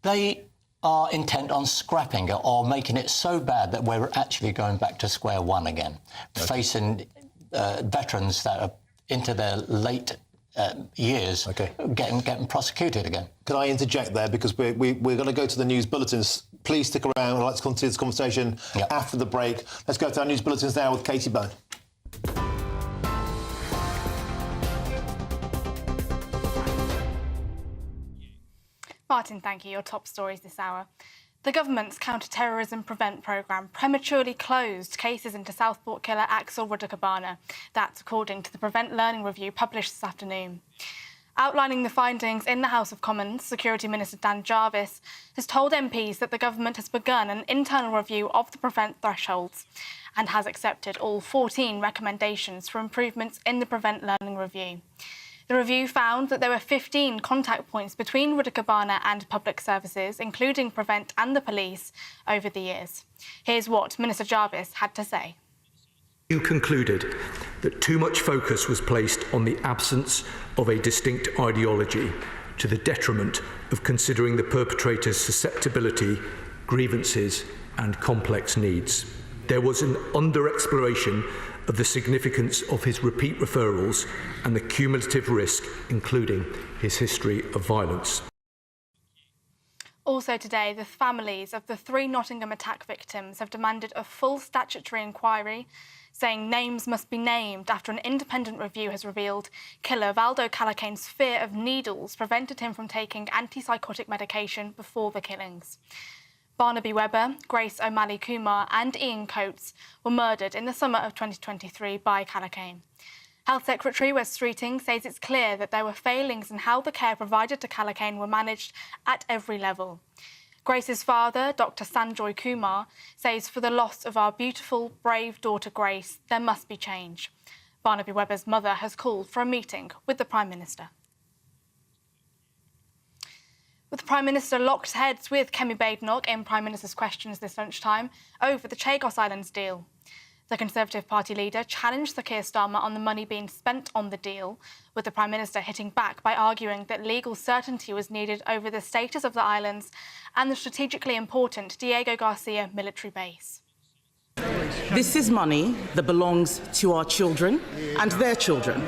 they are intent on scrapping it or making it so bad that we're actually going back to square one again, facing veterans that are into their late years, getting prosecuted again. Can I interject there, because we're going to go to the news bulletins. Please stick around. I'd like to continue this conversation after the break. Let's go to our news bulletins now with Katie Bone. Martin, thank you. Your top stories this hour. The government's counter-terrorism prevent programme prematurely closed cases into Southport killer Axel Rudder-Cabana. That's according to the Prevent Learning Review published this afternoon. Outlining the findings in the House of Commons, Security Minister Dan Jarvis has told MPs that the government has begun an internal review of the prevent thresholds and has accepted all 14 recommendations for improvements in the Prevent Learning Review. The review found that there were 15 contact points between Rudder-Cabana and public services, including Prevent and the police, over the years. Here's what Minister Jarvis had to say. You concluded that too much focus was placed on the absence of a distinct ideology to the detriment of considering the perpetrator's susceptibility, grievances and complex needs. There was an under-exploration of the significance of his repeat referrals and the cumulative risk, including his history of violence. Also today, the families of the 3 Nottingham attack victims have demanded a full statutory inquiry, saying names must be named after an independent review has revealed killer Valdo Calacane's fear of needles prevented him from taking antipsychotic medication before the killings. Barnaby Webber, Grace O'Malley Kumar and Ian Coates were murdered in the summer of 2023 by Callacane. Health Secretary Wes Streeting says it's clear that there were failings in how the care provided to Callacane were managed at every level. Grace's father, Dr Sanjoy Kumar, says for the loss of our beautiful, brave daughter Grace, there must be change. Barnaby Webber's mother has called for a meeting with the Prime Minister. With the Prime Minister locked heads with Kemi Badenoch in Prime Minister's questions this lunchtime over the Chagos Islands deal. The Conservative Party leader challenged Sir Keir Starmer on the money being spent on the deal, with the Prime Minister hitting back by arguing that legal certainty was needed over the status of the islands and the strategically important Diego Garcia military base. This is money that belongs to our children and their children.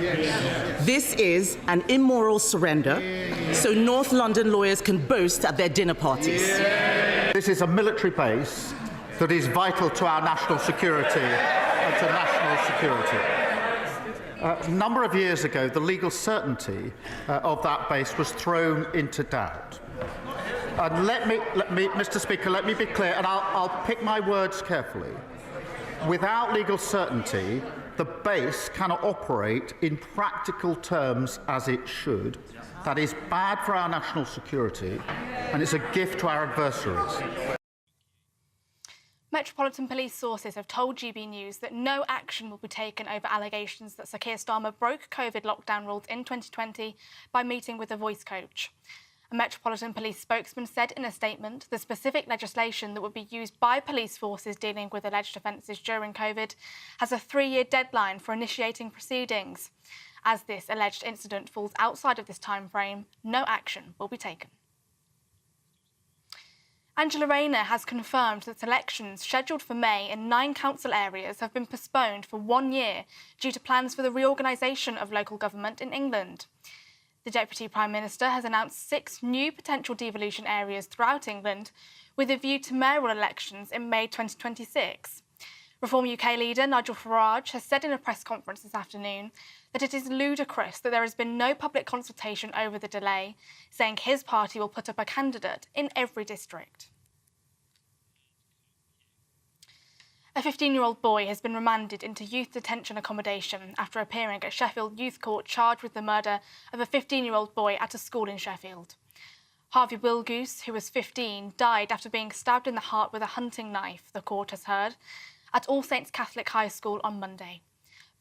This is an immoral surrender, so North London lawyers can boast at their dinner parties. This is a military base that is vital to our national security and to national security. A number of years ago, the legal certainty of that base was thrown into doubt. And let me, Mr. Speaker, let me be clear, and I'll pick my words carefully. Without legal certainty, the base cannot operate in practical terms as it should. That is bad for our national security, and it's a gift to our adversaries. Metropolitan Police sources have told GB News that no action will be taken over allegations that Sir Keir Starmer broke COVID lockdown rules in 2020 by meeting with a voice coach. A Metropolitan Police spokesman said in a statement the specific legislation that would be used by police forces dealing with alleged offences during COVID has a 3-year deadline for initiating proceedings. As this alleged incident falls outside of this timeframe, no action will be taken. Angela Rayner has confirmed that elections scheduled for May in 9 council areas have been postponed for 1 year due to plans for the reorganisation of local government in England. The Deputy Prime Minister has announced 6 new potential devolution areas throughout England with a view to mayoral elections in May 2026. Reform UK leader Nigel Farage has said in a press conference this afternoon that it is ludicrous that there has been no public consultation over the delay, saying his party will put up a candidate in every district. A 15-year-old boy has been remanded into youth detention accommodation after appearing at Sheffield Youth Court charged with the murder of a 15-year-old boy at a school in Sheffield. Harvey Wilgoose, who was 15, died after being stabbed in the heart with a hunting knife, the court has heard, at All Saints Catholic High School on Monday.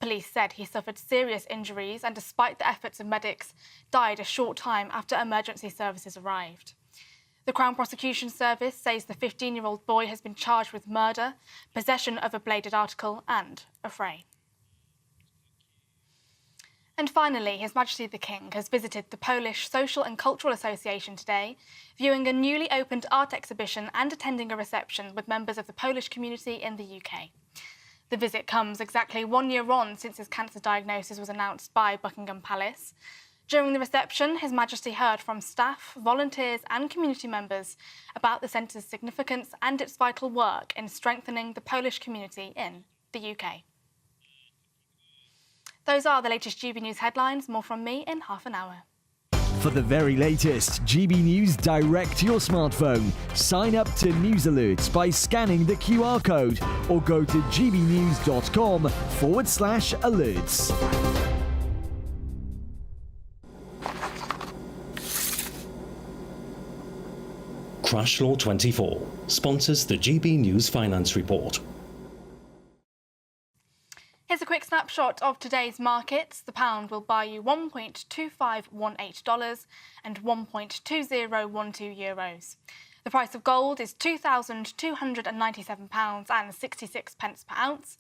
Police said he suffered serious injuries and, despite the efforts of medics, died a short time after emergency services arrived. The Crown Prosecution Service says the 15-year-old boy has been charged with murder, possession of a bladed article and affray. And finally, His Majesty the King has visited the Polish Social and Cultural Association today, viewing a newly opened art exhibition and attending a reception with members of the Polish community in the UK. The visit comes exactly 1 year on since his cancer diagnosis was announced by Buckingham Palace. During the reception, His Majesty heard from staff, volunteers and community members about the centre's significance and its vital work in strengthening the Polish community in the UK. Those are the latest GB News headlines. More from me in half an hour. For the very latest GB News direct to your smartphone, sign up to News Alerts by scanning the QR code or go to gbnews.com/alerts. Crash Law 24 sponsors the GB News Finance Report. Here's a quick snapshot of today's markets. The pound will buy you $1.2518 and €1.2012 euros. The price of gold is £2,297.66 per ounce,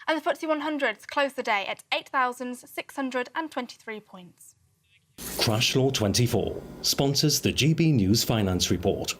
and the FTSE 100 closed the day at 8,623 points. Crash Law 24 sponsors the GB News Finance Report.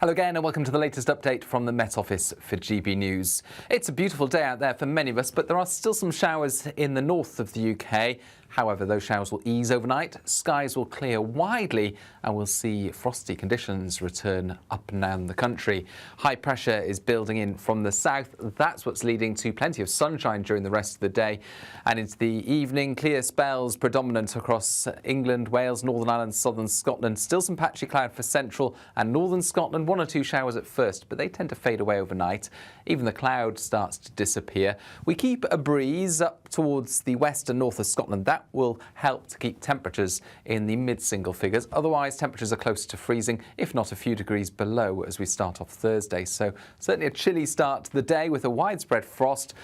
Hello again and welcome to the latest update from the Met Office for GB News. It's a beautiful day out there for many of us, but there are still some showers in the north of the UK. However, those showers will ease overnight, skies will clear widely and we'll see frosty conditions return up and down the country. High pressure is building in from the south. That's what's leading to plenty of sunshine during the rest of the day. And into the evening, clear spells predominant across England, Wales, Northern Ireland, southern Scotland. Still some patchy cloud for central and northern Scotland. 1 or 2 showers at first, but they tend to fade away overnight. Even the cloud starts to disappear. We keep a breeze up towards the west and north of Scotland. That will help to keep temperatures in the mid-single figures. Otherwise, temperatures are closer to freezing, if not a few degrees below as we start off Thursday. So certainly a chilly start to the day with a widespread frost.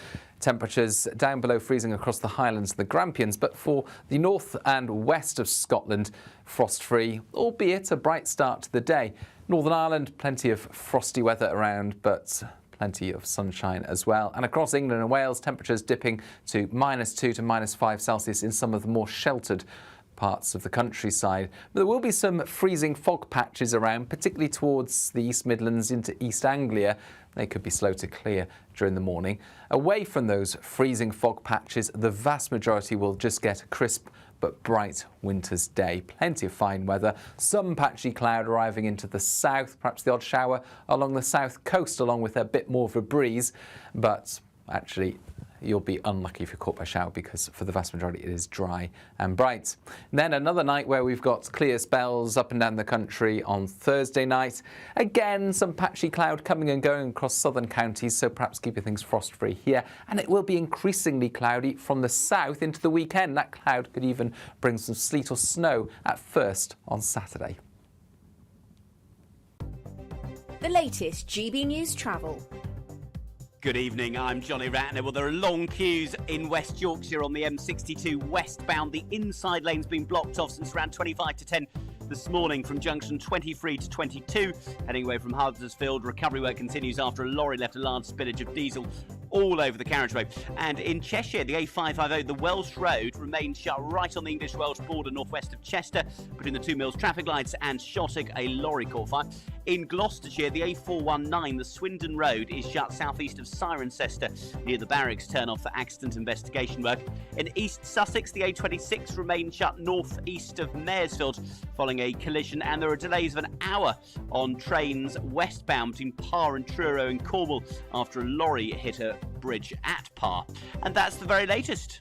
Temperatures down below freezing across the Highlands and the Grampians, but for the north and west of Scotland, frost-free, albeit a bright start to the day. Northern Ireland, plenty of frosty weather around, but plenty of sunshine as well. And across England and Wales, temperatures dipping to -2 to -5 Celsius in some of the more sheltered parts of the countryside. But there will be some freezing fog patches around, particularly towards the East Midlands into East Anglia. They could be slow to clear during the morning. Away from those freezing fog patches, the vast majority will just get a crisp but bright winter's day. Plenty of fine weather, some patchy cloud arriving into the south, perhaps the odd shower along the south coast, along with a bit more of a breeze. But actually, you'll be unlucky if you're caught by a shower because for the vast majority it is dry and bright. And then another night where we've got clear spells up and down the country on Thursday night. Again, some patchy cloud coming and going across southern counties, so perhaps keeping things frost-free here. And it will be increasingly cloudy from the south into the weekend. That cloud could even bring some sleet or snow at first on Saturday. The latest GB News travel. Good evening, I'm Johnny Ratner. Well, there are long queues in West Yorkshire on the M62 westbound. The inside lane's been blocked off since around 25 to 10 this morning from junction 23 to 22. Heading away from Huddersfield, recovery work continues after a lorry left a large spillage of diesel all over the carriageway. And in Cheshire, the A550, the Welsh Road, remains shut right on the English-Welsh border northwest of Chester, between the 2 Mills traffic lights and Shottock. A lorry caught fire. In Gloucestershire, the A419, the Swindon Road, is shut southeast of Cirencester, near the barracks turn-off for accident investigation work. In East Sussex, the A26 remains shut northeast of Maresfield following a collision, and there are delays of an hour on trains westbound between Par and Truro in Cornwall after a lorry hit a bridge at Par. And that's the very latest.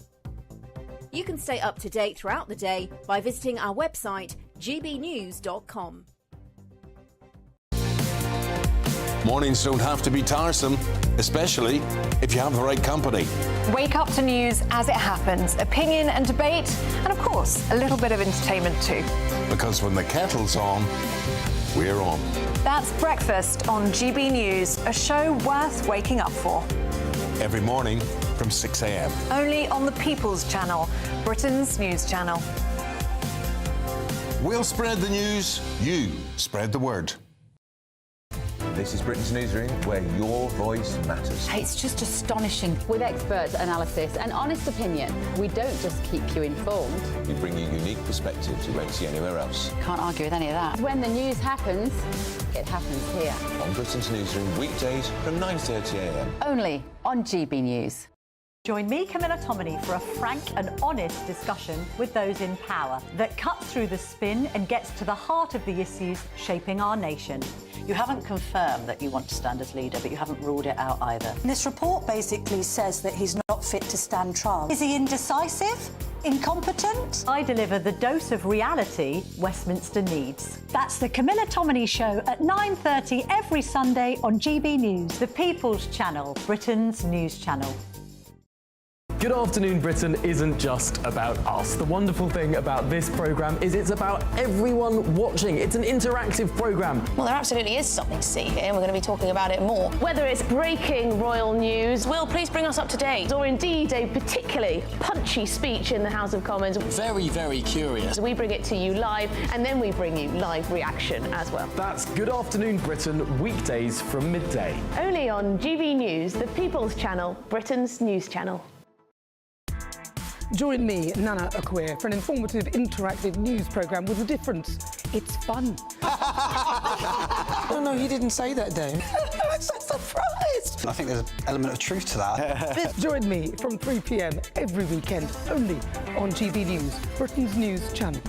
You can stay up to date throughout the day by visiting our website, gbnews.com. Mornings don't have to be tiresome, especially if you have the right company. Wake up to news as it happens, opinion and debate, and of course, a little bit of entertainment too. Because when the kettle's on, we're on. That's Breakfast on GB News, a show worth waking up for. Every morning from 6 a.m. Only on the People's Channel, Britain's news channel. We'll spread the news, you spread the word. This is Britain's Newsroom, where your voice matters. It's just astonishing. With expert analysis and honest opinion, we don't just keep you informed. We bring you unique perspectives you won't see anywhere else. Can't argue with any of that. When the news happens, it happens here. On Britain's Newsroom, weekdays from 9:30 a.m. Only on GB News. Join me, Camilla Tominey, for a frank and honest discussion with those in power that cuts through the spin and gets to the heart of the issues shaping our nation. You haven't confirmed that you want to stand as leader, but you haven't ruled it out either. This report basically says that he's not fit to stand trial. Is he indecisive? Incompetent? I deliver the dose of reality Westminster needs. That's the Camilla Tominey Show at 9:30 every Sunday on GB News. The People's Channel, Britain's news channel. Good Afternoon Britain isn't just about us. The wonderful thing about this programme is it's about everyone watching. It's an interactive programme. Well, there absolutely is something to see here, and we're going to be talking about it more. Whether it's breaking royal news, Will, please bring us up to date. or indeed a particularly punchy speech in the House of Commons. Very, very curious. We bring it to you live, and then we bring you live reaction as well. That's Good Afternoon Britain, weekdays from midday. Only on GB News, the People's Channel, Britain's news channel. Join me, Nana Akwe, for an informative, interactive news programme with a difference. It's fun. No, he didn't say that, Dave. I'm so surprised. I think there's an element of truth to that. Join me from 3 p.m. every weekend, only on GB News, Britain's news channel.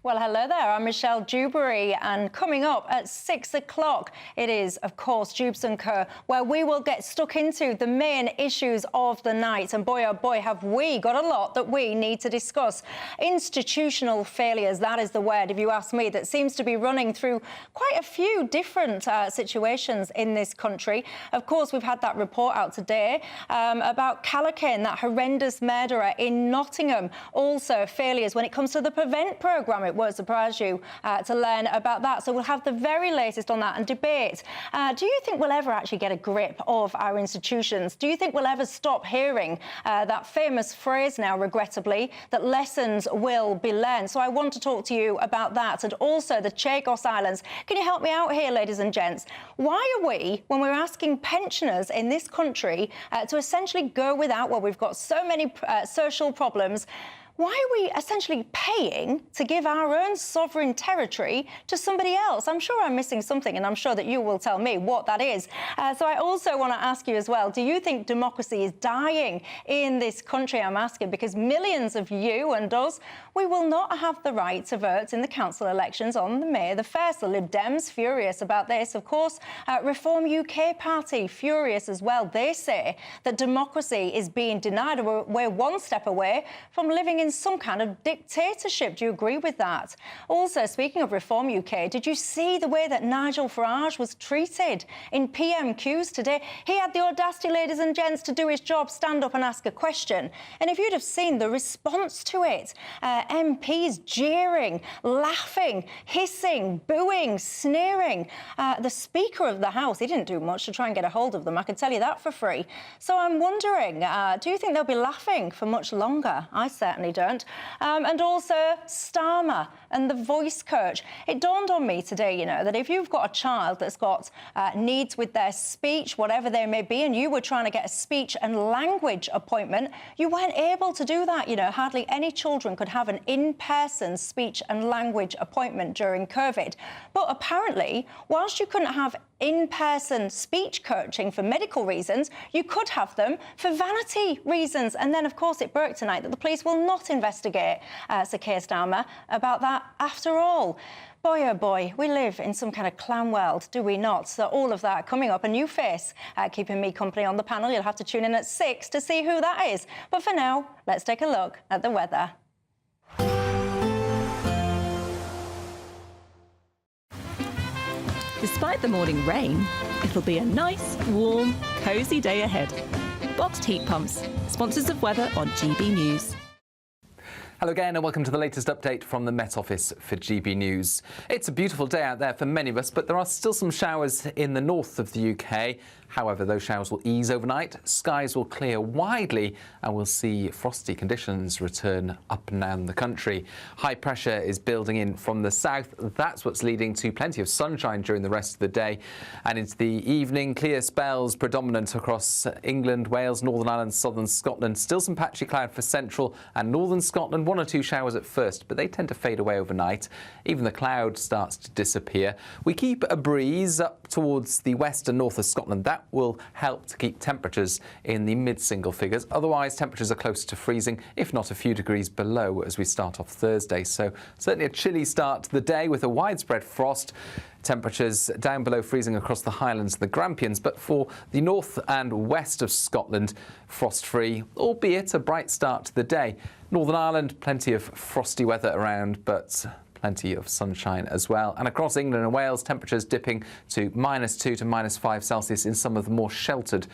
Well, hello there. I'm Michelle Dewberry, and coming up at 6 o'clock, it is, of course, Jubes and Co, where we will get stuck into the main issues of the night. And boy, oh boy, have we got a lot that we need to discuss. Institutional failures, that is the word, if you ask me, that seems to be running through quite a few different situations in this country. Of course, we've had that report out today about Callaghan, that horrendous murderer in Nottingham. Also, failures when it comes to the PREVENT programme. It won't surprise you to learn about that. So we'll have the very latest on that and debate. Do you think we'll ever actually get a grip of our institutions? Do you think we'll ever stop hearing that famous phrase now, regrettably, that lessons will be learned? So I want to talk to you about that, and also the Chagos Islands. Can you help me out here, ladies and gents? Why are we, when we're asking pensioners in this country to essentially go without, well, we've got so many social problems, why are we essentially paying to give our own sovereign territory to somebody else? I'm sure I'm missing something, and I'm sure that you will tell me what that is. So I also want to ask you as well, do you think democracy is dying in this country? I'm asking because millions of you and us, we will not have the right to vote in the council elections on May the 1st. The Lib Dems furious about this. Of course, Reform UK Party furious as well. They say that democracy is being denied. We're one step away from living in some kind of dictatorship. Do you agree with that? Also, speaking of Reform UK, did you see the way that Nigel Farage was treated in PMQs today? He had the audacity, ladies and gents, to do his job, stand up and ask a question. And if you'd have seen the response to it, MPs jeering, laughing, hissing, booing, sneering. The Speaker of the House, he didn't do much to try and get a hold of them, I can tell you that for free. So I'm wondering, do you think they'll be laughing for much longer? I certainly don't. And also Starmer and the voice coach. It dawned on me today, you know, that if you've got a child that's got needs with their speech, whatever they may be, and you were trying to get a speech and language appointment, you weren't able to do that. You know, hardly any children could have an in-person speech and language appointment during COVID. But apparently, whilst you couldn't have in-person speech coaching for medical reasons, you could have them for vanity reasons. And then, of course, it broke tonight that the police will not investigate Sir Keir Starmer about that after all. Boy, oh boy, we live in some kind of clown world, do we not? So all of that coming up, a new face keeping me company on the panel. You'll have to tune in at 6 to see who that is. But for now, let's take a look at the weather. Despite the morning rain, it'll be a nice, warm, cosy day ahead. Boxed heat pumps, sponsors of weather on GB News. Hello again and welcome to the latest update from the Met Office for GB News. It's a beautiful day out there for many of us, but there are still some showers in the north of the UK. However, those showers will ease overnight, skies will clear widely, and we'll see frosty conditions return up and down the country. High pressure is building in from the south. That's what's leading to plenty of sunshine during the rest of the day. And into the evening, clear spells predominant across England, Wales, Northern Ireland, southern Scotland. Still some patchy cloud for central and northern Scotland. 1 or 2 showers at first, but they tend to fade away overnight. Even the cloud starts to disappear. We keep a breeze up towards the west and north of Scotland. That will help to keep temperatures in the mid-single figures. Otherwise, temperatures are closer to freezing, if not a few degrees below as we start off Thursday. So certainly a chilly start to the day with a widespread frost. Temperatures down below freezing across the Highlands and the Grampians, but for the north and west of Scotland, frost-free, albeit a bright start to the day. Northern Ireland, plenty of frosty weather around, but plenty of sunshine as well. And across England and Wales, temperatures dipping to -2 to -5 Celsius in some of the more sheltered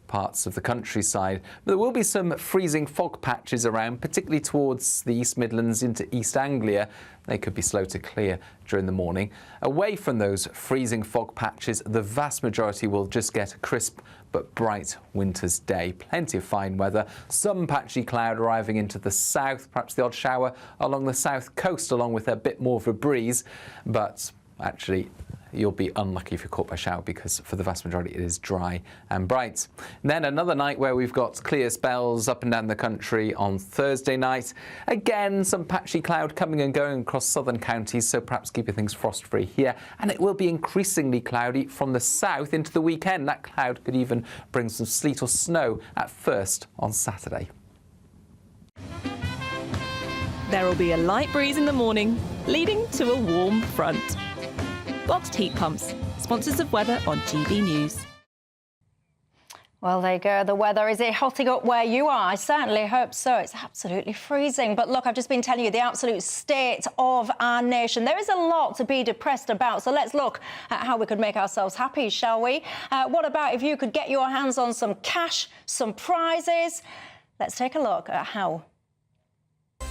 parts of the countryside. But there will be some freezing fog patches around, particularly towards the East Midlands into East Anglia. They could be slow to clear during the morning. Away from those freezing fog patches, the vast majority will just get a crisp but bright winter's day. Plenty of fine weather, some patchy cloud arriving into the south, perhaps the odd shower along the south coast, along with a bit more of a breeze. But actually, you'll be unlucky if you're caught by a shower because for the vast majority it is dry and bright. And then another night where we've got clear spells up and down the country on Thursday night. Again, some patchy cloud coming and going across southern counties, so perhaps keeping things frost-free here. And it will be increasingly cloudy from the south into the weekend. That cloud could even bring some sleet or snow at first on Saturday. There will be a light breeze in the morning, leading to a warm front. Boxed heat pumps, sponsors of weather on GB News. Well, there you go. The weather, is it hotting up where you are? I certainly hope so. It's absolutely freezing. But look, I've just been telling you the absolute state of our nation. There is a lot to be depressed about. So let's look at how we could make ourselves happy, shall we? What about if you could get your hands on some cash, some prizes? Let's take a look at how.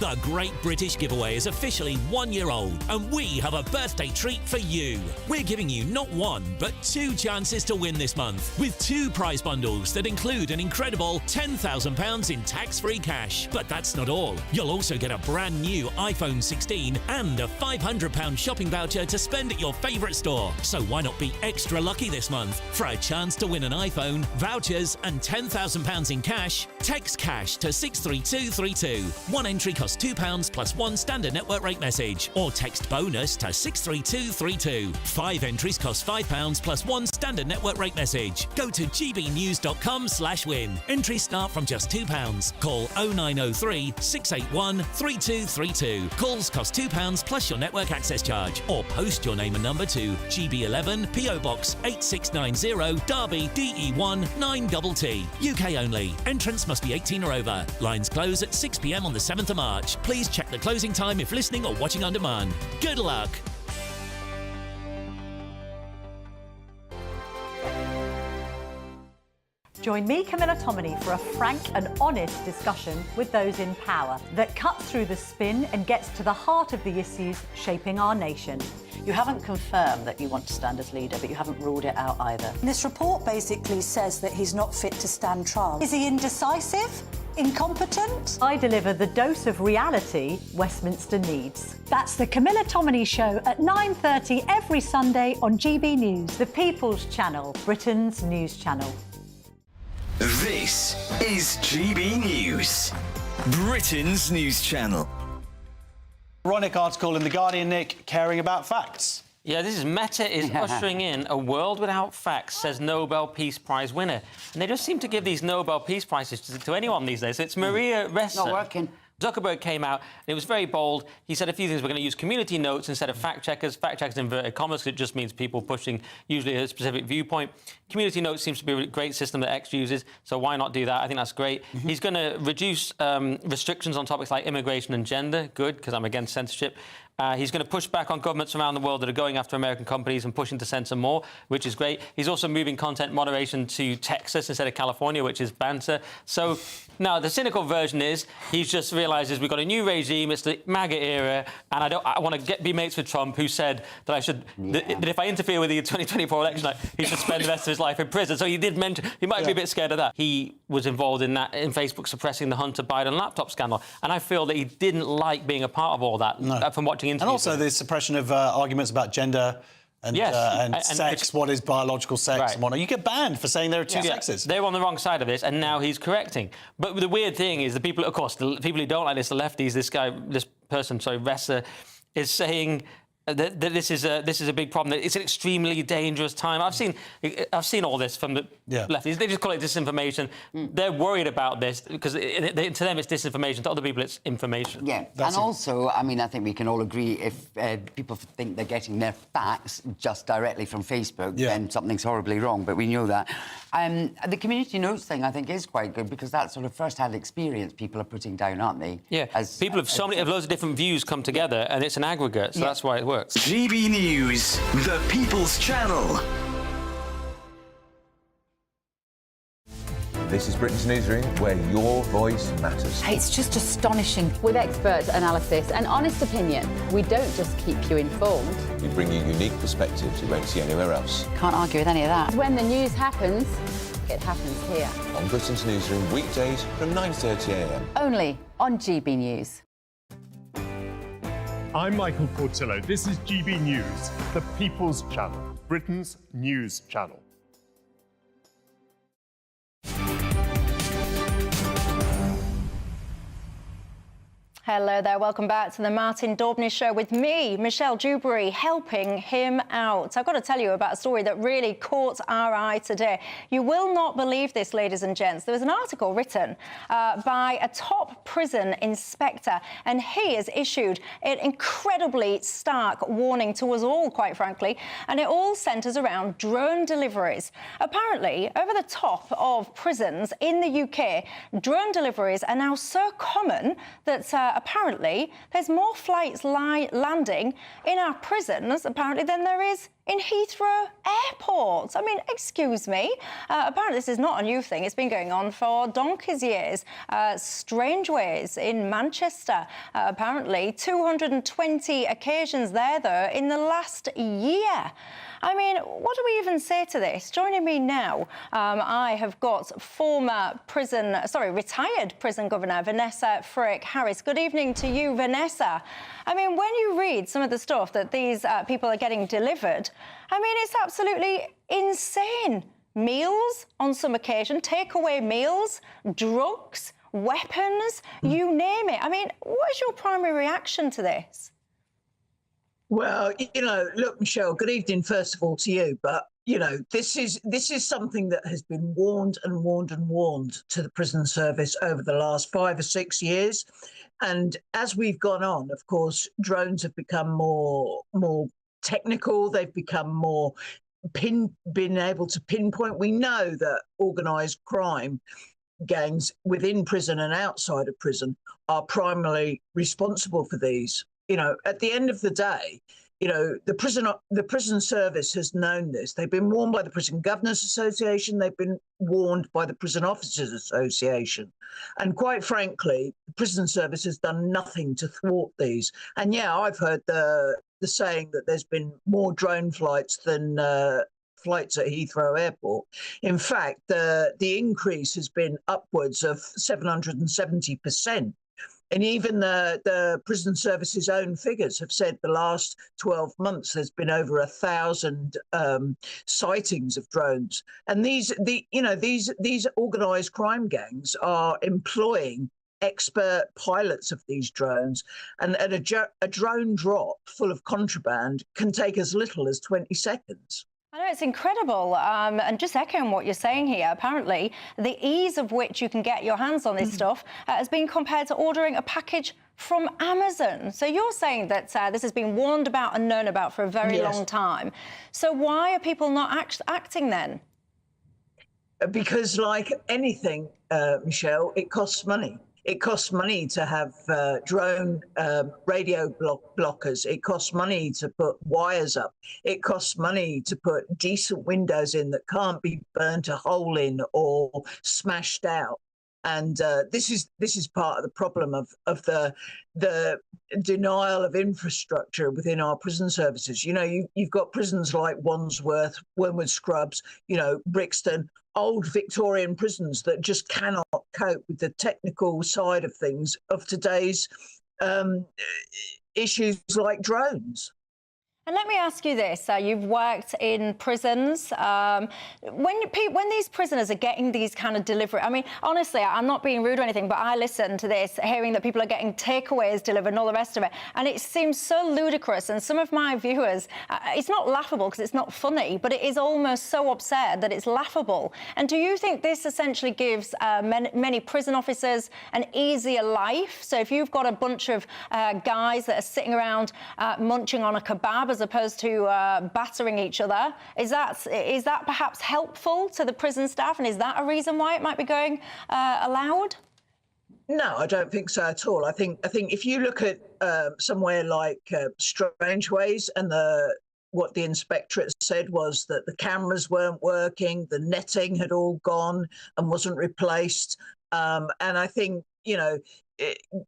The Great British Giveaway is officially 1 year old, and we have a birthday treat for you. We're giving you not one, but 2 chances to win this month, with 2 prize bundles that include an incredible £10,000 in tax-free cash. But that's not all. You'll also get a brand new iPhone 16 and a £500 shopping voucher to spend at your favourite store. So why not be extra lucky this month? For a chance to win an iPhone, vouchers and £10,000 in cash, text cash to 63232. One entry costs £2 plus 1 standard network rate message, or text bonus to 63232. 5 entries cost £5 plus 1 standard network rate message. Go to gbnews.com/win. Entries start from just £2. Call 0903 681 3232. Calls cost £2 plus your network access charge, or post your name and number to GB11 PO Box 8690 Derby DE1 9TT. UK only. Entrance must be 18 or over. Lines close at 6 p.m. on the 7th of March. Please check the closing time if listening or watching on demand. Good luck. Join me, Camilla Tominey, for a frank and honest discussion with those in power that cuts through the spin and gets to the heart of the issues shaping our nation. You haven't confirmed that you want to stand as leader, but you haven't ruled it out either. This report basically says that he's not fit to stand trial. Is he indecisive? Incompetent? I deliver the dose of reality Westminster needs. That's the Camilla Tominey Show at 9:30 every Sunday on GB News, the People's Channel, Britain's news channel. This is GB News, Britain's news channel. Ironic article in The Guardian, Nick, caring about facts. Yeah, this is Meta is ushering in a world without facts, says Nobel Peace Prize winner. And they just seem to give these Nobel Peace Prizes to anyone these days. It's Maria Ressa. Not working. Zuckerberg came out, and it was very bold. He said a few things. We're going to use community notes instead of fact-checkers. Fact-checkers in inverted commas, it just means people pushing usually a specific viewpoint. Community notes seems to be a great system that X uses, so why not do that? I think that's great. He's going to reduce restrictions on topics like immigration and gender. Good, because I'm against censorship. He's going to push back on governments around the world that are going after American companies and pushing to censor more, which is great. He's also moving content moderation to Texas instead of California, which is banter. So now the cynical version is he just realises we've got a new regime, it's the MAGA era, and I want to be mates with Trump, who said that I should that if I interfere with the 2024 election, he should spend the rest of his life in prison. So he did mention he might be a bit scared of that. He was involved in that in Facebook suppressing the Hunter Biden laptop scandal, and I feel that he didn't like being a part of all that from watching interviews. And also the suppression of arguments about gender and sex, what is biological sex and whatnot. You get banned for saying there are two sexes. They're on the wrong side of this, and now he's correcting. But the weird thing is the people, of course, the people who don't like this, the lefties, this person, Ressa, is saying that this is a big problem. That it's an extremely dangerous time. I've seen all this from the lefties. They just call it disinformation. They're worried about this because to them it's disinformation. To other people it's information. Yeah, and also, I mean, I think we can all agree if people think they're getting their facts just directly from Facebook, then something's horribly wrong. But we know that. The community notes thing, I think, is quite good because that sort of first-hand experience people are putting down, aren't they? Yeah. People have loads of different views come together, and it's an aggregate. So that's why it works. GB News, the People's Channel. This is Britain's Newsroom, where your voice matters. It's just astonishing. With expert analysis and honest opinion, we don't just keep you informed. We bring you unique perspectives you won't see anywhere else. Can't argue with any of that. When the news happens, it happens here. On Britain's Newsroom, weekdays from 9:30 a.m. Only on GB News. I'm Michael Portillo. This is GB News, the People's Channel, Britain's news channel. Hello there, welcome back to the Martin Daubney Show with me, Michelle Dewberry, helping him out. I've got to tell you about a story that really caught our eye today. You will not believe this, ladies and gents. There was an article written by a top prison inspector, and he has issued an incredibly stark warning to us all, quite frankly, and it all centres around drone deliveries. Apparently, over the top of prisons in the UK, drone deliveries are now so common that apparently there's more flights landing in our prisons, apparently, than there is in Heathrow Airport. I mean, excuse me. Apparently this is not a new thing. It's been going on for donkey's years. Strangeways in Manchester, apparently 220 occasions there, though, in the last year. I mean, what do we even say to this? Joining me now, I have got retired prison governor Vanessa Frick-Harris. Good evening to you, Vanessa. I mean, when you read some of the stuff that these people are getting delivered, I mean, it's absolutely insane. Meals on some occasion, takeaway meals, drugs, weapons, you name it. I mean, what is your primary reaction to this? Well, you know, look, Michelle, good evening, first of all, to you. But, you know, this is something that has been warned and warned and warned to the prison service over the last 5 or 6 years. And as we've gone on, of course, drones have become more technical. They've become more been able to pinpoint. We know that organised crime gangs within prison and outside of prison are primarily responsible for these. You know, at the end of the day, you know, the prison service has known this. They've been warned by the Prison Governors Association. They've been warned by the Prison Officers Association. And quite frankly, the prison service has done nothing to thwart these. And yeah, I've heard the saying that there's been more drone flights than flights at Heathrow Airport. In fact, the increase has been upwards of 770%. And even the prison service's own figures have said the last 12 months there's been over 1,000 sightings of drones. And these organised crime gangs are employing expert pilots of these drones, and a drone drop full of contraband can take as little as 20 seconds. I know, it's incredible. And just echoing what you're saying here, apparently the ease of which you can get your hands on this stuff has been compared to ordering a package from Amazon. So you're saying that this has been warned about and known about for a very long time. So why are people not acting then? Because like anything, Michelle, it costs money. It costs money to have drone radio blockers. It costs money to put wires up. It costs money to put decent windows in that can't be burnt a hole in or smashed out. And this is part of the problem of the denial of infrastructure within our prison services. You know, you've got prisons like Wandsworth, Wormwood Scrubs, you know, Brixton, old Victorian prisons that just cannot cope with the technical side of things of today's issues like drones. And let me ask you this, you've worked in prisons. When these prisoners are getting these kind of delivery, I mean, honestly, I'm not being rude or anything, but I listen to this, hearing that people are getting takeaways delivered and all the rest of it, and it seems so ludicrous. And some of my viewers, it's not laughable because it's not funny, but it is almost so absurd that it's laughable. And do you think this essentially gives many prison officers an easier life? So if you've got a bunch of guys that are sitting around munching on a kebab as opposed to battering each other, is that perhaps helpful to the prison staff, and is that a reason why it might be going allowed? No, I don't think so at all. I think if you look at somewhere like Strangeways, and what the inspectorate said was that the cameras weren't working, the netting had all gone and wasn't replaced, and I think, you know,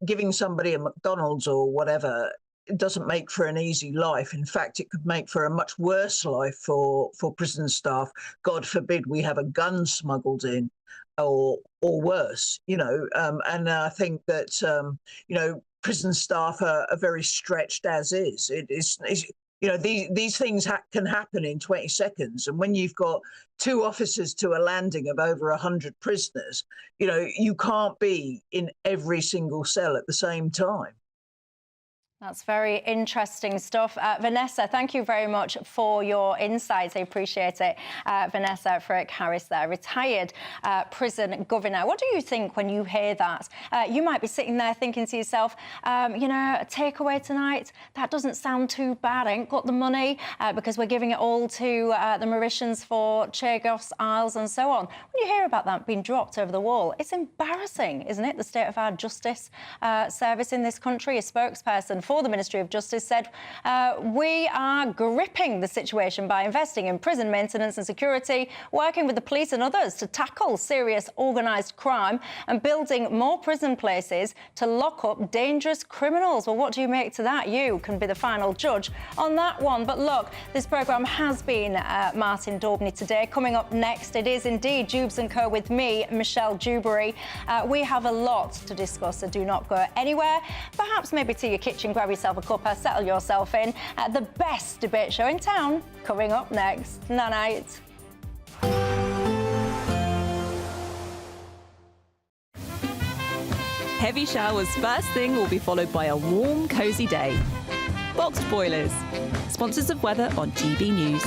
giving somebody a McDonald's or whatever, it doesn't make for an easy life. In fact, it could make for a much worse life for prison staff. God forbid we have a gun smuggled in, or worse, you know. And I think that, you know, prison staff are very stretched as is. These things can happen in 20 seconds. And when you've got 2 officers to a landing of over 100 prisoners, you can't be in every single cell at the same time. That's very interesting stuff. Vanessa, thank you very much for your insights. I appreciate it. Vanessa Frick-Harris there, retired prison governor. What do you think when you hear that? You might be sitting there thinking to yourself, a takeaway tonight, that doesn't sound too bad. I ain't got the money because we're giving it all to the Mauritians for Chagos Islands and so on. When you hear about that being dropped over the wall, it's embarrassing, isn't it? The state of our justice service in this country. A spokesperson for the Ministry of Justice said, we are gripping the situation by investing in prison maintenance and security, working with the police and others to tackle serious organised crime and building more prison places to lock up dangerous criminals. Well, what do you make to that? You can be the final judge on that one. But look, this programme has been Martin Daubney today. Coming up next, it is indeed Jubes and Co with me, Michelle Dewberry. We have a lot to discuss, so do not go anywhere. Perhaps maybe to your kitchen, grab yourself a cuppa, settle yourself in. The best debate show in town coming up next. Night. Heavy showers first thing will be followed by a warm, cosy day. Boxed boilers, sponsors of weather on GB News.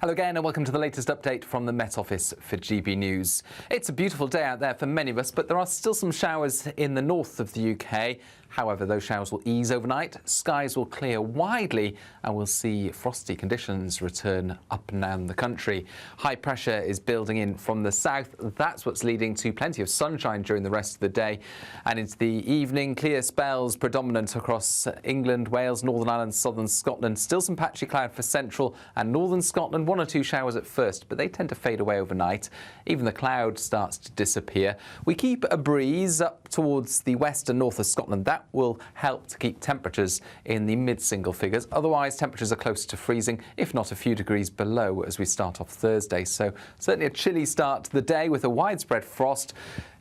Hello again and welcome to the latest update from the Met Office for GB News. It's a beautiful day out there for many of us, but there are still some showers in the north of the UK. However, those showers will ease overnight, skies will clear widely and we'll see frosty conditions return up and down the country. High pressure is building in from the south. That's what's leading to plenty of sunshine during the rest of the day. And into the evening, clear spells predominant across England, Wales, Northern Ireland, southern Scotland. Still some patchy cloud for central and northern Scotland. 1 or 2 showers at first, but they tend to fade away overnight. Even the cloud starts to disappear. We keep a breeze up towards the west and north of Scotland. That will help to keep temperatures in the mid-single figures. Otherwise, temperatures are close to freezing, if not a few degrees below as we start off Thursday. So certainly a chilly start to the day with a widespread frost.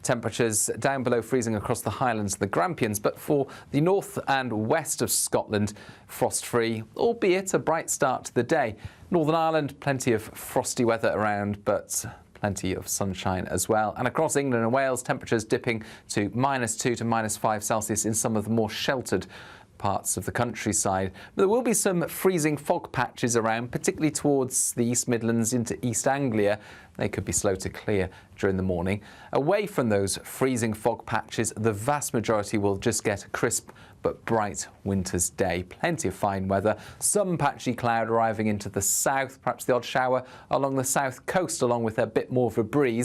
Temperatures down below freezing across the Highlands and the Grampians, but for the north and west of Scotland, frost-free, albeit a bright start to the day. Northern Ireland, plenty of frosty weather around, but plenty of sunshine as well. And across England and Wales, temperatures dipping to -2 to -5 Celsius in some of the more sheltered parts of the countryside. But there will be some freezing fog patches around, particularly towards the East Midlands into East Anglia. They could be slow to clear during the morning. Away from those freezing fog patches, the vast majority will just get a crisp but bright winter's day. Plenty of fine weather, some patchy cloud arriving into the south, perhaps the odd shower along the south coast, along with a bit more of a breeze.